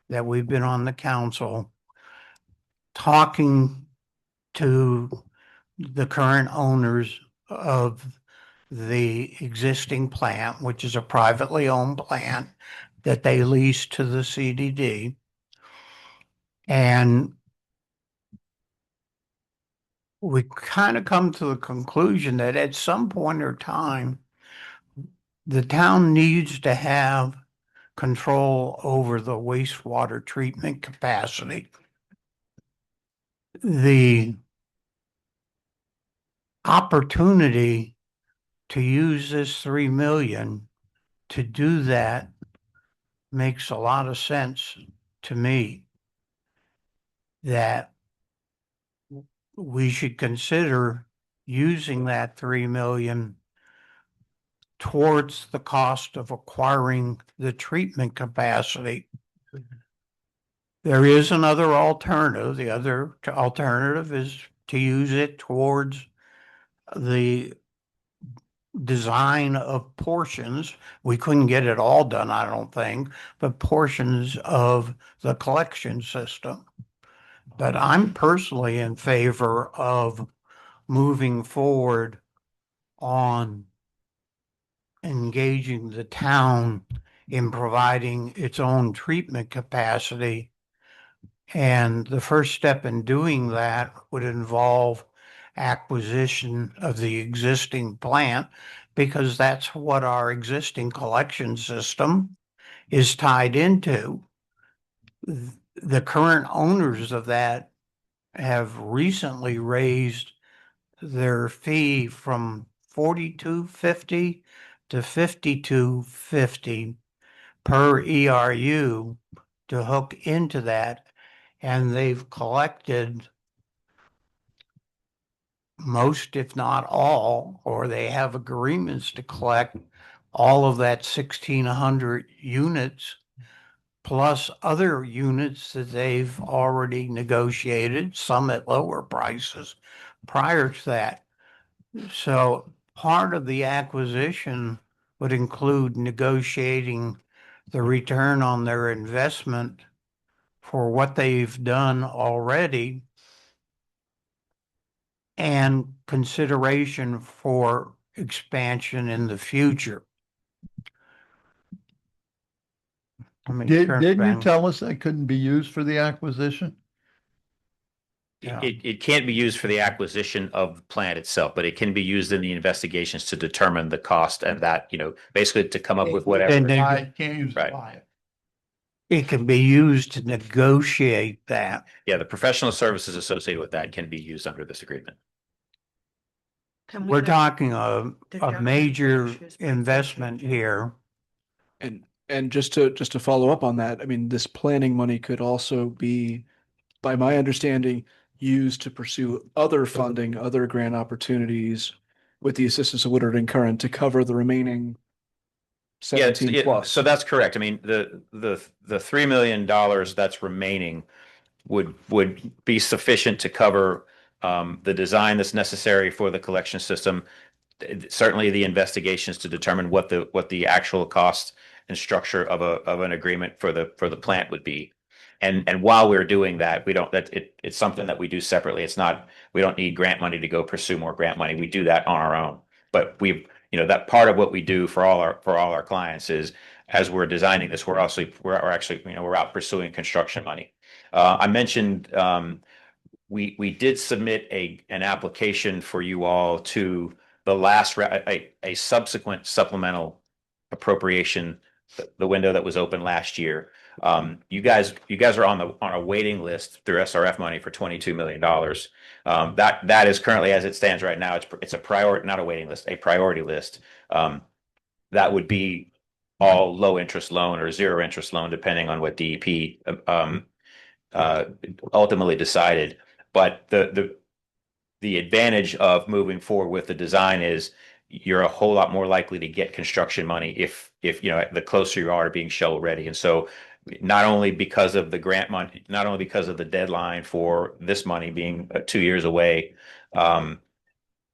that we've been on the council talking to the current owners of the existing plant, which is a privately owned plant that they lease to the CDD. And we kind of come to the conclusion that at some point or time, the town needs to have control over the wastewater treatment capacity. The opportunity to use this 3 million to do that makes a lot of sense to me, that we should consider using that 3 million towards the cost of acquiring the treatment capacity. There is another alternative. The other alternative is to use it towards the design of portions. We couldn't get it all done, I don't think, but portions of the collection system. But I'm personally in favor of moving forward on engaging the town in providing its own treatment capacity. And the first step in doing that would involve acquisition of the existing plant, because that's what our existing collection system is tied into. The current owners of that have recently raised their fee from $42.50 to $52.50 per ERU to hook into that. And they've collected most, if not all, or they have agreements to collect all of that 1,600 units, plus other units that they've already negotiated, some at lower prices prior to that. So part of the acquisition would include negotiating the return on their investment for what they've done already, and consideration for expansion in the future. Didn't you tell us that couldn't be used for the acquisition? It can't be used for the acquisition of the plant itself, but it can be used in the investigations to determine the cost and that, basically to come up with whatever. And then I can't use to Right. buy it. it can be used to negotiate that. Yeah, the professional services associated with that can be used under this agreement. We're talking a major investment here. And just to follow up on that, I mean, this planning money could also be, by my understanding, used to pursue other funding, other grant opportunities with the assistance of Woodard and Curran to cover the remaining Yeah, 17 plus. so that's correct. I mean, the $3 million that's remaining would be sufficient to cover the design that's necessary for the collection system. Certainly the investigations to determine what the actual cost and structure of an agreement for the plant would be. And while we're doing that, it's something that we do separately. We don't need grant money to go pursue more grant money. We do that on our own. But that part of what we do for all our clients is, as we're designing this, we're out pursuing construction money. I mentioned we did submit an application for you all to the last a subsequent supplemental appropriation, the window that was open last year. You guys are on a waiting list through SRF money for $22 million. That is currently, as it stands right now, it's a priority, not a waiting list, a priority list. That would be all low interest loan or zero interest loan, depending on what DEP ultimately decided. But the advantage of moving forward with the design is you're a whole lot more likely to get construction money if the closer you are to being shovel ready. And so not only because of the grant money, not only because of the deadline for this money being 2 years away,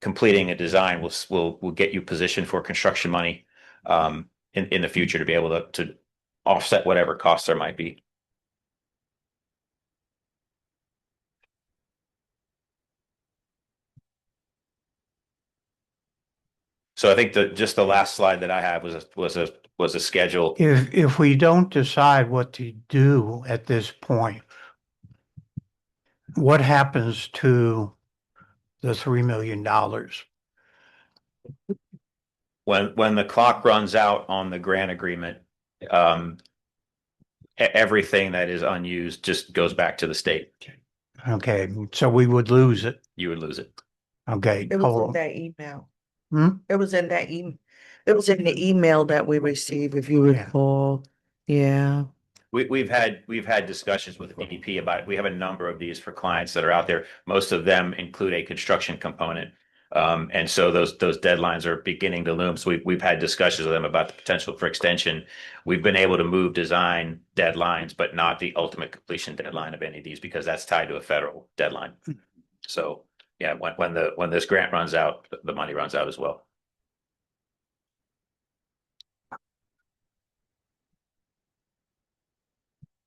completing a design will get you positioned for construction money in the future to be able to offset whatever costs there might be. So I think just the last slide that I have was a schedule. If we don't decide what to do at this point, what happens to the $3 million? When the clock runs out on the grant agreement, everything that is unused just goes back to the state. Okay, so we would lose it. You would lose it. Okay. It was in that email. It was in that email. It was in the email that we received, if you Yeah. recall. Yeah. We've had discussions with DEP about it. We have a number of these for clients that are out there. Most of them include a construction component. And so those deadlines are beginning to loom. So we've had discussions with them about the potential for extension. We've been able to move design deadlines, but not the ultimate completion deadline of any of these, because that's tied to a federal deadline. So yeah, when this grant runs out, the money runs out as well.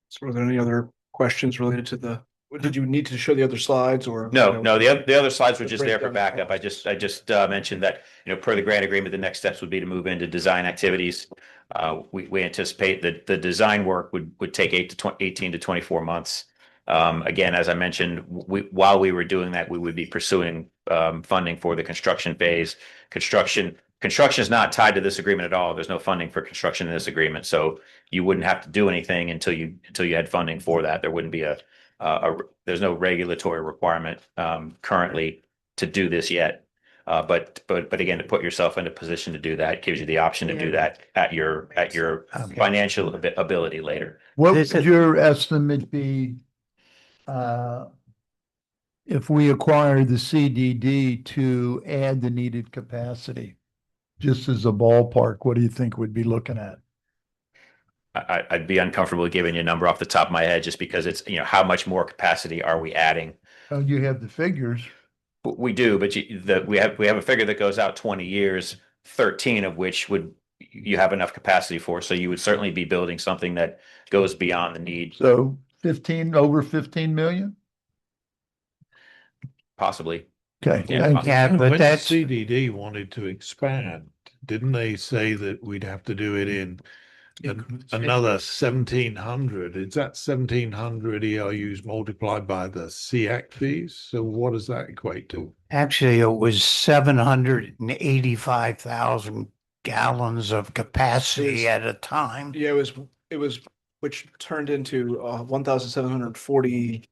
So are there any other questions related to did you need to show the other slides or? No, the other slides were just there for breakdown. backup. I just mentioned that, per the grant agreement, the next steps would be to move into design activities. We anticipate that the design work would take 18 to 24 months. Again, as I mentioned, while we were doing that, we would be pursuing funding for the construction phase. Construction is not tied to this agreement at all. There's no funding for construction in this agreement, so you wouldn't have to do anything until you had funding for that. There wouldn't be there's no regulatory requirement currently to do this yet. But again, to put yourself in a position to do that gives you the option to do that at your financial ability later. What would your estimate be if we acquire the CDD to add the needed capacity? Just as a ballpark, what do you think we'd be looking at? I'd be uncomfortable giving you a number off the top of my head, just because it's, how much more capacity are we adding? You have the figures. We do, but we have a figure that goes out 20 years, 13 of which you have enough capacity for. So you would certainly be building something that goes beyond the need. So over 15 million? Possibly. Okay. Yeah, but When that's, CDD wanted to expand, didn't they say that we'd have to do it in another 1,700. Is that 1,700 ERUs multiplied by the SEAC fees? So what does that equate to? Actually, it was 785,000 gallons of capacity at a time. Yeah, it was, which turned into 1,740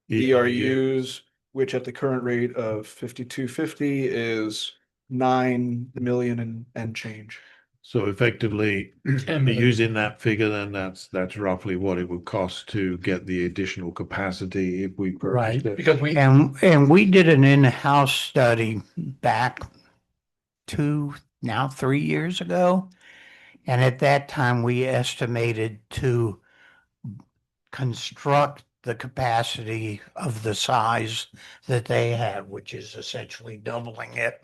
ERUs, which at the current rate of 5,250 is 9 million and change. So effectively, using that figure, then that's roughly what it would cost to get the additional capacity if we purchased it. Because And we did an in-house study back 3 years ago. And at that time, we estimated to construct the capacity of the size that they had, which is essentially doubling it,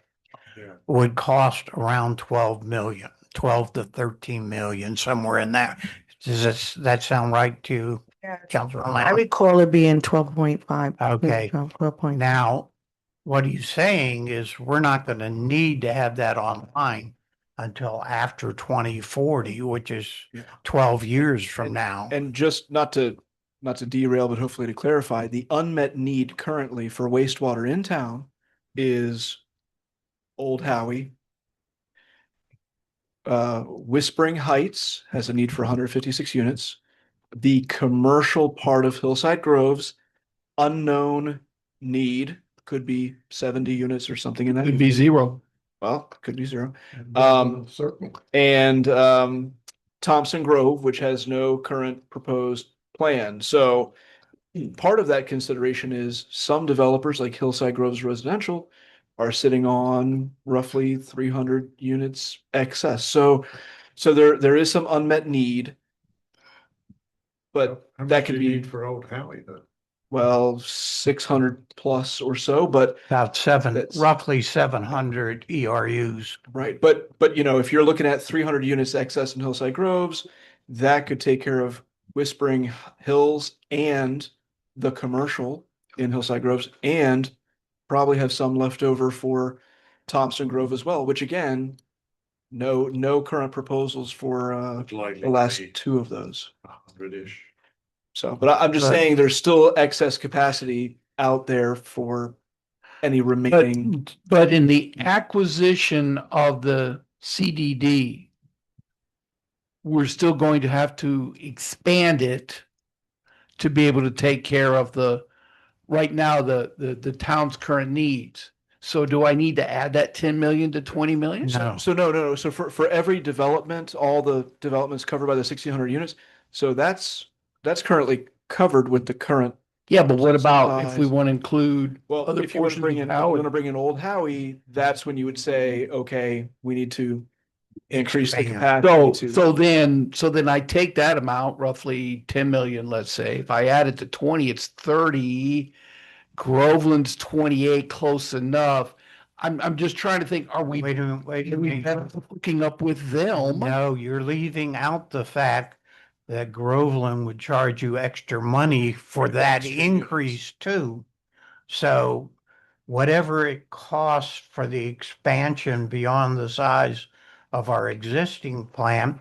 Yeah. would cost around 12 million, 12 to 13 million, somewhere in there. Does that sound right to you, Councilor I Lamb? recall it being 12.5. Okay. 12.9. Now, what he's saying is we're not going to need to have that online until after 2040, which is 12 years from now. And just not to derail, but hopefully to clarify, the unmet need currently for wastewater in town is Old Howie. Whispering Heights has a need for 156 units. The commercial part of Hillside Groves, unknown need, could be 70 units or something in that. Could be zero. Well, could be zero. Circle. And Thompson Grove, which has no current proposed plan. So part of that consideration is some developers like Hillside Groves Residential are sitting on roughly 300 units excess. So there is some unmet need, but How that much could do you be, need for Old Howie though? well, 600 plus or so, but About roughly 700 ERUs. right. But if you're looking at 300 units excess in Hillside Groves, that could take care of Whispering Hills and the commercial in Hillside Groves, and probably have some left over for Thompson Grove as well, which again, no current proposals for the last two of those. 100-ish. So, but I'm just saying there's still excess capacity out there for any remaining. But in the acquisition of the CDD, we're still going to have to expand it to be able to take care of right now, the town's current needs. So do I need to add that 10 million to 20 million? No. So no. So for every development, all the developments covered by the 1,600 units. So that's currently covered with the current. Yeah, but what about if we want to include Well, other if you want to portions bring of in, if you want to Howard? bring in Old Howie, that's when you would say, okay, we need to increase the Expand. capacity. So then I take that amount, roughly 10 million, let's say. If I add it to 20, it's 30. Groveland's 28, close enough. I'm just trying to think, are we Wait a minute. better hooking up with them? No, you're leaving out the fact that Groveland would charge you extra money for that increase too. So whatever it costs for the expansion beyond the size of our existing plant,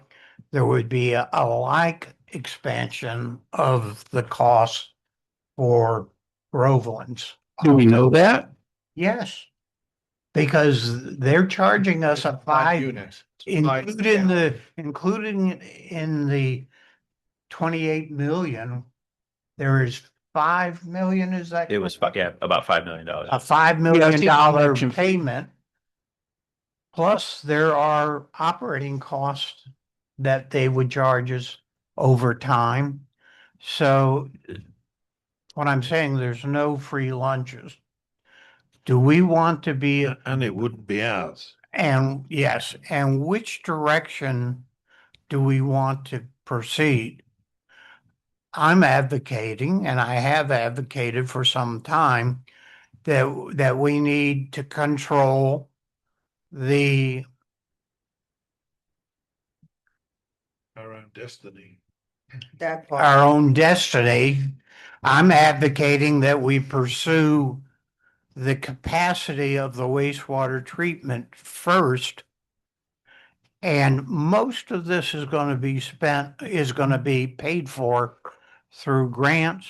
there would be a like expansion of the cost for Groveland's. Do we know that? Yes, because they're charging us a 5 units. including in the 28 million, there is 5 million, is that? It was, about $5 million. A $5 million connection. payment. Plus there are operating costs that they would charge us over time. So what I'm saying, there's no free lunches. Do we want to be, And it wouldn't be ours. and yes, and which direction do we want to proceed? I'm advocating, and I have advocated for some time, that we need to control Our own destiny. our own destiny. I'm advocating that we pursue the capacity of the wastewater treatment first And most of this is going to be paid for through grants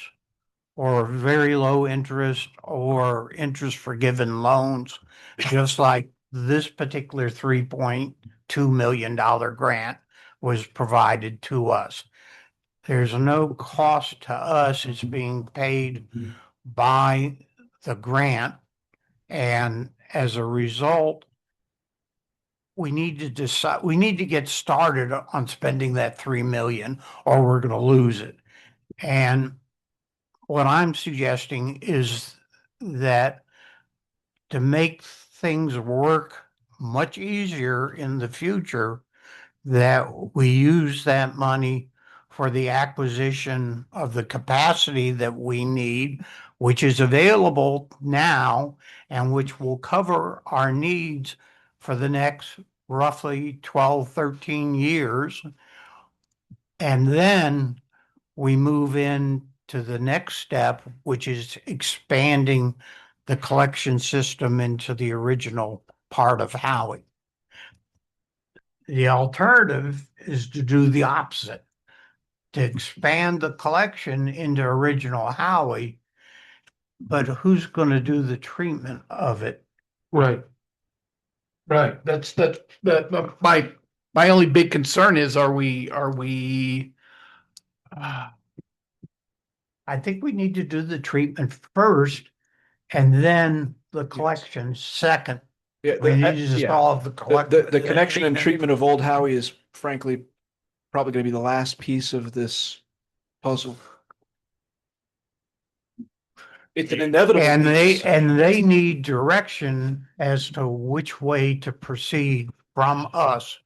or very low interest or interest forgiven loans, just like this particular $3.2 million grant was provided to us. There's no cost to us. It's being paid by the grant. And as a result, we need to get started on spending that 3 million or we're going to lose it. And what I'm suggesting is that to make things work much easier in the future, that we use that money for the acquisition of the capacity that we need, which is available now and which will cover our needs for the next roughly 12, 13 years. And then we move in to the next step, which is expanding the collection system into the original part of Howey. The alternative is to do the opposite, to expand the collection into original Howey, but who's going to do the treatment of it? Right. Right. My only big concern is, are we, I think we need to do the treatment first and then the collection second. Yeah, We need to solve the collection. the connection and treatment of Old Howie is frankly probably going to be the last piece of this puzzle. It's an inevitable. And piece. they need direction as to which way to proceed from us.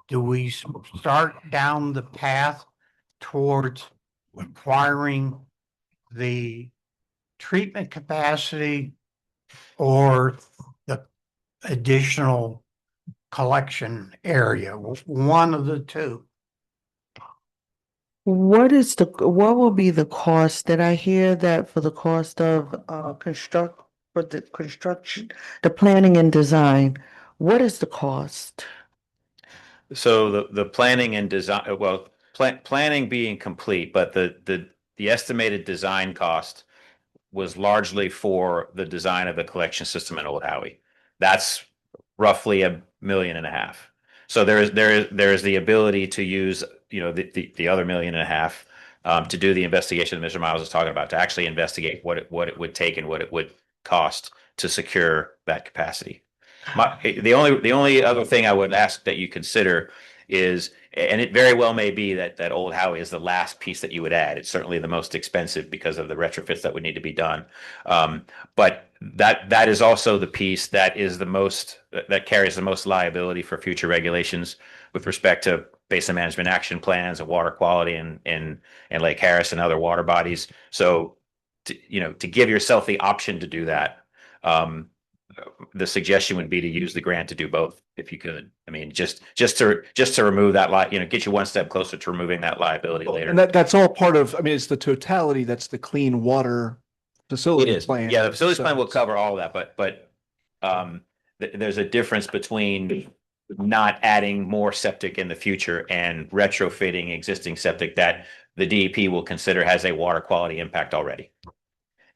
Do we start down the path towards acquiring the treatment capacity or the additional collection area? One of the two. What will be the cost? Did I hear that for the cost of the construction, the planning and design? What is the cost? So the planning and design, well, planning being complete, but the estimated design cost was largely for the design of the collection system in Old Howie. That's roughly $1.5 million. So there is the ability to use, the other $1.5 million to do the investigation that Mr. Miles is talking about, to actually investigate what it would take and what it would cost to secure that capacity. The only other thing I would ask that you consider is, and it very well may be that Old Howie is the last piece that you would add. It's certainly the most expensive because of the retrofits that would need to be done. But that is also the piece that carries the most liability for future regulations with respect to basin management action plans and water quality in Lake Harris and other water bodies. So, to give yourself the option to do that, the suggestion would be to use the grant to do both if you could. I mean, just to remove that get you one step closer to removing that liability later. And that's all part of, it's the totality. That's the clean water facility plan. Yeah, the facilities plan will cover all of that, but there's a difference between not adding more septic in the future and retrofitting existing septic that the DEP will consider has a water quality impact already.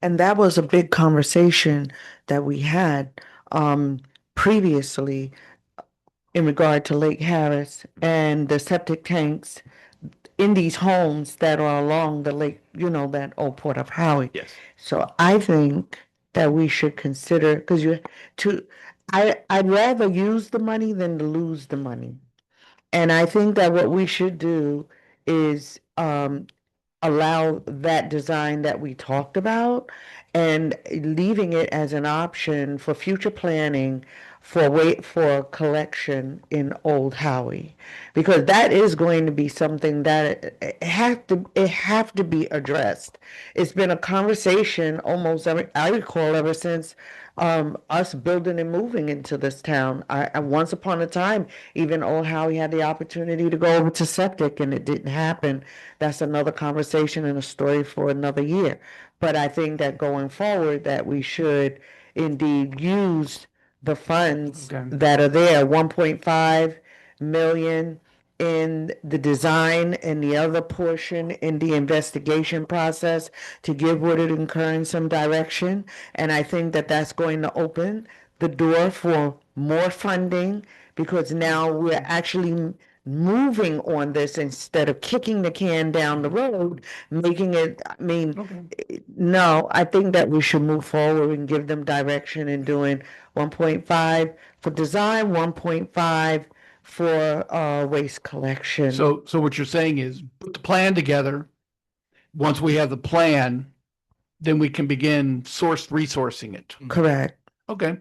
And that was a big conversation that we had previously in regard to Lake Harris and the septic tanks in these homes that are along the lake, that old Port of Howie. Yes. So I think that we should consider, because I'd rather use the money than to lose the money. And I think that what we should do is allow that design that we talked about and leaving it as an option for future planning for collection in Old Howie, because that is going to be something that it have to be addressed. It's been a conversation I recall ever since us building and moving into this town. I once upon a time, even Old Howie had the opportunity to go over to septic and it didn't happen. That's another conversation and a story for another year. But I think that going forward that we should indeed use the funds that are there, 1.5 million in the design and the other portion in the investigation process to give Woodard and Kern some direction. And I think that that's going to open the door for more funding, because now we're actually moving on this instead of kicking the can down the road, making it, I mean, no, I think that we should move forward and give them direction in doing 1.5 for design, 1.5 for waste collection. So what you're saying is put the plan together. Once we have the plan, then we can begin resourcing it. Correct. Okay.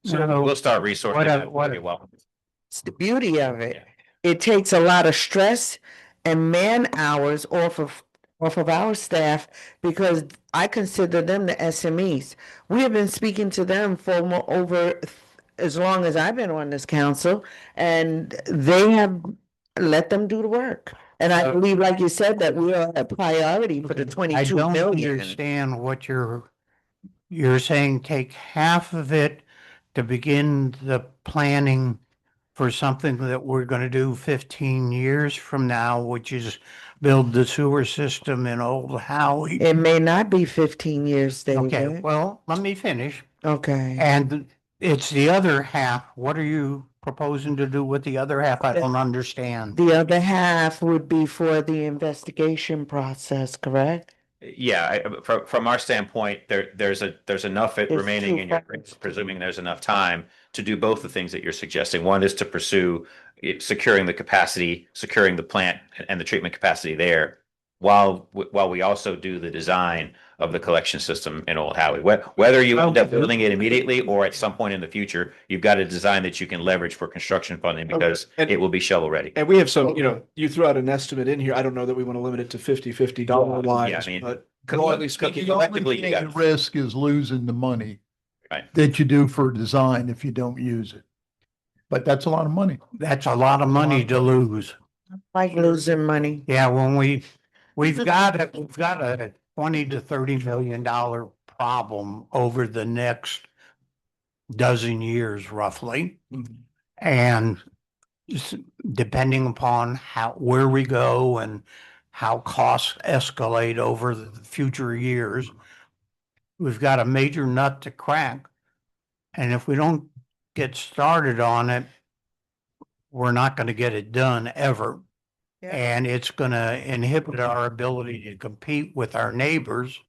So we'll start resourcing what that. a- what a- pretty well. It's the beauty of it. It takes a lot of stress and man hours off of our staff, because I consider them the SMEs. We have been speaking to them for over as long as I've been on this council, and they have let them do the work. And I believe, like you said, that we are a priority for the I 22 don't million. understand what you're saying, take half of it to begin the planning for something that we're gonna do 15 years from now, which is build the sewer system in Old Howie. It may not be 15 years, Okay, David. well, let me finish. Okay. And it's the other half. What are you proposing to do with the other half? I don't understand. The other half would be for the investigation process, correct? Yeah, from our standpoint, there's enough remaining two in your, parts. presuming there's enough time to do both the things that you're suggesting. One is to pursue securing the capacity, securing the plant and the treatment capacity there, while we also do the design of the collection system in Old Howie. Whether you end up building it immediately or at some point in the future, you've got a design that you can leverage for construction funding, because it will be shovel ready. And we have some, you threw out an estimate in here. I don't know that we want to limit it to $50 lines, Yeah, I mean, but broadly speaking, The only collectively, you thing got at risk is losing the money Right. that you do for design if you don't use it. But that's a lot of money. That's a lot of money to lose. Like losing money. Yeah, when we've got a 20 to 30 million dollar problem over the next dozen years roughly. And depending upon where we go and how costs escalate over the future years, we've got a major nut to crack. And if we don't get started on it, we're not going to get it done ever. Yeah. And it's going to inhibit our ability to compete with our neighbors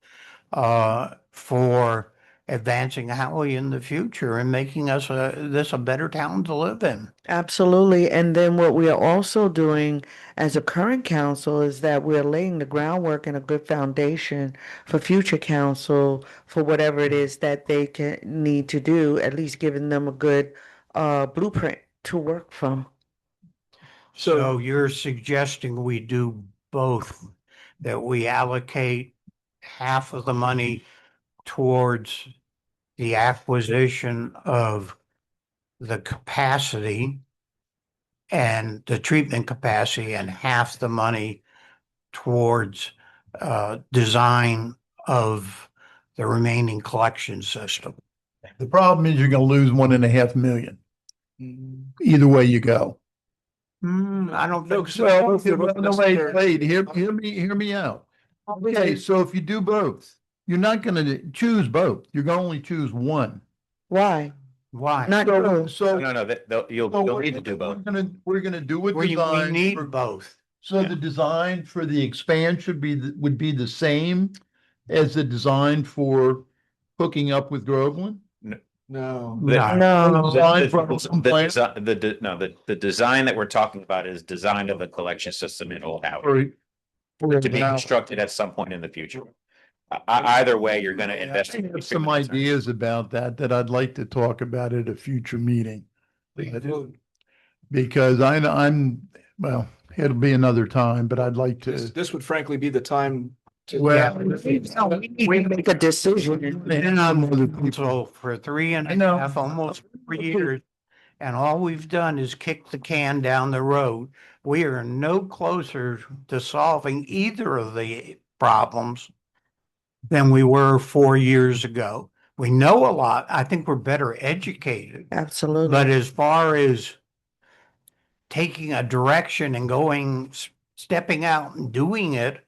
for advancing Howie in the future and making us this a better town to live in. Absolutely. And then what we are also doing as a current council is that we're laying the groundwork and a good foundation for future council for whatever it is that they need to do, at least giving them a good blueprint to work from. So you're suggesting we do both, that we allocate half of the money towards the acquisition of the capacity and the treatment capacity, and half the money towards design of the remaining collection system. The problem is you're gonna lose 1.5 million. Either way you go. I don't think Well, so. no, wait, hear me out. Okay, so if you do both, you're not gonna choose both. You're gonna only choose one. Why? Why? Not So, both. so. You'll need to do both. We're gonna do a We design. need for- both. So the design for the expansion would be the same as the design for hooking up with Groveland? No. No. Design from some plan? The design that we're talking about is design of the collection system in Old Howie to be constructed at some point in the future. Either way, you're going to invest. I have some ideas about that I'd like to talk about at a future meeting. Because I'm, well, it'll be another time, but I'd like to. This would frankly be the time to. Well, We make a decision. Been on the council for 3.5, almost 4 years. And all we've done is kick the can down the road. We are no closer to solving either of the problems than we were 4 years ago. We know a lot. I think we're better educated. Absolutely. But as far as taking a direction and stepping out and doing it,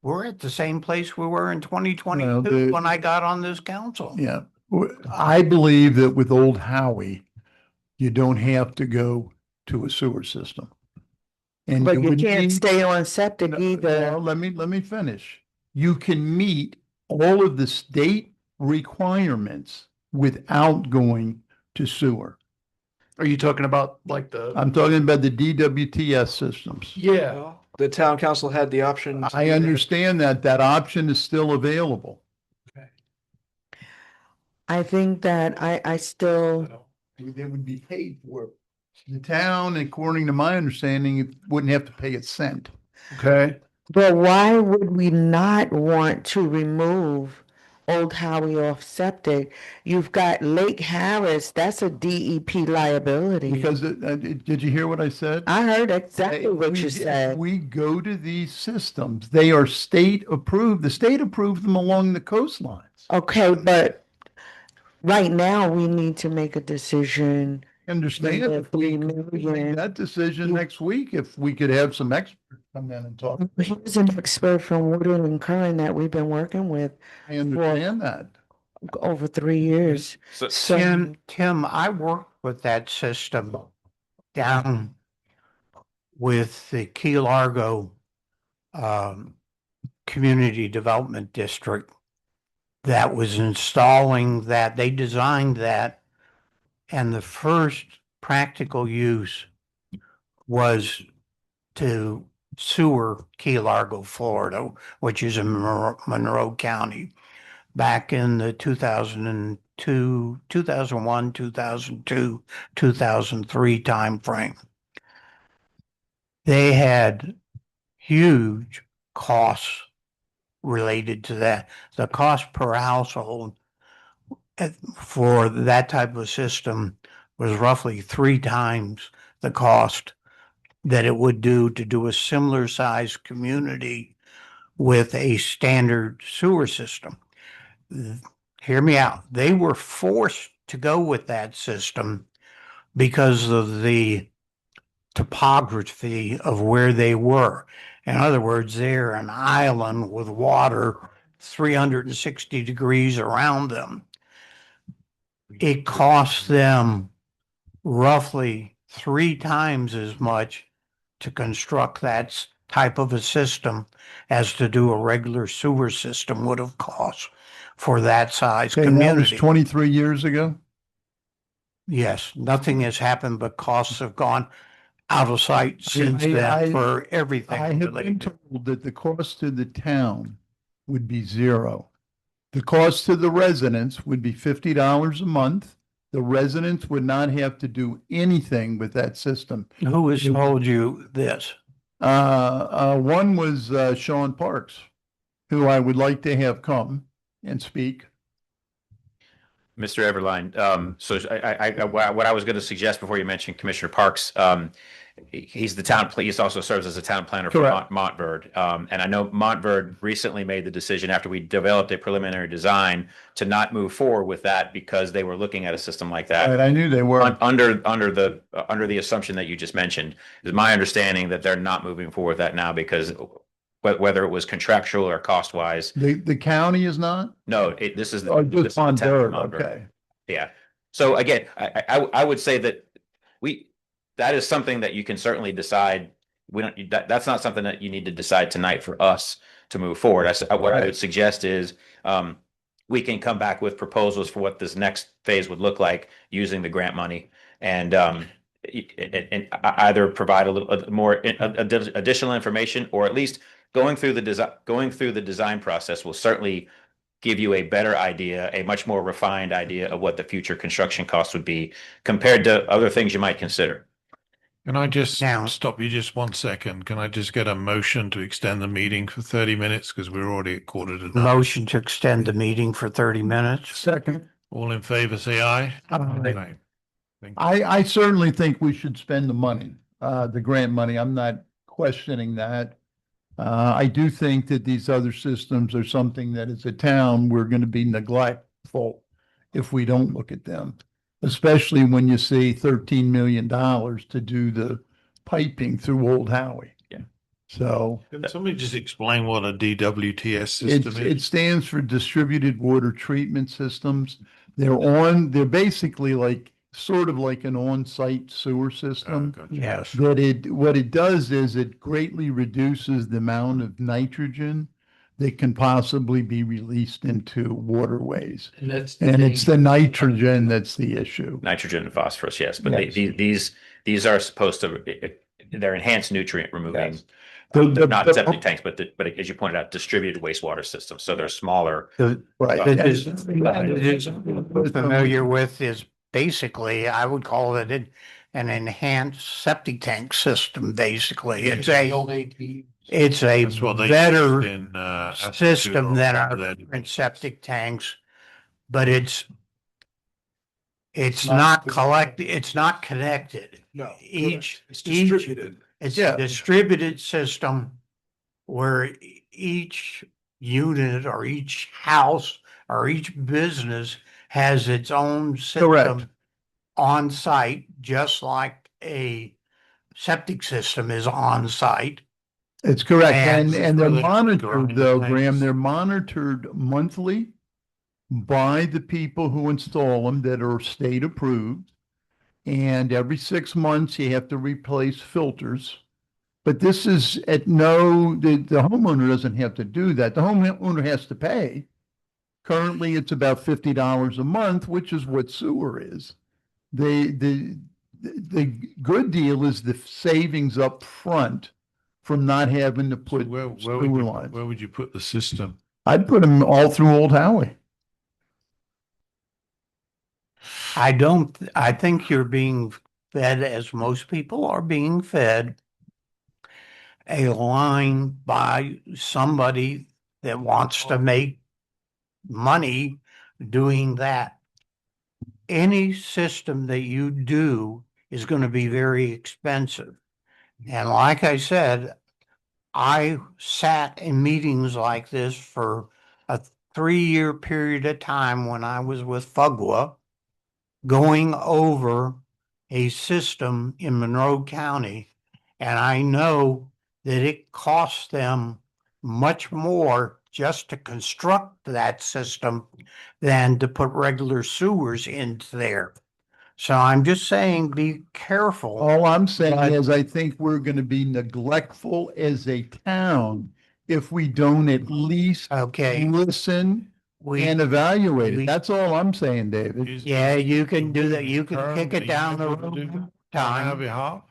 we're at the same place we were in 2022 when I got on this council. Yeah, I believe that with Old Howie, you don't have to go to a sewer system. And But you would can't need- stay on septic either. Well, let me finish. You can meet all of the state requirements without going to sewer. Are you talking about like the? I'm talking about the DWTS systems. Yeah, Well, the town council had the option. to I do that. understand that option is still available. I think that I still, They would be paid for it. The town, according to my understanding, it wouldn't have to pay a cent. okay. but why would we not want to remove Old Howie off septic? You've got Lake Harris, that's a DEP liability. Because, did you hear what I said? I heard exactly what you If said. we go to these systems, they are state approved. The state approved them along the coastlines. Okay, but right now we need to make a decision. Understand The if we 3 could make million. that decision next week, if we could have some experts come in and talk. Here's an expert from Woodland and Curran that we've been working with I understand that. over 3 years. So, So, Tim, I worked with that system down with the Key Largo Community Development District that was installing that. They designed that, and the first practical use was to sewer Key Largo, Florida, which is in Monroe County, back in the 2002, 2001, 2002, 2003 timeframe. They had huge costs related to that. The cost per household for that type of system was roughly 3 times the cost that it would do to do a similar sized community with a standard sewer system. Hear me out. They were forced to go with that system because of the topography of where they were. In other words, they're an island with water 360 degrees around them. It costs them roughly 3 times as much to construct that type of a system as to do a regular sewer system would have cost for that size Okay, that was community. 23 years ago. Yes, nothing has happened, but costs have gone out of sight since then for everything I have been related. told that the cost to the town would be zero. The cost to the residents would be $50 a month. The residents would not have to do anything with that system. Who has told you this? One was Sean Parks, who I would like to have come and speak. Mr. Everline, so what I was going to suggest before you mentioned Commissioner Parks, he's also serves as a town planner for Correct. Montverde. And I know Montverde recently made the decision after we developed a preliminary design to not move forward with that because they were looking at a system like that. Right, I knew they were. Under the assumption that you just mentioned, is my understanding that they're not moving forward with that now because whether it was contractual or cost wise. The county is not? No, this is Oh, this just is the town of Montverde, Montverde. okay. Yeah. So again, I would say that that is something that you can certainly decide. That's not something that you need to decide tonight for us to move forward. What I would suggest is we can come back with proposals for what this next phase would look like using the grant money and either provide a little more additional information, or at least going through the design process will certainly give you a better idea, a much more refined idea of what the future construction costs would be compared to other things you might consider. Can I just Now- stop you just 1 second? Can I just get a motion to extend the meeting for 30 minutes? Because we're already at 8:45. Motion to extend the meeting for 30 minutes. Second. All in favor, say aye. Aye. Thank you. I certainly think we should spend the money, the grant money. I'm not questioning that. I do think that these other systems are something that as a town, we're going to be neglectful if we don't look at them, especially when you see $13 million to do the piping through Old Howie. Yeah. So Can somebody just explain what a DWTS it system is? stands for Distributed Water Treatment Systems. They're basically like, sort of like an on-site sewer system. Gotcha. Yes. That what it does is it greatly reduces the amount of nitrogen that can possibly be released into waterways. And that's. And it's the nitrogen that's the issue. Nitrogen and phosphorus, yes, but Yes. these are supposed to, they're enhanced nutrient removing. Yes. The- Not septic tanks, but as you pointed out, distributed wastewater systems, so they're smaller. Right. Familiar with is basically, I would call it an enhanced septic tank system, basically. It's a That's what they better used in, system than our that- current septic tanks, but it's not it's not connected. No, Each, it's distributed. it's Yeah. a distributed system where each unit or each house or each business has its own Correct. system on site, just like a septic system is on site. It's correct. And- And they're Are they monitored growing though, tanks? Graham, they're monitored monthly by the people who install them that are state approved. And every 6 months you have to replace filters. But this is the homeowner doesn't have to do that. The homeowner has to pay. Currently, it's about $50 a month, which is what sewer is. The good deal is the savings up front from not having to So put where sewer lines. would you put the system? I'd put them all through Old Howie. I think you're being fed, as most people are being fed, a line by somebody that wants to make money doing that. Any system that you do is going to be very expensive. And like I said, I sat in meetings like this for a 3-year period of time when I was with Fugwa, going over a system in Monroe County. And I know that it costs them much more just to construct that system than to put regular sewers into there. So I'm just saying, be careful. All I'm saying But- is I think we're going to be neglectful as a town if we don't at least Okay, listen we, and evaluate we- it. That's all I'm saying, David. yeah, you can do that. You can Kern, kick are it you down the able to do road. that on our Time. behalf?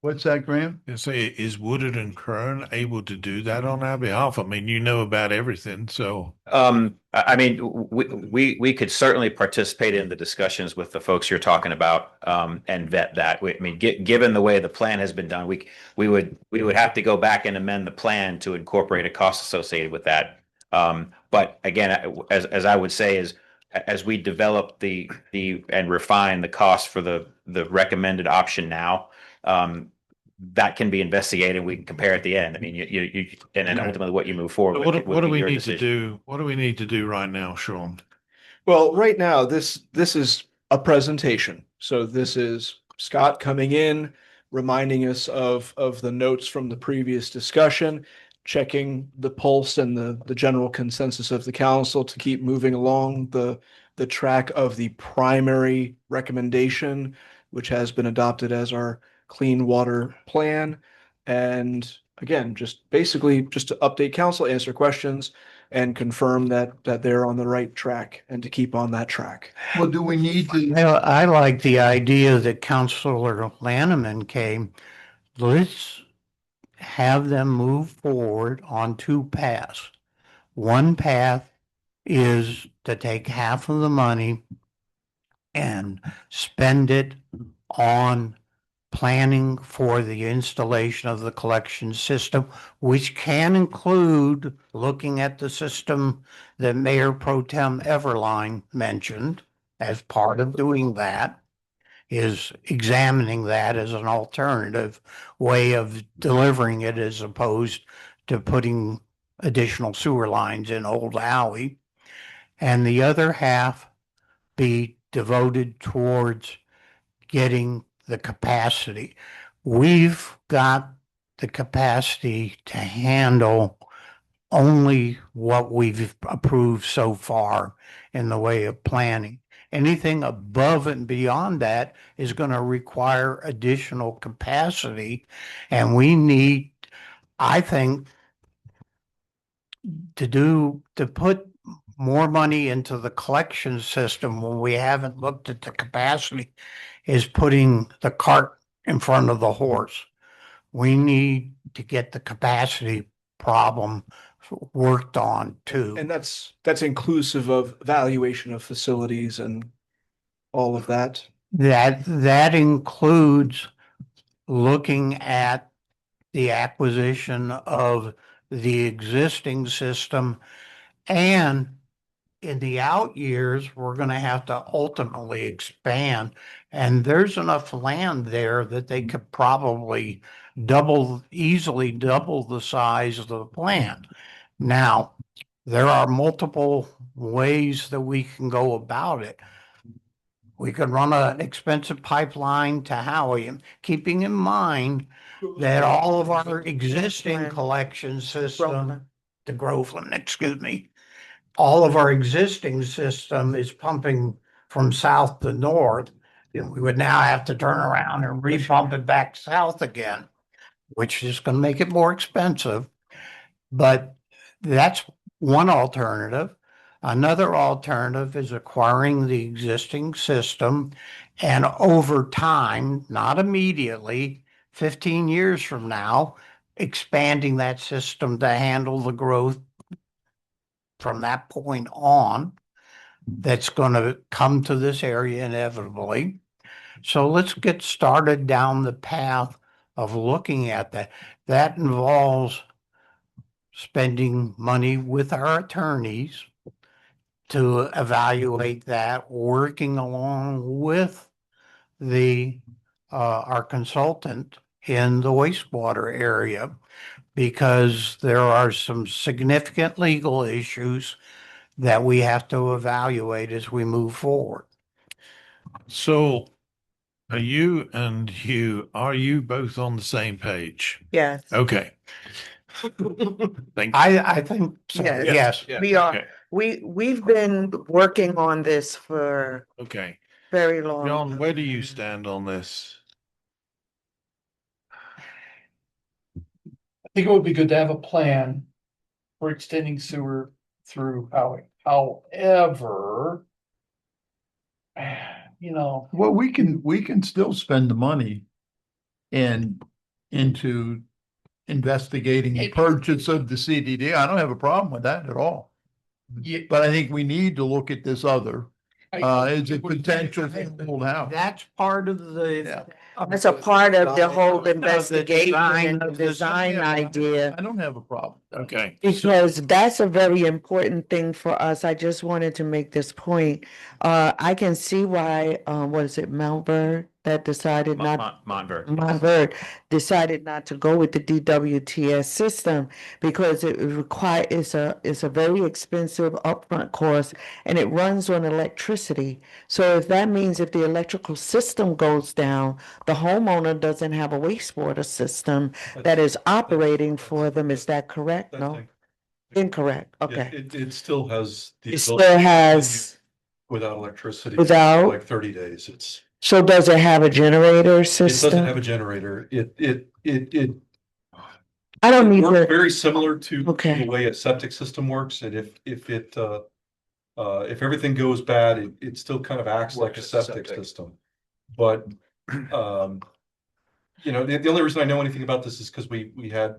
What's that, Graham? You say, is Woodard and Kern able to do that on our behalf? I mean, you know about everything, so. I mean, we could certainly participate in the discussions with the folks you're talking about, and vet that. I mean, given the way the plan has been done, we would have to go back and amend the plan to incorporate a cost associated with that. But again, as I would say is, as we develop and refine the cost for the recommended option now, that can be investigated. We can compare at the end. I mean, and then ultimately what you move forward So with. what do would be we your need decision. to do? What do we need to do right now, Sean? Well, right now, this is a presentation. So this is Scott coming in, reminding us of the notes from the previous discussion, checking the pulse and the general consensus of the council to keep moving along the track of the primary recommendation, which has been adopted as our clean water plan. And again, just basically just to update council, answer questions, and confirm that they're on the right track and to keep on that track. Well, do we need to? I like the idea that Councilor Lanneman came. Let's have them move forward on 2 paths. One path is to take half of the money and spend it on planning for the installation of the collection system, which can include looking at the system that Mayor Pro Tem Everline mentioned. As part of doing that, is examining that as an alternative way of delivering it, as opposed to putting additional sewer lines in Old Howie. And the other half be devoted towards getting the capacity. we've got the capacity to handle only what we've approved so far in the way of planning. Anything above and beyond that is going to require additional capacity. And we need, I think, to put more money into the collection system when we haven't looked at the capacity is putting the cart in front of the horse. We need to get the capacity problem worked on too. And that's inclusive of valuation of facilities and all of that. That includes looking at the acquisition of the existing system, and in the out years, we're going to have to ultimately expand. And there's enough land there that they could probably easily double the size of the plant. Now, there are multiple ways that we can go about it. We could run an expensive pipeline to Howey, keeping in mind that all of our existing collection system, to Groveland, excuse me, all of our existing system is pumping from south to north. We would now have to turn around and repump it back south again, which is going to make it more expensive. But that's one alternative. Another alternative is acquiring the existing system and over time, not immediately, 15 years from now, expanding that system to handle the growth from that point on that's going to come to this area inevitably. So let's get started down the path of looking at that. That involves spending money with our attorneys to evaluate that, working along with the our consultant in the wastewater area, because there are some significant legal issues that we have to evaluate as we move forward. So are you both on the same page? Yes. Okay. Thank you. I think so, Yes. yes. We are, Okay. we've been working on this for Okay. very long. John, where do you stand on this? I think it would be good to have a plan for extending sewer through Howey. However, Well, we can still spend the money into investigating the purchase of the CDD. I don't have a problem with that at all. yeah, But I think we need to look at this other, as a potential old house. That's part of the. That's a part of the whole design investigation and the of the design Yeah, idea. I don't have a problem. Okay. Because that's a very important thing for us. I just wanted to make this point. I can see why, what is it, Mount Bird that decided not. Montverde decided not to go with the DWTS system because it it's a very expensive upfront cost and it runs on electricity. So if that means if the electrical system goes down, the homeowner doesn't have a wastewater system that is operating for them. Is that correct? No? Incorrect. Okay. It still has the It still ability to has, continue without electricity. Without? Like 30 days. so does it have a generator It doesn't have system? a generator. It I don't need works to, very similar to Okay. the way a septic system works. And if everything goes bad, it still kind of acts like a septic system. But, the only reason I know anything about this is because we had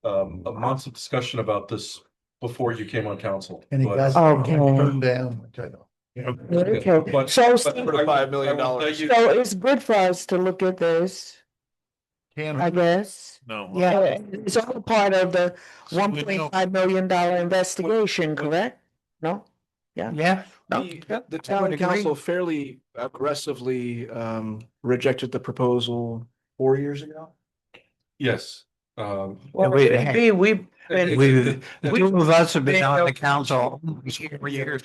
a months of discussion about this before you came on council. And it But- got Okay. turned down, which I don't. okay. But- So, but so I will- $5 million. I will tell you- it's good for us to look at this, I guess. No. Yeah, it's all part of the So we $1.5 million investigation, correct? No? Yeah. Yeah. No? The I town would agree. council fairly aggressively rejected the proposal 4 years ago. Yes. Well, we- maybe we've been. The two of us have been on the council for years.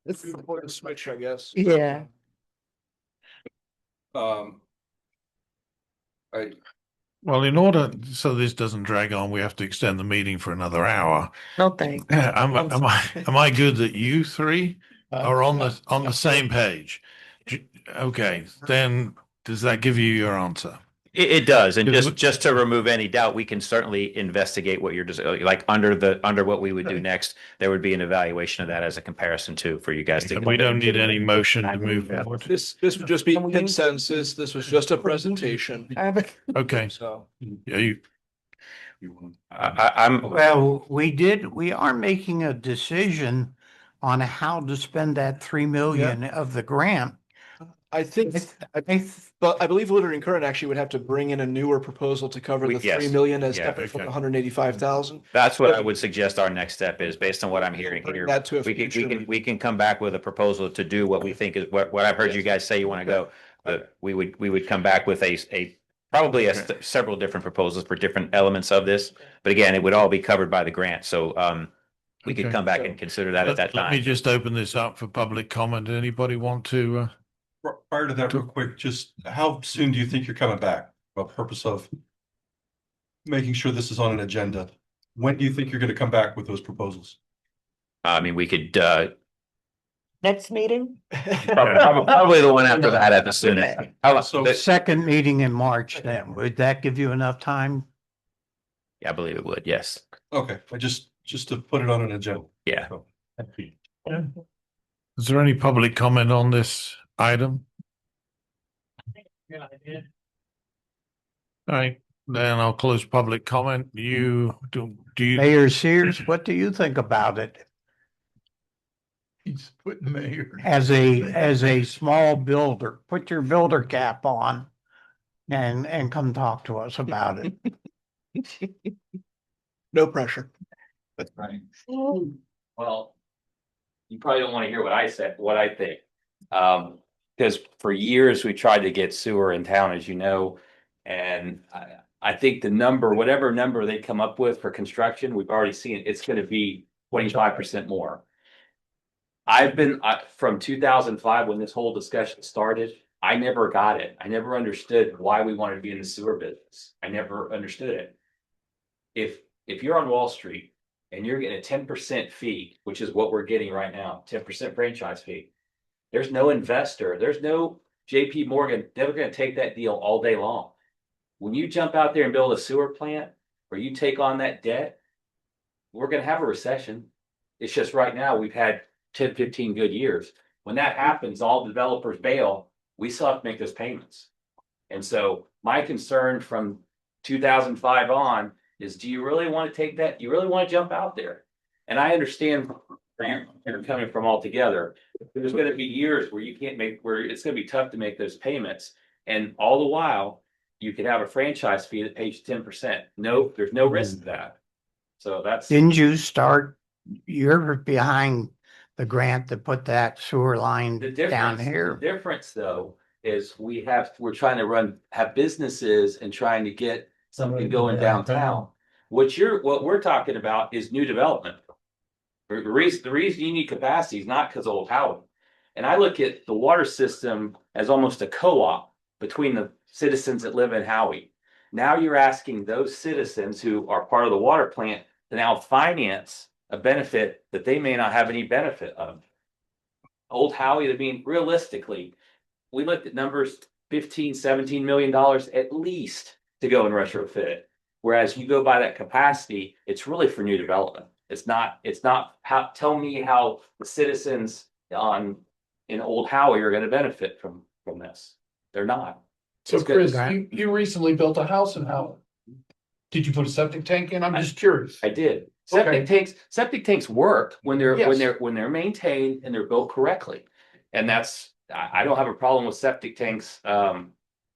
It's the point of switch, I guess. Yeah, Well, in order, so this doesn't drag on, we have to extend the meeting for another hour. No thanks. Am I good that you three are on the same page? Okay, then does that give you your answer? It does, and Because just to remove any doubt, we can certainly investigate what you're just like under what we would do next. There would be an evaluation of that as a comparison too for you guys to. We don't need any motion to move forward. This would just be consensus. This was just a presentation. Okay, So yeah, I'm Well, we are making a decision on how to spend that 3 million of the grant. I think, but I believe Littering Current actually would have to bring in a newer proposal to cover the Yes. 3 million as Yeah, separate from okay. the 185,000. That's what I would suggest our next step is, based on what I'm hearing here. That to a We future we can come back with a proposal to do what we think is what I've heard you guys say you want to go. But we would come back with probably several different proposals for different elements of this. But again, it would all be covered by the grant. So we could Okay. come back and consider that at that let me time. just open this up for public comment. Anybody want to? Prior to that, real quick, just how soon do you think you're coming back? For purpose of making sure this is on an agenda. When do you think you're going to come back with those proposals? I mean, we could Next meeting? probably the one after that at the soonest. So The second meeting in March then, would that give you enough time? Yeah, I believe it would. Yes. okay, just to put it on an agenda. Yeah. So, Is there any public comment on this item? All right, then I'll close public comment. Do you? Mayor Sears, what do you think about it? He's putting mayor. As a small builder, put your builder cap on and come talk to us about it. No pressure. That's right. Well, you probably don't want to hear what I think. Because for years we tried to get sewer in town, as you know, and I think the number, whatever number they come up with for construction, we've already seen it's going to be 25% more. I've been from 2005 when this whole discussion started. I never got it. I never understood why we wanted to be in the sewer business. I never understood it. If you're on Wall Street and you're getting a 10% fee, which is what we're getting right now, 10% franchise fee, there's no investor, there's no JP Morgan, they're going to take that deal all day long. When you jump out there and build a sewer plant or you take on that debt, we're going to have a recession. It's just right now we've had 10, 15 good years. When that happens, all developers bail, we still have to make those payments. And so my concern from 2005 on is, do you really want to take that? Do you really want to jump out there? And I understand where you're coming from altogether. There's going to be years where you can't where it's going to be tough to make those payments. And all the while, you could have a franchise fee that pays 10%. No, there's no risk to that. So that's. Didn't you start, you're behind the grant that put that sewer line down here? The difference though, is we're trying to have businesses and trying to get something going downtown. What we're talking about is new development. The reason you need capacity is not because of Old Howey. And I look at the water system as almost a co-op between the citizens that live in Howey. Now you're asking those citizens who are part of the water plant to now finance a benefit that they may not have any benefit of. Old Howey, I mean, realistically, we looked at numbers, $15-17 million at least to go and retrofit it. Whereas you go by that capacity, it's really for new development. It's not tell me how the citizens in Old Howey are going to benefit from this. They're not. So It's good. Chris, you recently built a house in Howard. Did you put a septic tank in? I'm just curious. I did. Okay. Septic tanks work when they're Yes. when they're maintained and they're built correctly. And I don't have a problem with septic tanks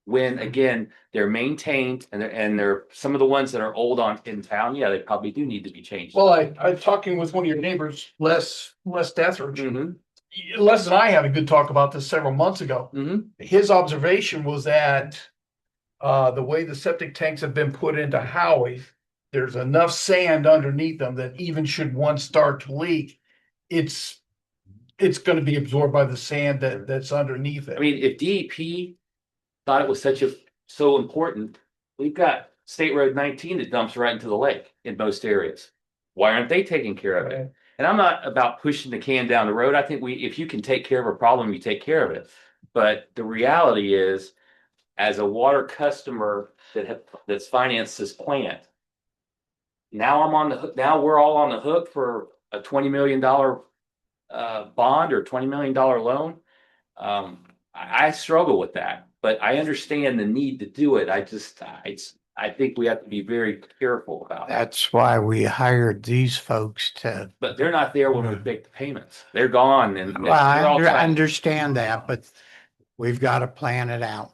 when again they're maintained and they're some of the ones that are old in town, yeah, they probably do need to be changed. Well, I'm talking with one of your neighbors, Les Deathridge. Mm-hmm. Les and I had a good talk about this several months ago. Mm-hmm. His observation was that the way the septic tanks have been put into Howey, there's enough sand underneath them that even should one start to leak, it's going to be absorbed by the sand that's underneath it. I mean, if DEP thought it was so important, we've got State Road 19 that dumps right into the lake in most areas. Why aren't they taking care of it? And I'm not about pushing the can down the road. I think if you can take care of a problem, you take care of it. But the reality is, as a water customer that's financed this plant, now I'm on the hook. Now we're all on the hook for a $20 million bond or $20 million loan. I struggle with that, but I understand the need to do it. I think we have to be very careful about it. That's why we hired these folks to, But they're not there when we make the payments. They're gone, and well, I they're all trying. understand that, but we've got to plan it out.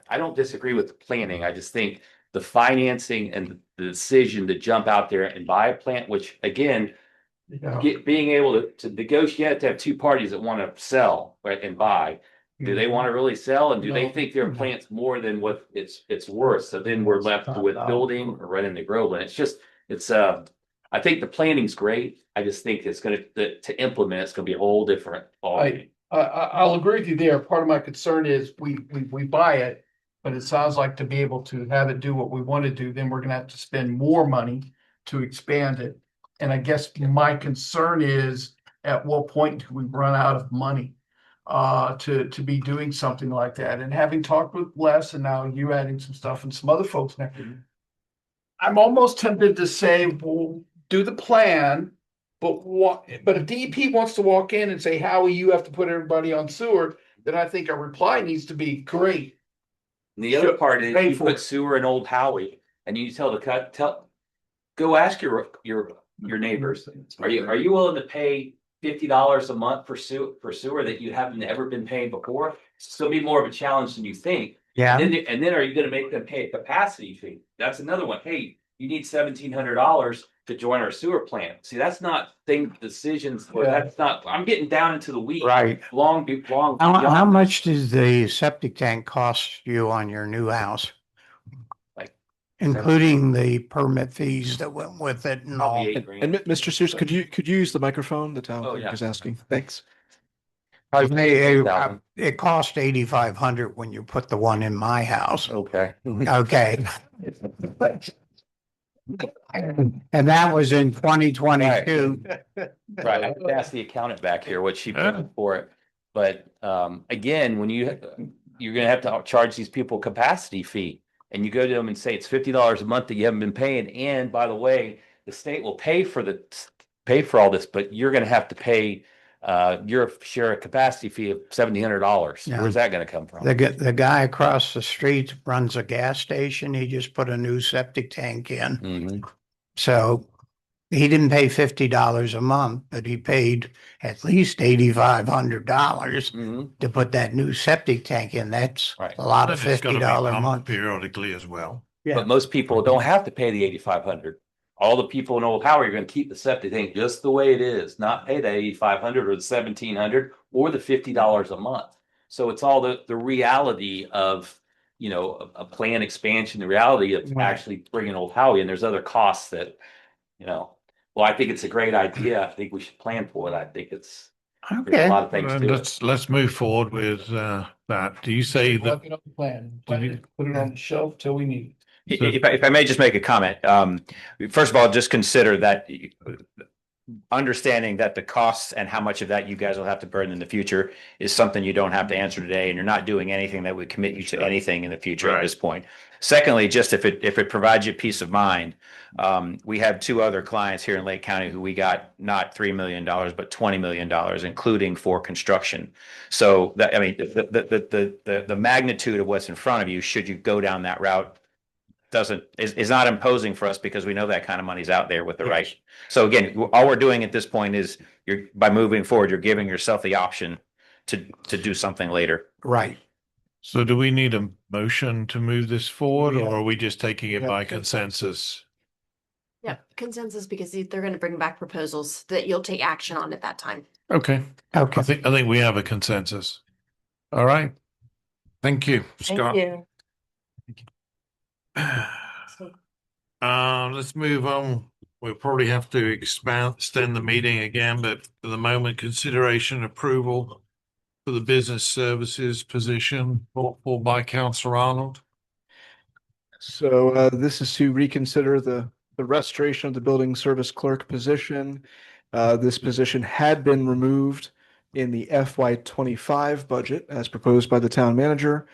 I don't disagree with the planning. I just think the financing and the decision to jump out there and buy a plant, which again, being able to negotiate, to have two parties that want to sell, right, and buy. Do they want to really sell, and do they think their plant's more than what it's worth? So then we're left with building or renting the Groveland. I think the planning's great. I just think it's to implement, it's gonna be a whole different ballgame. I'll agree with you there. Part of my concern is we buy it, but it sounds like to be able to have it do what we want to do, then we're gonna have to spend more money to expand it. And I guess my concern is, at what point do we run out of money to be doing something like that? And having talked with Les, and now you adding some stuff and some other folks now, I'm almost tempted to say, well, do the plan. But if DEP wants to walk in and say, Howie, you have to put everybody on sewer, then I think our reply needs to be great. And the other part is you put sewer in Old Howie, and you go ask your neighbors. Are you willing to pay $50 a month for sewer that you haven't ever been paying before? It's still be more of a challenge than you think. Yeah. And then are you going to make them pay a capacity fee? That's another one. Hey, you need $1,700 to join our sewer plant. See, that's not decisions. That's not. I'm getting down into the weeds. Right. Long. How much does the septic tank cost you on your new house? Like, including the permit fees that went with it and all. probably $8 grand. And Mr. Sears, could you use the microphone? The town Oh, clerk yeah. is asking. Thanks. It cost 8,500 when you put the one in my house. Okay. Okay. And that was in 2022. Right. I have to ask the accountant back here what she paid for it. But again, when you're gonna have to charge these people capacity fee, and you go to them and say it's $50 a month that you haven't been paying, and by the way, the state will pay for all this, but you're gonna have to pay your share of capacity fee of $1,700. Yeah. Where's that gonna come from? The guy across the street runs a gas station. He just put a new septic tank in. Mhm. So he didn't pay $50 a month, but he paid at least $8,500 Mhm. to put that new septic tank in. That's Right. a lot of But it's gotta be $50 a pumped month. periodically as well. Yeah. But most people don't have to pay the $8,500. All the people in Old Howie are going to keep the septic tank just the way it is, not pay the $8,500 or the $1,700 or the $50 a month. So it's all the reality of, a planned expansion, the reality of Right. actually bringing Old Howie, and there's other costs that, well, I think it's a great idea. I think we should plan for it. I think there's a Okay. lot of things to it. Let's move forward with that. Do you say that? Work it on the plan. Put it on the shelf till we need it. If I may just make a comment, first of all, just consider that understanding that the costs and how much of that you guys will have to burden in the future is something you don't have to answer today, and you're not doing anything that would commit you to anything in the future at this point. Secondly, just if it provides you peace of mind, we have two other clients here in Lake County who we got not $3 million, but $20 million, including for construction. So that, I mean, the magnitude of what's in front of you, should you go down that route, is not imposing for us, because we know that kind of money's out there with the right. So again, all we're doing at this point is by moving forward, you're giving yourself the option to do something later. Right. So do we need a motion to move this forward, or are we just taking it by consensus? Yeah, consensus, because they're going to bring back proposals that you'll take action on at that time. Okay. Okay. I think we have a consensus. All right. Thank you, Scott. you. Let's move on. We'll probably have to extend the meeting again, but for the moment, consideration approval for the business services position brought forward by Councillor Arnold. So this is to reconsider the restoration of the building service clerk position. This position had been removed in the FY25 budget as proposed by the town manager.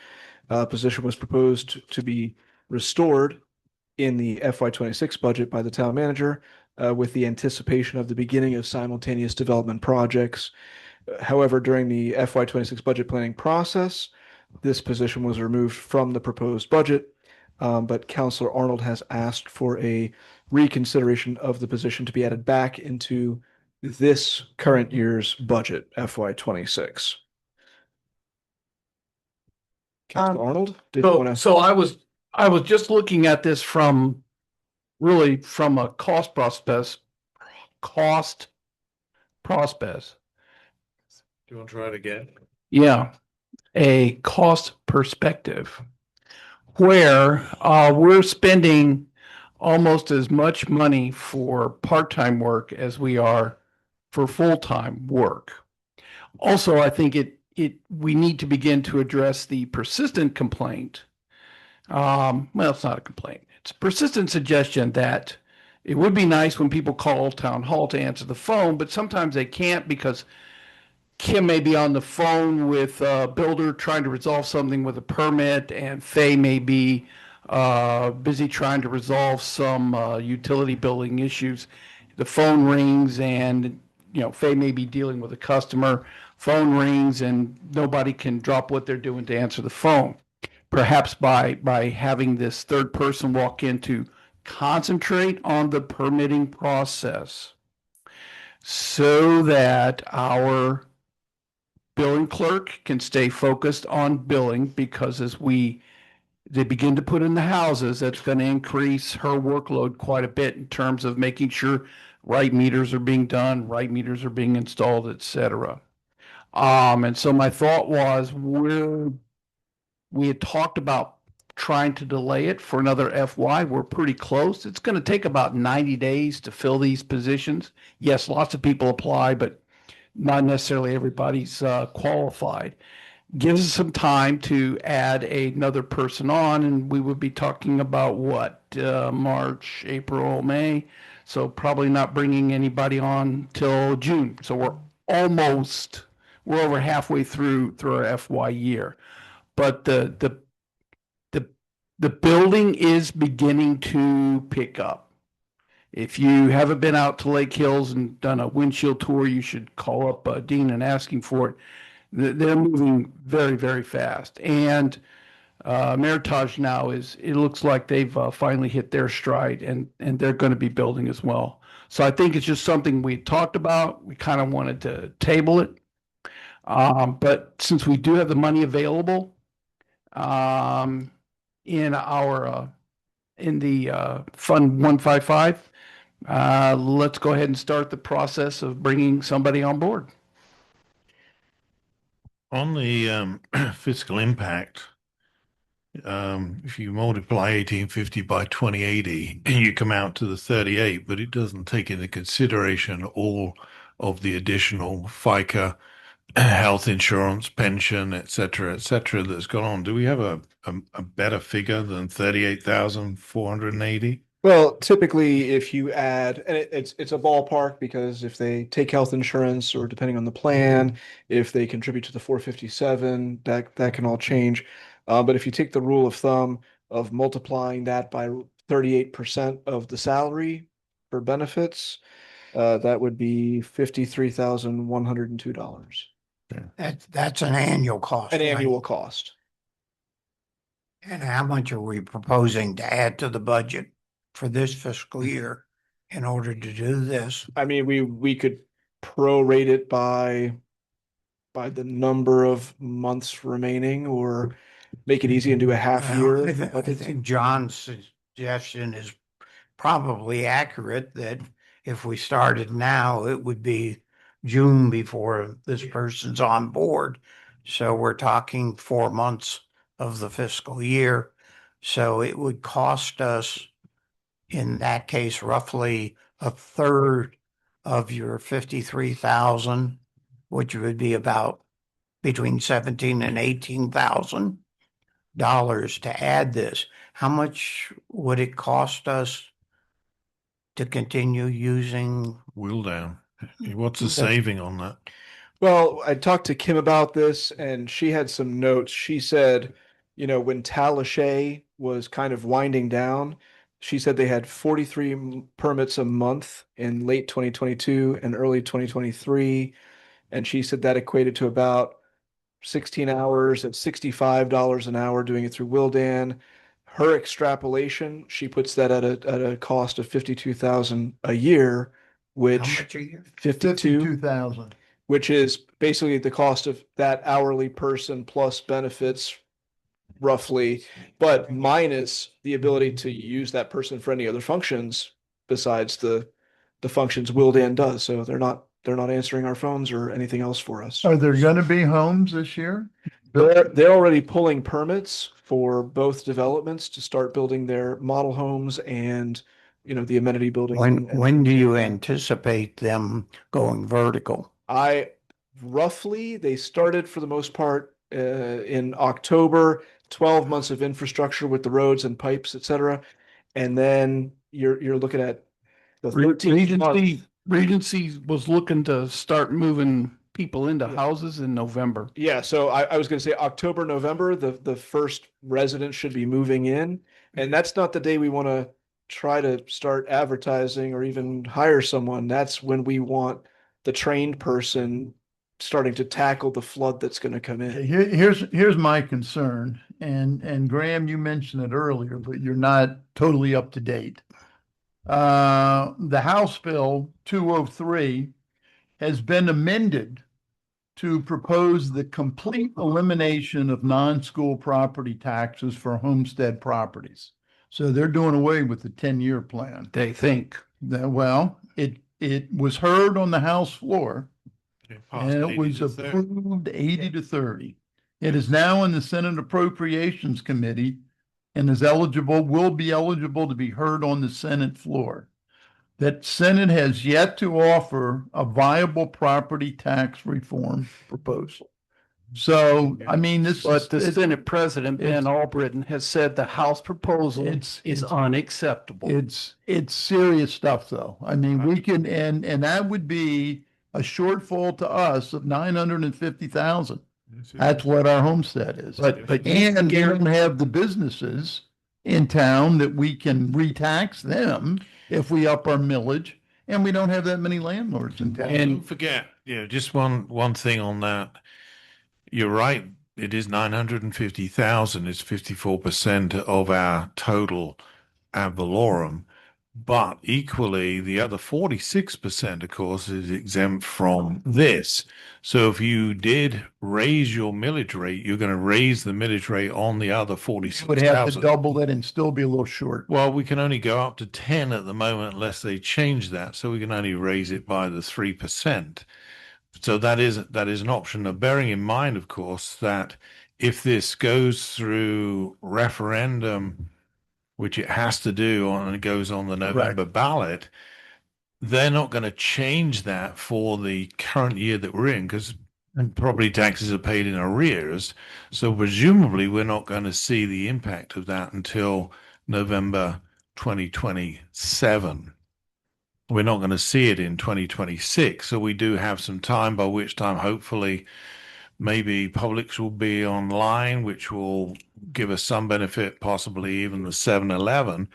Position was proposed to be restored in the FY26 budget by the town manager with the anticipation of the beginning of simultaneous development projects. However, during the FY26 budget planning process, this position was removed from the proposed budget. But Councilor Arnold has asked for a reconsideration of the position to be added back into this current year's budget, FY26. Councilor Arnold, did you want to? So I was just looking at this from really from a cost prospect. Do you want to try it again? Yeah, a cost perspective where we're spending almost as much money for part-time work as we are for full-time work. Also, I think we need to begin to address the persistent complaint. Well, it's not a complaint. It's a persistent suggestion that it would be nice when people call town hall to answer the phone, but sometimes they can't because Kim may be on the phone with a builder trying to resolve something with a permit, and Faye may be busy trying to resolve some utility billing issues. The phone rings and, Faye may be dealing with a customer. Phone rings and nobody can drop what they're doing to answer the phone. Perhaps by having this third person walk in to concentrate on the permitting process so that our billing clerk can stay focused on billing, because as they begin to put in the houses, that's going to increase her workload quite a bit in terms of making sure right meters are being done, right meters are being installed, etc. And so my thought was we had talked about trying to delay it for another FY. We're pretty close. It's going to take about 90 days to fill these positions. Yes, lots of people apply, but not necessarily everybody's qualified. Gives us some time to add another person on, and we would be talking about what, March, April, May. So probably not bringing anybody on till June. So we're over halfway through our FY year. But the building is beginning to pick up. If you haven't been out to Lake Hills and done a windshield tour, you should call up Dean and ask him for it. They're moving very, very fast. And Meritage now it looks like they've finally hit their stride, and they're going to be building as well. So I think it's just something we talked about. We kind of wanted to table it. But since we do have the money available in the Fund 155, let's go ahead and start the process of bringing somebody on board. On the fiscal impact, if you multiply 1850 by 2080, you come out to the 38, but it doesn't take into consideration all of the additional FICA, health insurance, pension, et cetera, that's gone on. Do we have a better figure than 38,480? Well, typically, if you add, and it's a ballpark, because if they take health insurance, or depending on the plan, if they contribute to the 457, that can all change. But if you take the rule of thumb of multiplying that by 38% of the salary for benefits, that would be $53,102. That's an annual cost. An right? annual cost. And how much are we proposing to add to the budget for this fiscal year in order to do this? I mean, we could prorate it by the number of months remaining, or make it easy and do a half year. I think John's suggestion is probably accurate, that if we started now, it would be June before this person's on board. So we're talking 4 months of the fiscal year. So it would cost us, in that case, roughly a third of your 53,000, which would be about between 17 and 18,000. dollars to add this, how much would it cost us to continue using? Wheel down. What's the That's- saving on that? Well, I talked to Kim about this and she had some notes. She said, you know, when Talashay was kind of winding down, she said they had 43 permits a month in late 2022 and early 2023. And she said that equated to about 16 hours at $65 an hour doing it through Wildan. Her extrapolation, she puts that at a cost of 52,000 a year, How which much a year? 52,000. which is basically the cost of that hourly person plus benefits roughly, but minus the ability to use that person for any other functions besides the functions Wildan does. So they're not answering our phones or anything else for us. Are there gonna be homes this year? They're already pulling permits for both developments to start building their model homes and, you know, the amenity building. When do you anticipate them going vertical? Roughly, they started for the most part in October, 12 months of infrastructure with the roads and pipes, et cetera. And then you're looking at the 13th month. Regency was looking to start moving people into houses in November. Yeah, so I was gonna say October, November, the first resident should be moving in. And that's not the day we want to try to start advertising or even hire someone. That's when we want the trained person starting to tackle the flood that's gonna come in. Here's my concern, and Graham, you mentioned it earlier, but you're not totally up to date. The House Bill 203 has been amended to propose the complete elimination of non-school property taxes for homestead properties. So they're doing away with the 10-year plan. They think. Well, it was heard on the House floor and it was 80 to 30. approved 80 to 30. It is now in the Senate Appropriations Committee and will be eligible to be heard on the Senate floor. That Senate has yet to offer a viable property tax reform proposal. So, I mean, But the Senate President, Ben Albritton, has said the House proposal is unacceptable. It's serious stuff, though. I mean, we can, and that would be a shortfall to us of 950,000. That's what our homestead is. But And we don't have the businesses in town that we can retax them if we up our millage, and we don't have that many landlords in town. And don't forget, just one thing on that. You're right. It is 950,000. It's 54% of our total ad valorem. But equally, the other 46%, of course, is exempt from this. So if you did raise your millage rate, you're going to raise the millage rate on the other 46,000. Would have to double it and still be a little short. Well, we can only go up to 10 at the moment unless they change that. So we can only raise it by the 3%. So that is an option. Now, bearing in mind, of course, that if this goes through referendum, which it has to do and it goes on the November ballot, they're not going to change that for the current year that we're in because property taxes are paid in arrears. So presumably we're not going to see the impact of that until November 2027. We're not going to see it in 2026. So we do have some time, by which time hopefully maybe Publix will be online, which will give us some benefit, possibly even the 7-Eleven.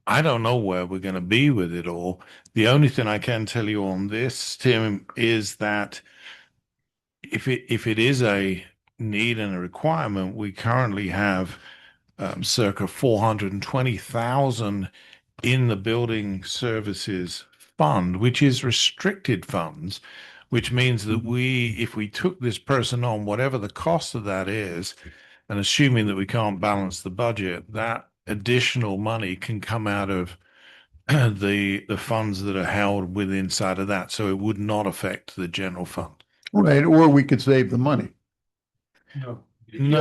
I don't know where we're going to be with it all. The only thing I can tell you on this, Tim, is that if it is a need and a requirement, we currently have circa 420,000 in the building services fund, which is restricted funds, which means that if we took this person on, whatever the cost of that is, and assuming that we can't balance the budget, that additional money can come out of the funds that are held within inside of that. So it would not affect the general fund. Right, or we could save the money. No,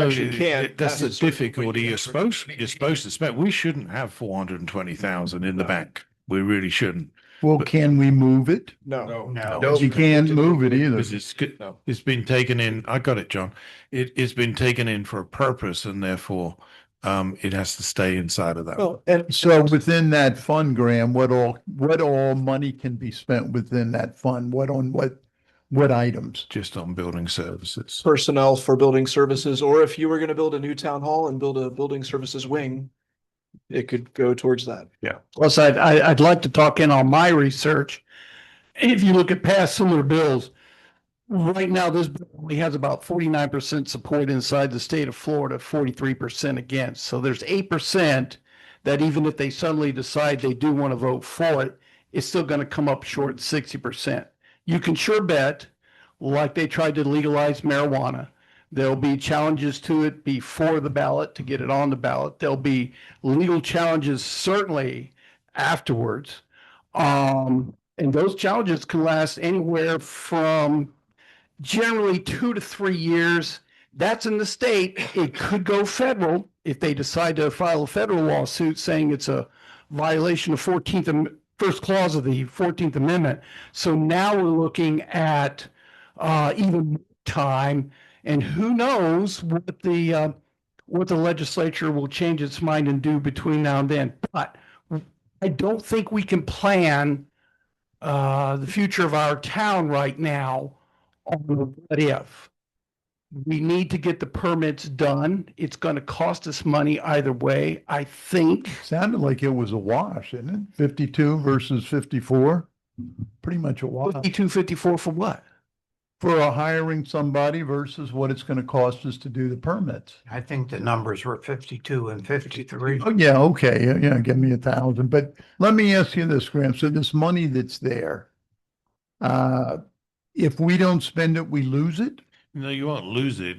actually can't. that's the That's a certain difficulty. You're supposed to spend. We shouldn't have 420,000 in the bank. We really shouldn't. Well, can we move it? No. No, you can't move it either. Because No. it's been taken in, I got it, John. It's been taken in for a purpose and therefore it has to stay inside of that. Well, and So within that fund, Graham, what all money can be spent within that fund? What items? Just on building services. personnel for building services, or if you were gonna build a new town hall and build a building services wing, it could go towards that. Plus, I'd like to talk in on my research. If you look at past similar bills, right now, this bill only has about 49% support inside the state of Florida, 43% against. So there's 8% that even if they suddenly decide they do want to vote for it, it's still going to come up short 60%. You can sure bet, like they tried to legalize marijuana, there'll be challenges to it before the ballot to get it on the ballot. There'll be legal challenges certainly afterwards. And those challenges can last anywhere from generally 2 to 3 years. That's in the state. It could go federal if they decide to file a federal lawsuit saying it's a violation of first clause of the 14th Amendment. So now we're looking at even more time, and who knows what the legislature will change its mind and do between now and then. But I don't think we can plan the future of our town right now on the what if. We need to get the permits done. It's going to cost us money either way, I think. Sounded like it was a wash, isn't it? 52 versus 54. Pretty much a wash. 52, 54 for what? For hiring somebody versus what it's going to cost us to do the permits. I think the numbers were 52 and 53. Oh, yeah, okay, yeah, give me 1,000. But let me ask you this, Graham. So this money that's there, if we don't spend it, we lose it? No, you won't lose it.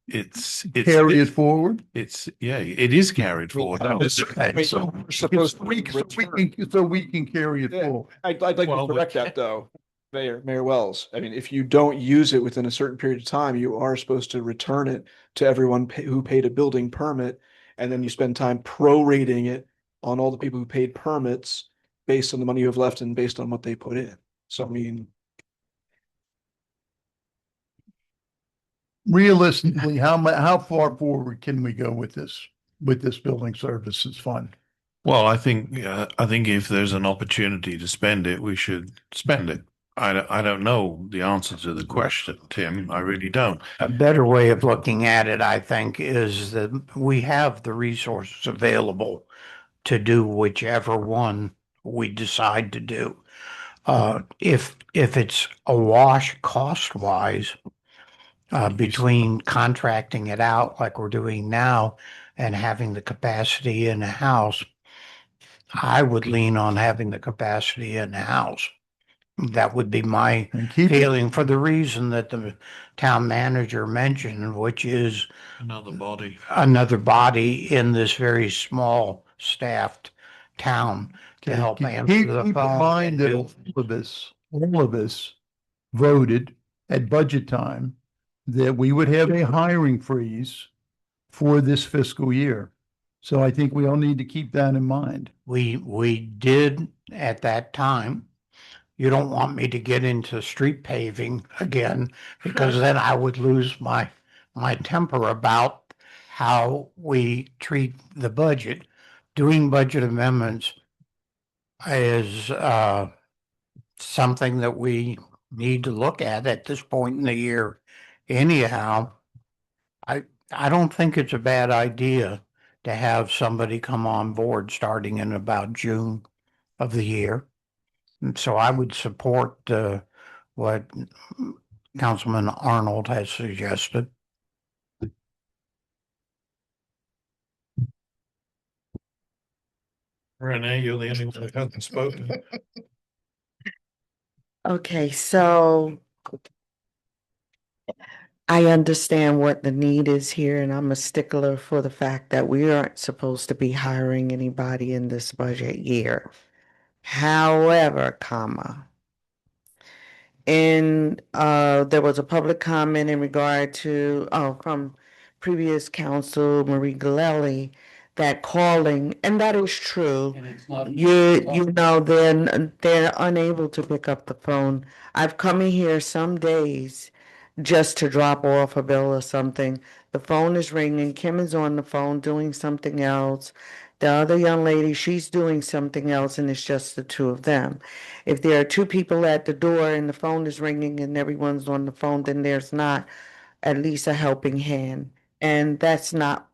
It's Carry it forward? It is carried forward. So We're supposed to we can carry it Yeah. forward. I'd like Well, to correct that though, Mayor Wells. I mean, if you don't use it within a certain period of time, you are supposed to return it to everyone who paid a building permit. And then you spend time prorating it on all the people who paid permits based on the money you have left and based on what they put in. So I mean, Realistically, how far forward can we go with this building services fund? Well, I think if there's an opportunity to spend it, we should spend it. I don't know the answer to the question, Tim. I really don't. A better way of looking at it, I think, is that we have the resources available to do whichever one we decide to do. If it's a wash cost-wise, between contracting it out like we're doing now and having the capacity in the house, I would lean on having the capacity in the house. That would be my feeling, for the reason that the town manager mentioned, which is Another body in this very small staffed town to help answer the Keep in phone. mind that all of us voted at budget time that we would have a hiring freeze for this fiscal year. So I think we all need to keep that in mind. We did at that time. You don't want me to get into street paving again, because then I would lose my temper about how we treat the budget. Doing budget amendments is something that we need to look at this point in the year. Anyhow, I don't think it's a bad idea to have somebody come on board starting in about June of the year. And so I would support what Councilman Arnold has suggested. Renee, you're the only one that hasn't spoken. Okay, so I understand what the need is here, and I'm a stickler for the fact that we aren't supposed to be hiring anybody in this budget year. However, there was a public comment in regard to from previous council, Marie Galelli, that calling, and that is true. And it's not. You know, they're unable to pick up the phone. I've come in here some days just to drop off a bill or something. The phone is ringing, Kim is on the phone doing something else. The other young lady, she's doing something else, and it's just the two of them. If there are two people at the door and the phone is ringing and everyone's on the phone, then there's not at least a helping hand. And that's not,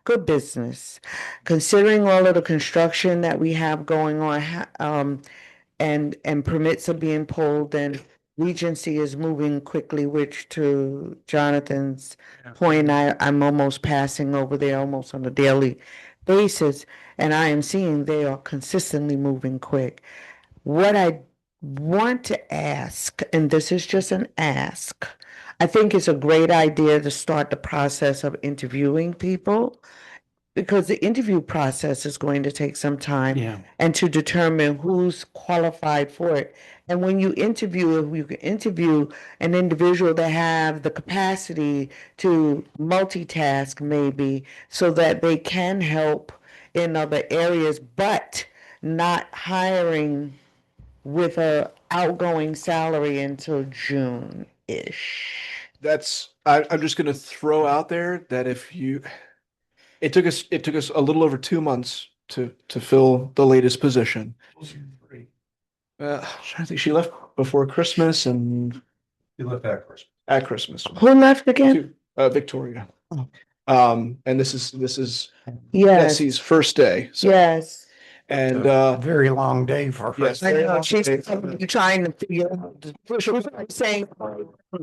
good business. Considering all of the construction that we have going on, and permits are being pulled, and Regency is moving quickly, which to Jonathan's point, I'm almost passing over there almost on a daily basis, and I am seeing they are consistently moving quick. What I want to ask, and this is just an ask, I think it's a great idea to start the process of interviewing people, because the interview process is going to take some time. Yeah. And to determine who's qualified for it. And when you interview, if you can interview an individual that have the capacity to multitask maybe, so that they can help in other areas, but not hiring with a outgoing salary until June-ish. I'm just gonna throw out there that it took us a little over 2 months to fill the latest position. I think she left before Christmas and You left at Christmas. at Christmas. Who left again? Victoria. Oh. And this is Yes, Bessie's first day. So, yes. and Very long day for her. yes, I very know, long she's day. probably trying to figure out, saying,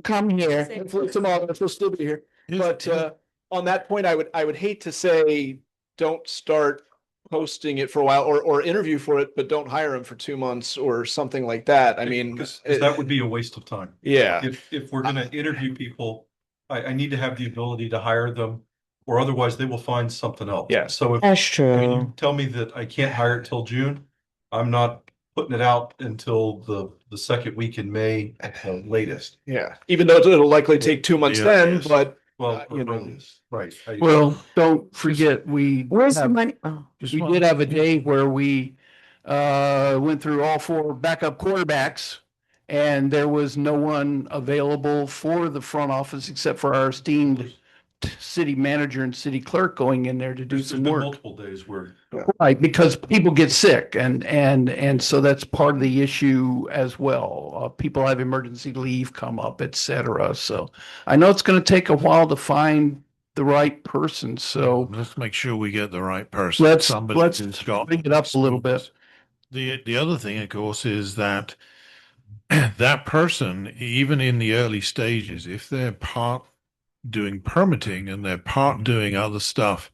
come here. Hopefully tomorrow she'll still be here. But on that point, I would hate to say, don't start posting it for a while or interview for it, but don't hire him for 2 months or something like that. I mean, Because that would be a waste of time. yeah. If we're gonna interview people, I need to have the ability to hire them, or otherwise they will find something else. Yeah. So if That's I mean, true. you tell me that I can't hire it till June, I'm not putting it out until the second week in May at the latest. Yeah, even though it'll likely take 2 months Yeah, then, yes. but Well, you know. earliest, right. Well, don't forget, Where's the money? Oh, we did have a day where we went through all four backup quarterbacks, and there was no one available for the front office except for our esteemed city manager and city clerk going in there to do There's some been work. multiple days where Right, because people get sick, and so that's part of the issue as well. People have emergency leave come up, et cetera. So I know it's going to take a while to find the right person. So Let's make sure we get the right person. let's Somebody who's got bring it up a little bit. The other thing, of course, is that that person, even in the early stages, if they're part doing permitting and they're part doing other stuff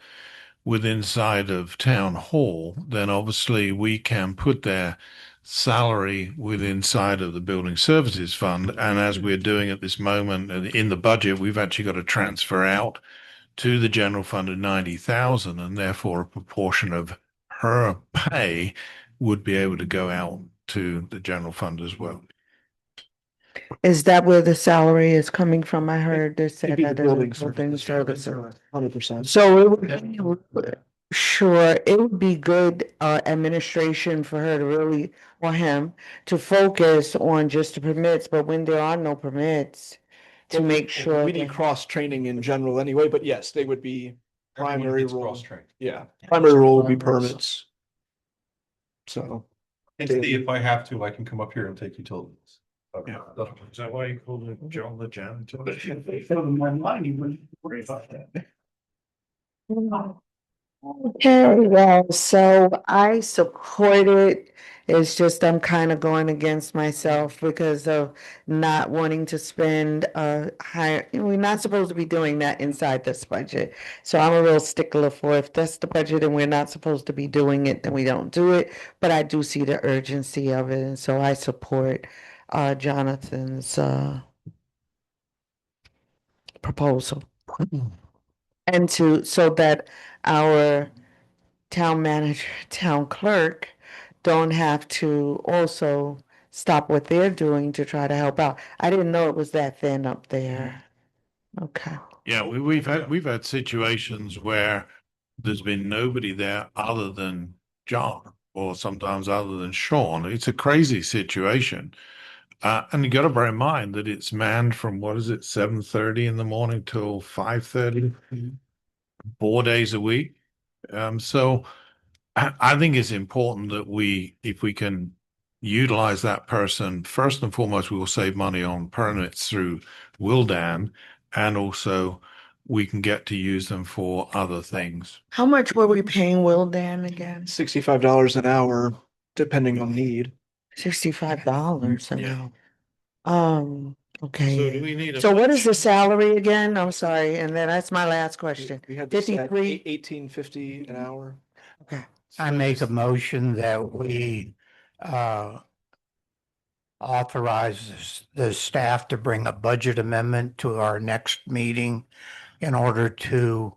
within inside of town hall, then obviously we can put their salary within inside of the building services fund. And as we're doing at this moment in the budget, we've actually got to transfer out to the general fund of 90,000, and therefore a proportion of her pay would be able to go out to the general fund as well. is that where the salary is coming from? I heard they said It'd be that. the it was building building services. services. 100%. So sure, it would be good administration for her to really, or him, to focus on just the permits, but when there are no permits, to make sure. We need cross training in general anyway, but yes, they would be everyone primary gets role. cross-trained. Yeah, primary role would be permits. So. And see, if I have to, I can come up here and take utilities. Okay. Is that why you call it John the janitor? If they filled in my mind, you wouldn't worry about that. Okay, well, so I support it. It's just I'm kind of going against myself because of not wanting to spend higher. We're not supposed to be doing that inside this budget. So I'm a real stickler for if that's the budget and we're not supposed to be doing it, then we don't do it. But I do see the urgency of it, and so I support Jonathan's proposal. And so that our town manager, town clerk don't have to also stop what they're doing to try to help out. I didn't know it was that thin up there. Okay. Yeah, we've had situations where there's been nobody there other than John, or sometimes other than Sean. It's a crazy situation. And you got to bear in mind that it's manned from, what is it, 7:30 in the morning till 5:30, 4 days a week. So I think it's important that if we can utilize that person, first and foremost, we will save money on permits through Wildan, and also we can get to use them for other things. How much were we paying Will Dan again? $65 an hour, depending on need. $65 an Yeah. hour. So do Okay. we need a? So what is the salary again? I'm sorry, and then that's my last question. We had this at 53? 1850 an hour. Okay. I make a motion that we authorize the staff to bring a budget amendment to our next meeting in order to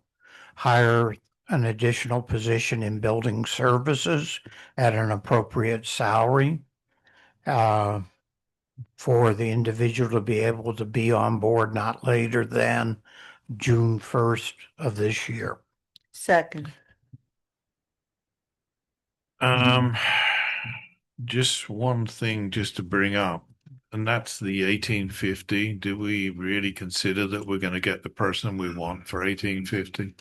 hire an additional position in building services at an appropriate salary for the individual to be able to be on board not later than June 1st of this year. Second. Just one thing just to bring up, and that's the 1850. Do we really consider that we're going to get the person we want for 1850?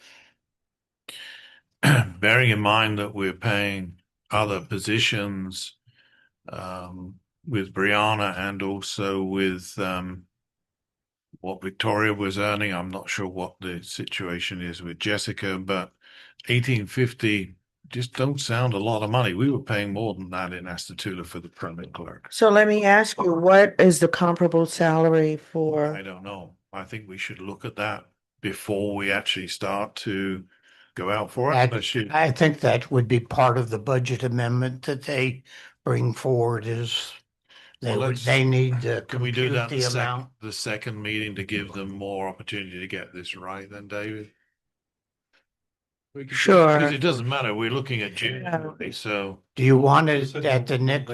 Bearing in mind that we're paying other positions with Brianna and also with what Victoria was earning. I'm not sure what the situation is with Jessica, but 1850 just don't sound a lot of money. We were paying more than that in Astatula for the permit clerk. So let me ask you, what is the comparable salary I for? don't know. I think we should look at that before we actually start to go out for it. I think that would be part of the budget amendment that they bring forward is they need to Can we do compute that the amount. the second meeting to give them more opportunity to get this right then, David? Sure. Because it doesn't matter. We're looking at June, so. Do you want it at the next?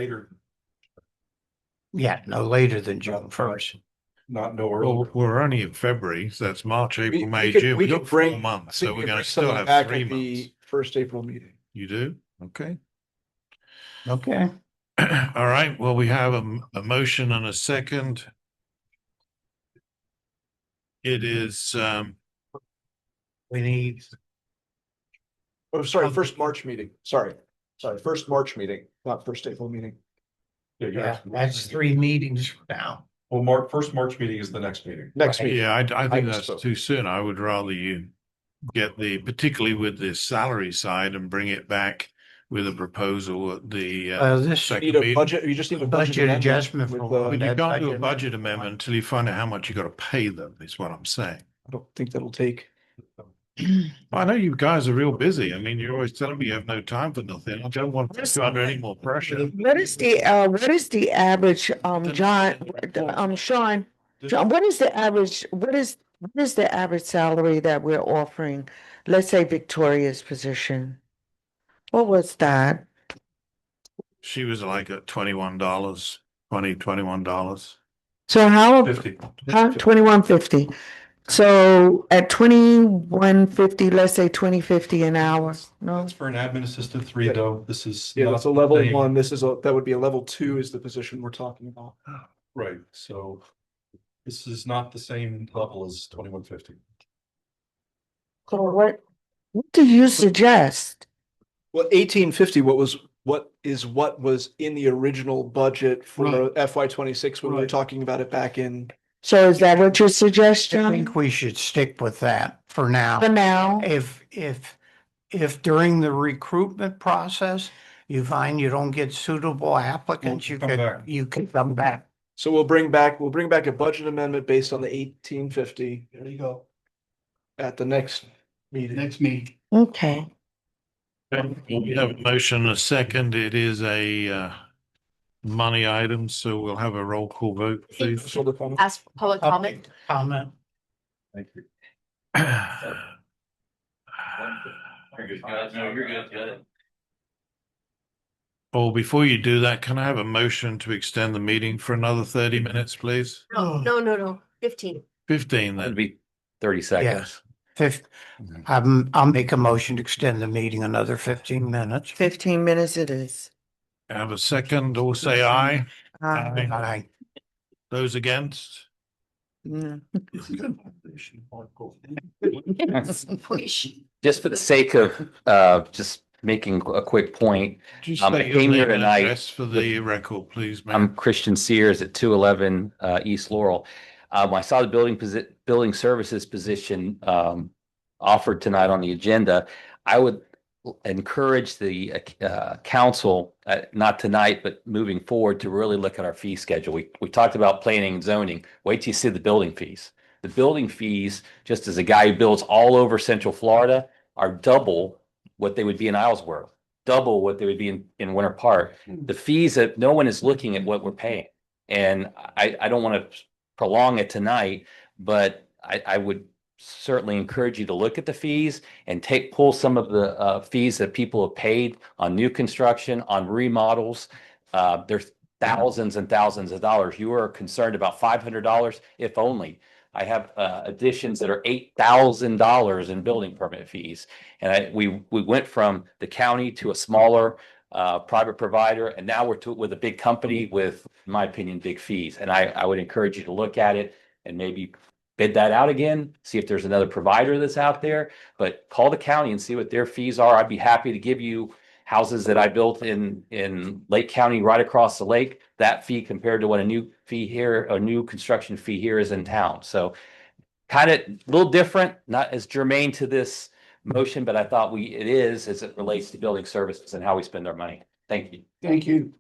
Yeah, no later than June 1st. Not no Well, earlier. we're only in February, so that's March, April, May, could- June. we We've could got 4 bring- months, I so think we we're could going bring to still something have back 3 at months. the first April meeting. You do? Okay. Okay. All right. Well, we have a motion and a second. It is, We need. Oh, sorry, first March meeting. Sorry, first March meeting, not first April meeting. Yeah, that's 3 meetings from now. Well, first March meeting is the next meeting. Next Right. meeting. yeah, I think that's misspoke. too soon. I would rather you get particularly with the salary side, and bring it back with a proposal at the This second Need a meeting. budget, you just need a budget budget amendment adjustment with, for But one. you that can't do a budget budget amendment until you find out how much you got to pay them, is what I'm saying. I don't think that'll take. I know you guys are real busy. I mean, you're always telling me you have no time for nothing. I don't want to put you under any more pressure. What is the average, Sean, what is the average, what is the average salary that we're offering? Let's say Victoria's position. What was that? She was like at $21, $21. So how, 50. how, 2150? So at 2150, let's say 2050 an hour, no? That's for an admin assistant 3 though. This is. Yeah, not that's a level the same. 1. That would be a level 2 is the position we're talking about. Right, so this is not the same level as 2150. So what do you suggest? Well, 1850, what was in the original budget for FY26 when we were talking about it back in. So is that what your I suggestion? think we should stick with that for now. For now? If during the recruitment process, you find you don't get suitable applicants, We'll come back. you could come back. So we'll bring back a budget amendment based on the 1850. There you go. At the next meeting. Next meeting. Okay. We have a motion and a second. It is a money item, so we'll have a roll call vote, please. Ask for public comment. Comment. Thank you. You're good. Well, before you do that, can I have a motion to extend the meeting for another 30 minutes, please? No, 15. 15 That'd then. be 30 seconds. Yes. I'll make a motion to extend the meeting another 15 minutes. 15 minutes it is. Have a second, all say aye. Aye. Aye. Those against? No. Just for the sake of just making a quick point, Just I state your came here name and tonight. address for the record, please, I'm ma'am. Christian Sears at 211 East Laurel. I saw the building services position offered tonight on the agenda. I would encourage the council, not tonight, but moving forward, to really look at our fee schedule. We talked about planning and zoning. Wait till you see the building fees. The building fees, just as a guy who builds all over Central Florida, are double what they would be in Islesboro, double what they would be in Winter Park. The fees that no one is looking at what we're paying. And I don't want to prolong it tonight, but I would certainly encourage you to look at the fees and pull some of the fees that people have paid on new construction, on remodels. There's thousands and thousands of dollars. You are concerned about $500, if only. I have additions that are $8,000 in building permit fees. And we went from the county to a smaller private provider, and now we're with a big company with, in my opinion, big fees. And I would encourage you to look at it and maybe bid that out again, see if there's another provider that's out there, but call the county and see what their fees are. I'd be happy to give you houses that I built in Lake County, right across the lake, that fee compared to what a new fee here, a new construction fee here is in town. So kind of a little different, not as germane to this motion, but I thought it is as it relates to building services and how we spend our money. Thank you. Thank you.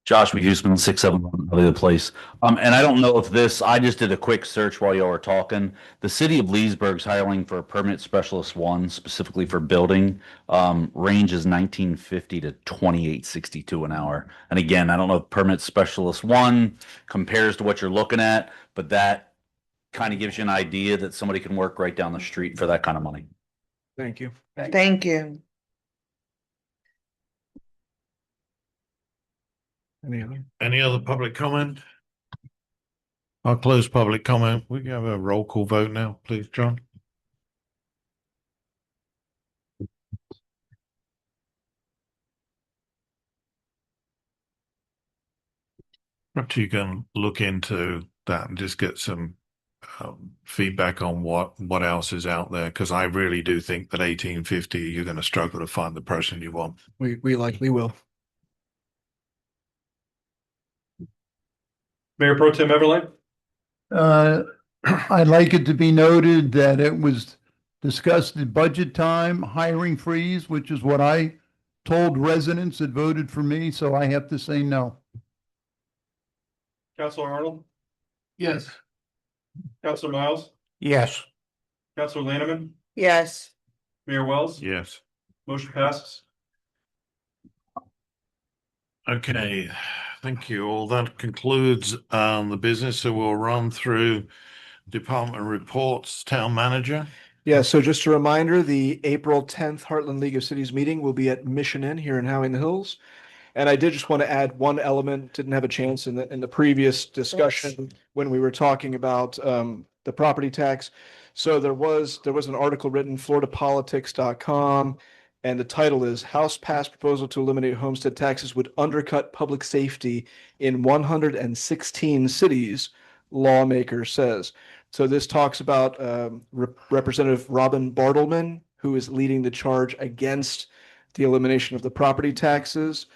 Josh McHusman, 671 the place. And I don't know if I just did a quick search while y'all were talking. The city of Leesburg's hiring for a permit specialist 1, specifically for building, range is 1950 to 2862 an hour. And again, I don't know if permit specialist 1 compares to what you're looking at, but that kind of gives you an idea that somebody can work right down the street for that kind of money. Thank you. Thank you. Any other public comment? I'll close public comment. We can have a roll call vote now, please, John. Perhaps you can look into that and just get some feedback on what else is out there, because I really do think that 1850 you're going to struggle to find the person you want. We likely will. Mayor Pro Tem Everline? I'd like it to be noted that it was discussed at budget time, hiring freeze, which is what I told residents that voted for me, so I have to say no. Councilor Arnold? Yes. Councilor Miles? Yes. Councilor Lanneman? Yes. Mayor Wells? Yes. Motion passes. Okay, thank you all. That concludes the business. So we'll run through department reports. Town manager. Yeah, so just a reminder, the April 10th Heartland League of Cities meeting will be at Mission Inn here in Howey-in-the-Hills. And I did just want to add one element, didn't have a chance in the previous discussion when we were talking about the property tax. So there was an article written, floridapolitics.com, and the title is House Passed Proposal to Eliminate Homestead Taxes Would Undercut Public Safety in 116 Cities, Lawmaker Says. So this talks about Representative Robin Bartleman, who is leading the charge against the elimination of the property taxes.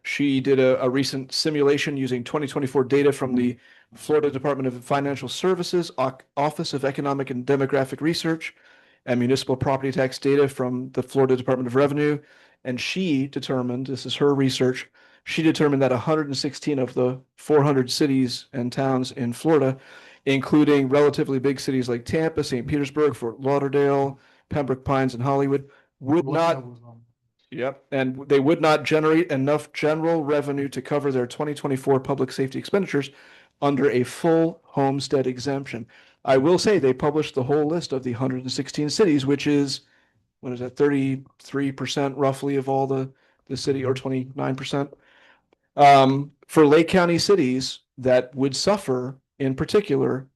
She did a recent simulation using 2024 data from the Florida Department of Financial Services, Office of Economic and Demographic Research, and municipal property tax data from the Florida Department of Revenue. And she determined, this is her research, she determined that 116 of the 400 cities and towns in Florida, including relatively big cities like Tampa, St. Petersburg, Fort Lauderdale, Pembroke Pines, and Hollywood, would not. Yep, and they would not generate enough general revenue to cover their 2024 public safety expenditures under a full homestead exemption. I will say they published the whole list of the 116 cities, which is, what is that, 33% roughly of all the city, or 29%. For Lake County cities that would suffer, in particular,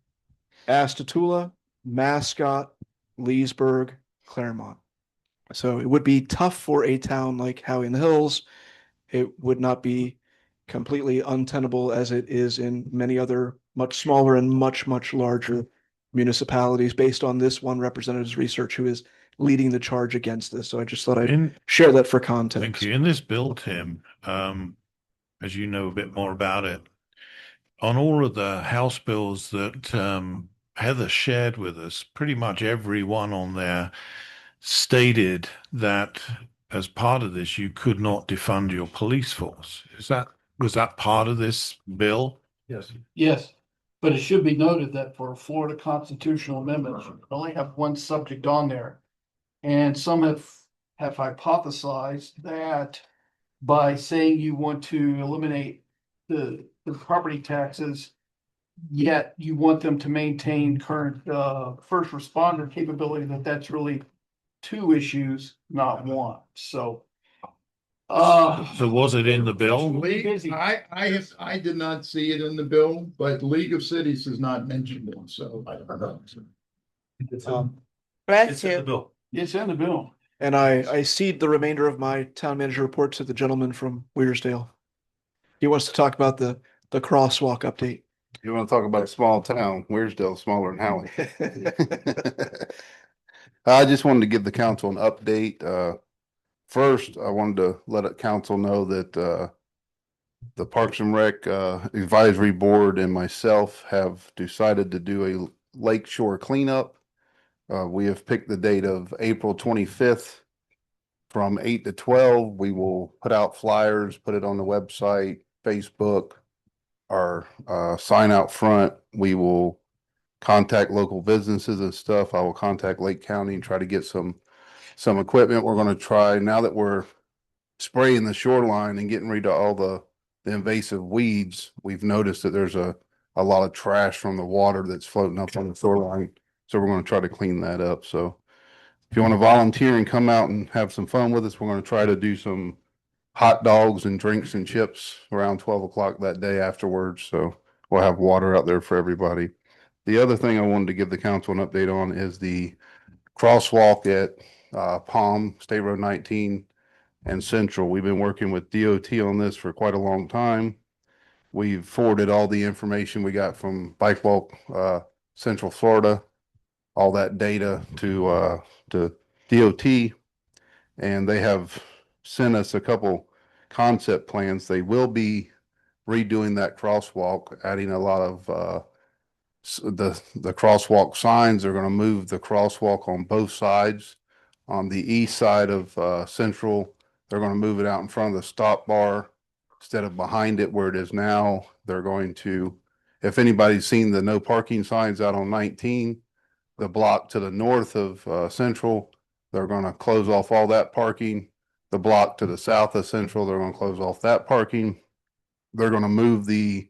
Astatula, Mascot, Leesburg, Claremont. So it would be tough for a town like Howey-in-the-Hills. It would not be completely untenable as it is in many other much smaller and much larger municipalities based on this one representative's research who is leading the charge against this. So I just thought I'd share that for context. Thank you. In this bill, Tim, as you know a bit more about it, on all of the House bills that Heather shared with us, pretty much every one on there stated that as part of this, you could not defund your police force. Was that part of this bill? Yes. Yes, but it should be noted that for Florida constitutional amendments, you only have one subject on there. And some have hypothesized that by saying you want to eliminate the property taxes, yet you want them to maintain current first responder capability, that's really two issues, not one. So So was it in the bill? I did not see it in the bill, but League of Cities has not mentioned it, so I don't know. Bless you. bill. it's in the bill. And I cede the remainder of my town manager report to the gentleman from Wearsdale. He wants to talk about the crosswalk update. You want to talk about a small town, Wearsdale, smaller than Howey. I just wanted to give the council an update. First, I wanted to let council know that the Parks and Rec Advisory Board and myself have decided to do a lakeshore cleanup. We have picked the date of April 25th from 8 to 12. We will put out flyers, put it on the website, Facebook, our sign out front. We will contact local businesses and stuff. I will contact Lake County and try to get some equipment. We're going to try, now that we're spraying the shoreline and getting rid of all the invasive weeds, we've noticed that there's a lot of trash from the water that's floating up on the shoreline. So we're going to try to clean that up. So if you want to volunteer and come out and have some fun with us, we're going to try to do some hot dogs and drinks and chips around 12 o'clock that day afterwards. So we'll have water out there for everybody. The other thing I wanted to give the council an update on is the crosswalk at Palm, State Road 19 and Central. We've been working with DOT on this for quite a long time. We've forwarded all the information we got from Bike Walk Central Florida, all that data to DOT, and they have sent us a couple concept plans. They will be redoing that crosswalk, adding a lot of the crosswalk signs. They're going to move the crosswalk on both sides. On the east side of Central, they're going to move it out in front of the stop bar instead of behind it where it is now. They're going to, if anybody's seen the no parking signs out on 19, the block to the north of Central, they're going to close off all that parking. The block to the south of Central, they're going to close off that parking. They're going to move the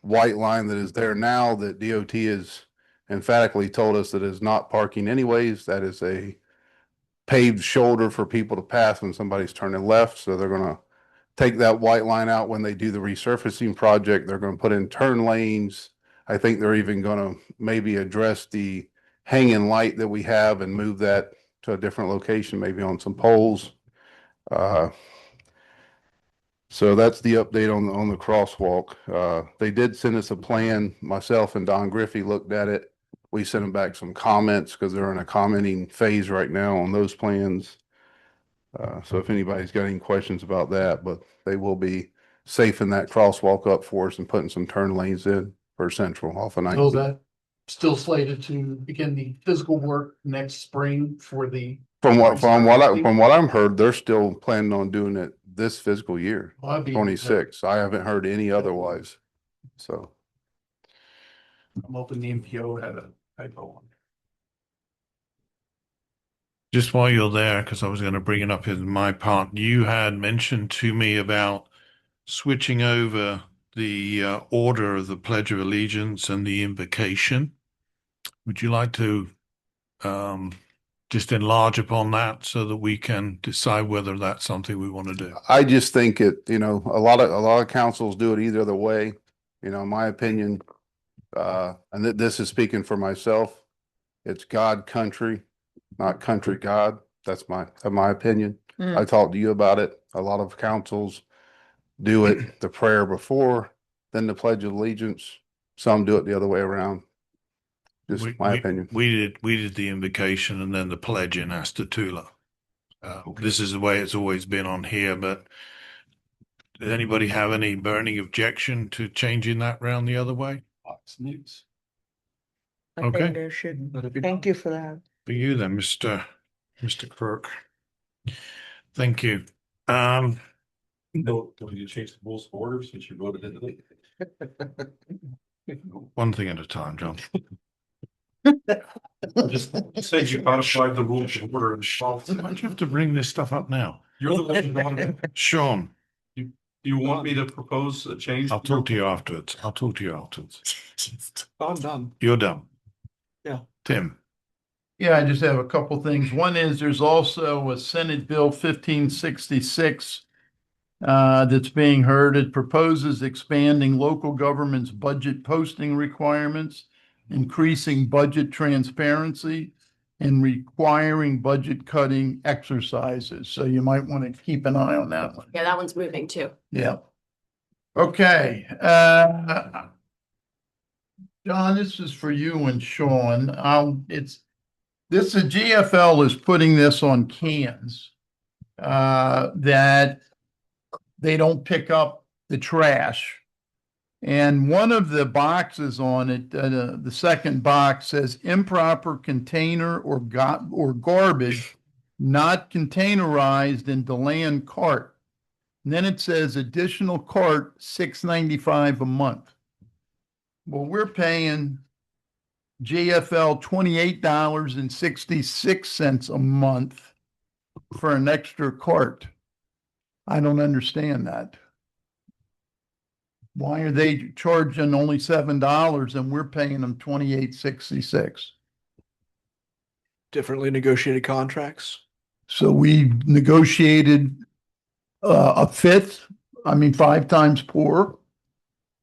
white line that is there now that DOT has emphatically told us that is not parking anyways. That is a paved shoulder for people to pass when somebody's turning left. So they're going to take that white line out when they do the resurfacing project. They're going to put in turn lanes. I think they're even going to maybe address the hanging light that we have and move that to a different location, maybe on some poles. So that's the update on the crosswalk. They did send us a plan. Myself and Don Griffey looked at it. We sent them back some comments because they're in a commenting phase right now on those plans. So if anybody's got any questions about that, but they will be safing that crosswalk up for us and putting some turn lanes in for Central off of 19. So that still slated to begin the physical work next spring for the. From what I've heard, they're still planning on doing it this fiscal year, Well, that'd be- 26. I haven't heard any otherwise. So I'm hoping the MPO had a typo on it. Just while you're there, because I was going to bring it up in my part, you had mentioned to me about switching over the order of the Pledge of Allegiance and the invocation. Would you like to just enlarge upon that so that we can decide whether that's something we want to do? I just think a lot of councils do it either other way. In my opinion, and this is speaking for myself, it's God country, not country God. That's my opinion. I talked to you about it. A lot of councils do it the prayer before, then the Pledge of Allegiance. Some do it the other way around. Just my opinion. We did the invocation and then the pledge in Astatula. This is the way it's always been on here, but does anybody have any burning objection to changing that round the other way? Fox News. I Okay. think there should. Thank you for that. For you then, Mr. Kirk. Thank you. No, can we change the rules of order since you voted into it? One thing at a time, John. Just said you codified the rules of order and Why do you have to bring this stuff up now? you're the one who wanted it. Sean, Do you want me to propose a change? I'll talk to you afterwards. I'm done. You're done. Yeah. Tim. Yeah, I just have a couple things. One is there's also a Senate Bill 1566 that's being heard. It proposes expanding local government's budget posting requirements, increasing budget transparency, and requiring budget cutting exercises. So you might want to keep an eye on that one. Yeah, that one's moving too. Yeah. Okay. John, this is for you and Sean. The GFL is putting this on cans that they don't pick up the trash. And one of the boxes on it, the second box says improper container or garbage not containerized in DeLand cart. And then it says additional cart $6.95 a month. Well, we're paying GFL $28.66 a month for an extra cart. I don't understand that. Why are they charging only $7 and we're paying them $28.66? Differently negotiated contracts. So we negotiated a fifth, 5 times poor.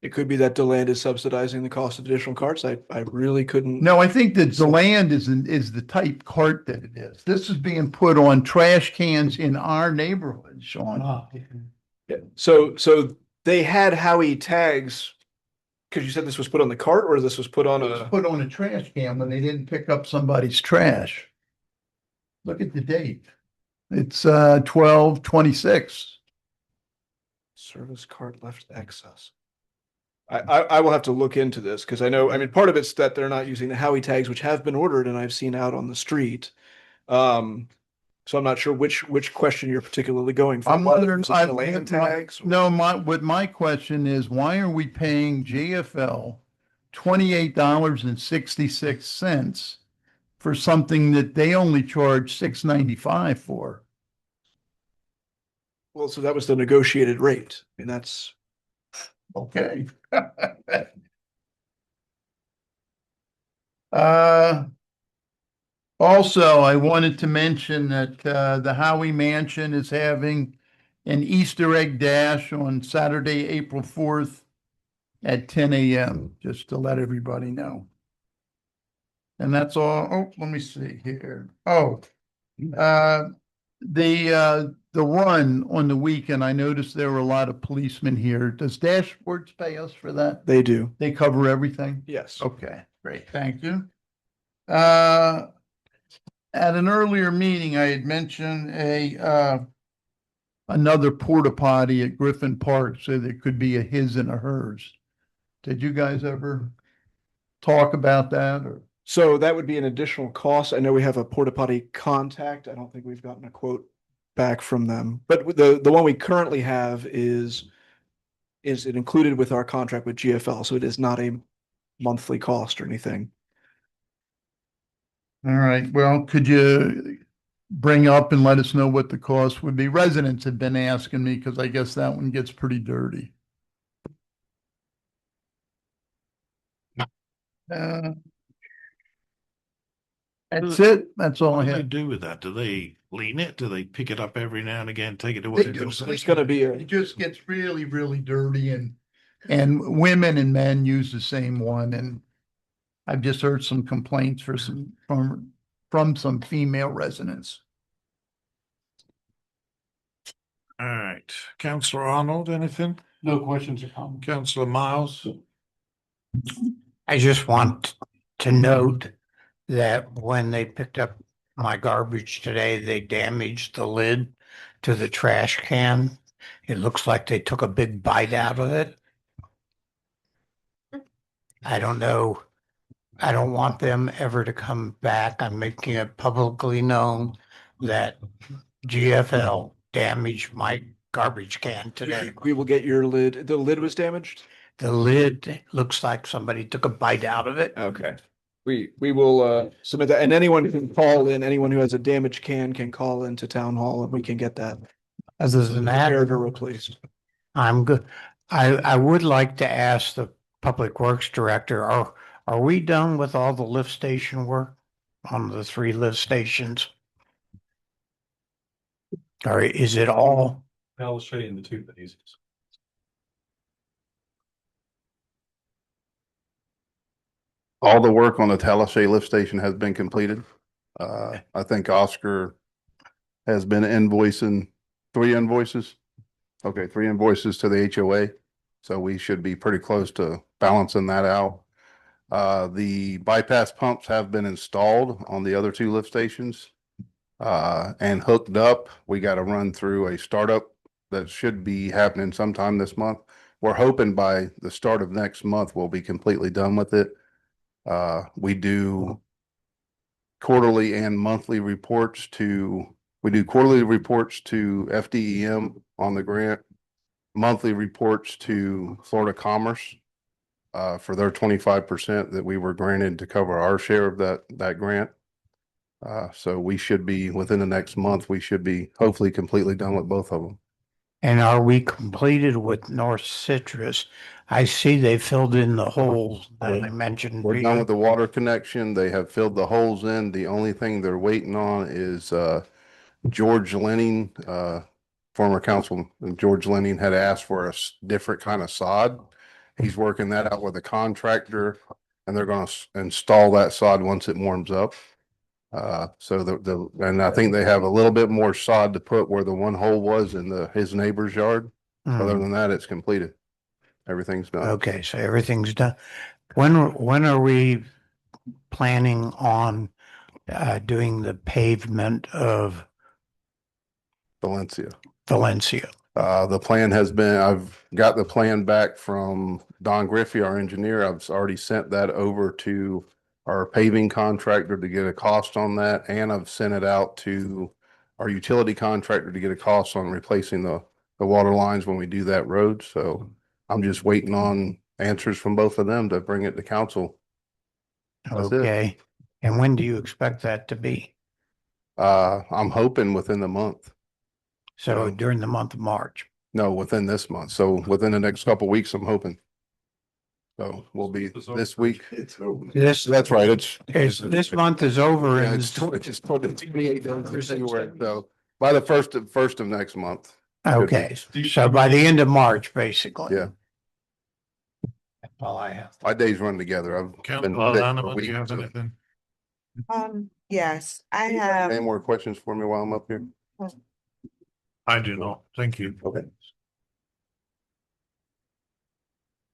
It could be that DeLand is subsidizing the cost of additional carts. I really couldn't. No, I think that DeLand is the type cart that it is. This is being put on trash cans in our neighborhood, Sean. Yeah. So they had Howie tags because you said this was put on the cart or this was put on a. Put on a trash can when they didn't pick up somebody's trash. Look at the date. It's 12/26. Service cart left excess. I will have to look into this because I know, part of it's that they're not using the Howie tags, which have been ordered and I've seen out on the street. So I'm not sure which question you're particularly going for. I'm wondering, the land tags. No, my question is, why are we paying GFL $28.66 for something that they only charge $6.95 for? Well, so that was the negotiated rate. That's okay. Also, I wanted to mention that the Howie Mansion is having an Easter egg dash on Saturday, April 4th at 10 a.m., just to let everybody know. And that's all. Oh, let me see here. Oh, the run on the weekend, I noticed there were a lot of policemen here. Does Dashboards pay us for that? They do. They cover everything? Yes. Okay, great. Thank you. At an earlier meeting, I had mentioned another porta potty at Griffin Park, so there could be a his and a hers. Did you guys ever talk about that or? So that would be an additional cost. I know we have a porta potty contact. I don't think we've gotten a quote back from them, but the one we currently have is it included with our contract with GFL, so it is not a monthly cost or anything. All right, well, could you bring up and let us know what the cost would be? Residents have been asking me because I guess that one gets pretty dirty. That's it. That's all I What do they have. do with that? Do they clean it? Do they pick it up every now and again, take it to They work? do. There's gonna be It just gets really, really dirty and women and men use the same one. And I've just heard some complaints from some female residents. All right, Councillor Arnold, anything? No questions or comments. Councillor Miles? I just want to note that when they picked up my garbage today, they damaged the lid to the trash can. It looks like they took a big bite out of it. I don't know. I don't want them ever to come back. I'm making it publicly known that GFL damaged my garbage can today. We will get your lid. The lid was damaged? The lid looks like somebody took a bite out of it. Okay. We will submit that, and anyone can call in, anyone who has a damaged can call into town hall and we can get that. Other than that, repaired or replaced. I'm good. I would like to ask the Public Works Director, are we done with all the lift station work on the 3 lift stations? Or is it all? I'll show you in the 2 phases. All the work on the Talashe lift station has been completed. I think Oscar has been invoicing 3 invoices. Okay, 3 invoices to the HOA. So we should be pretty close to balancing that out. The bypass pumps have been installed on the other 2 lift stations. And hooked up. We got to run through a startup that should be happening sometime this month. We're hoping by the start of next month, we'll be completely done with it. We do quarterly and monthly reports we do quarterly reports to FDEM on the grant, monthly reports to Florida Commerce for their 25% that we were granted to cover our share of that grant. So we should be within the next month, we should be hopefully completely done with both of them. And are we completed with North Citrus? I see they filled in the holes that I mentioned. We're done with the water connection. They have filled the holes in. The only thing they're waiting on is George Lenning, former councilman George Lenning had asked for a different kind of sod. He's working that out with a contractor and they're going to install that sod once it warms up. So and I think they have a little bit more sod to put where the one hole was in his neighbor's yard. Other than that, it's completed. Everything's done. Okay, so everything's done. When are we planning on doing the pavement of Valencia? The plan has been, I've got the plan back from Don Griffey, our engineer. I've already sent that over to our paving contractor to get a cost on that. And I've sent it out to our utility contractor to get a cost on replacing the water lines when we do that road. So I'm just waiting on answers from both of them to bring it to council. That's it. Okay. And when do you expect that to be? I'm hoping within the month. So during the month of March? No, within this month. So within the next couple of weeks, I'm hoping. So we'll be this week. It's over. That's right. This month is over Yeah, and it's 28 days anywhere. So by the first of next month. okay. So by the end of March, basically. Yeah. That's all I have. My days run together. I've been Councillor sick for a Lanneman, do week, you have so- anything? Yes, I Any have, more questions for me while I'm up here? I do not. Thank you. Okay.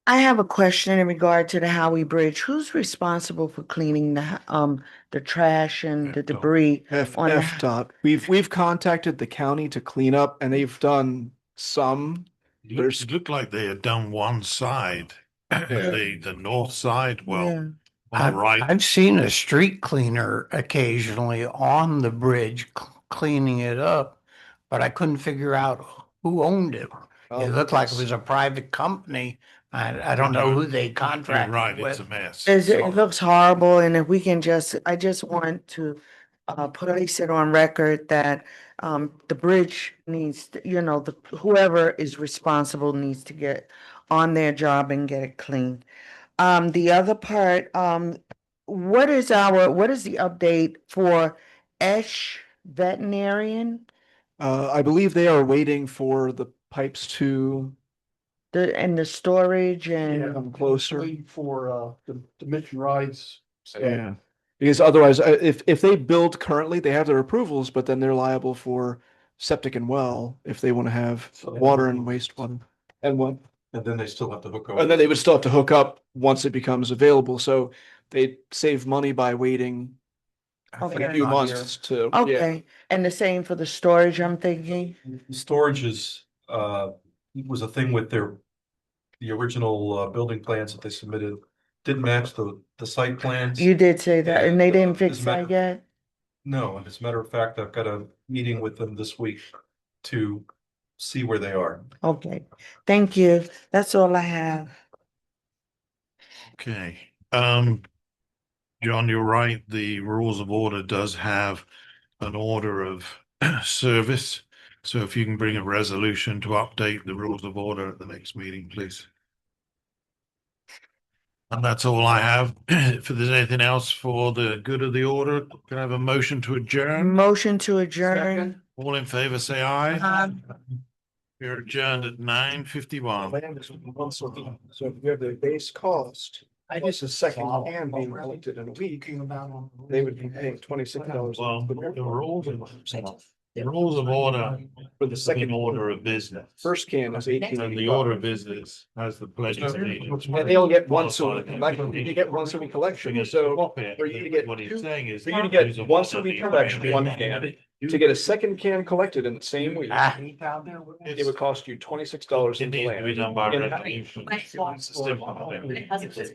I have a question in regard to the Howey Bridge. Who's responsible for cleaning the trash and the debris? on the- FDOT. We've contacted the county to clean up and they've done some. It looked like they had done one side, the north side, well, Yeah. on the right. I've seen a street cleaner occasionally on the bridge cleaning it up, but I couldn't figure out who owned it. Oh, It looked like it was a private company. I don't know who they You're contracted right, it's with. a mess. It looks horrible, and if we can I just want to place it on record that the bridge needs, whoever is responsible needs to get on their job and get it clean. The other part, what is the update for Esch Veterinarian? I believe they are waiting for the pipes to And the storage and, come closer. Waiting for, the mission rides. Yeah, because otherwise, if they build currently, they have their approvals, but then they're liable for septic and well if they want to have water and wastewater. And what? And then they still have to hook up. And then they would still have to hook up once it becomes available. So they save money by waiting a Okay. few months to. Yeah. okay, and the same for the storage, I'm thinking? Storage is, was a thing with the original, building plans that they submitted. Didn't match the site plans. You did say that, and they didn't fix As a matter- that yet? No, and as a matter of fact, I've got a meeting with them this week to see where they are. Okay, thank you. That's all I have. Okay. John, you're right. The rules of order does have an order of service. So if you can bring a resolution to update the rules of order at the next meeting, please. And that's all I have. If there's anything else for the good of the order, can I have a motion to adjourn? Motion to adjourn. All in favor, say aye. We're adjourned at 9:51. Land is one sort of- So if you have the base cost, I guess a second can being collected in a week, they would be paying $26. Well, the rules of order For the second in order of business. First can is 18. And the order of business has the pledge of allegiance. And they all get once a week, like, you get once a week collection, so for you to get What he's saying is. for you to get once a week collection, one can, to get a second can collected in the same week, it would cost you $26 It in needs to be done by In- resolution. It's different.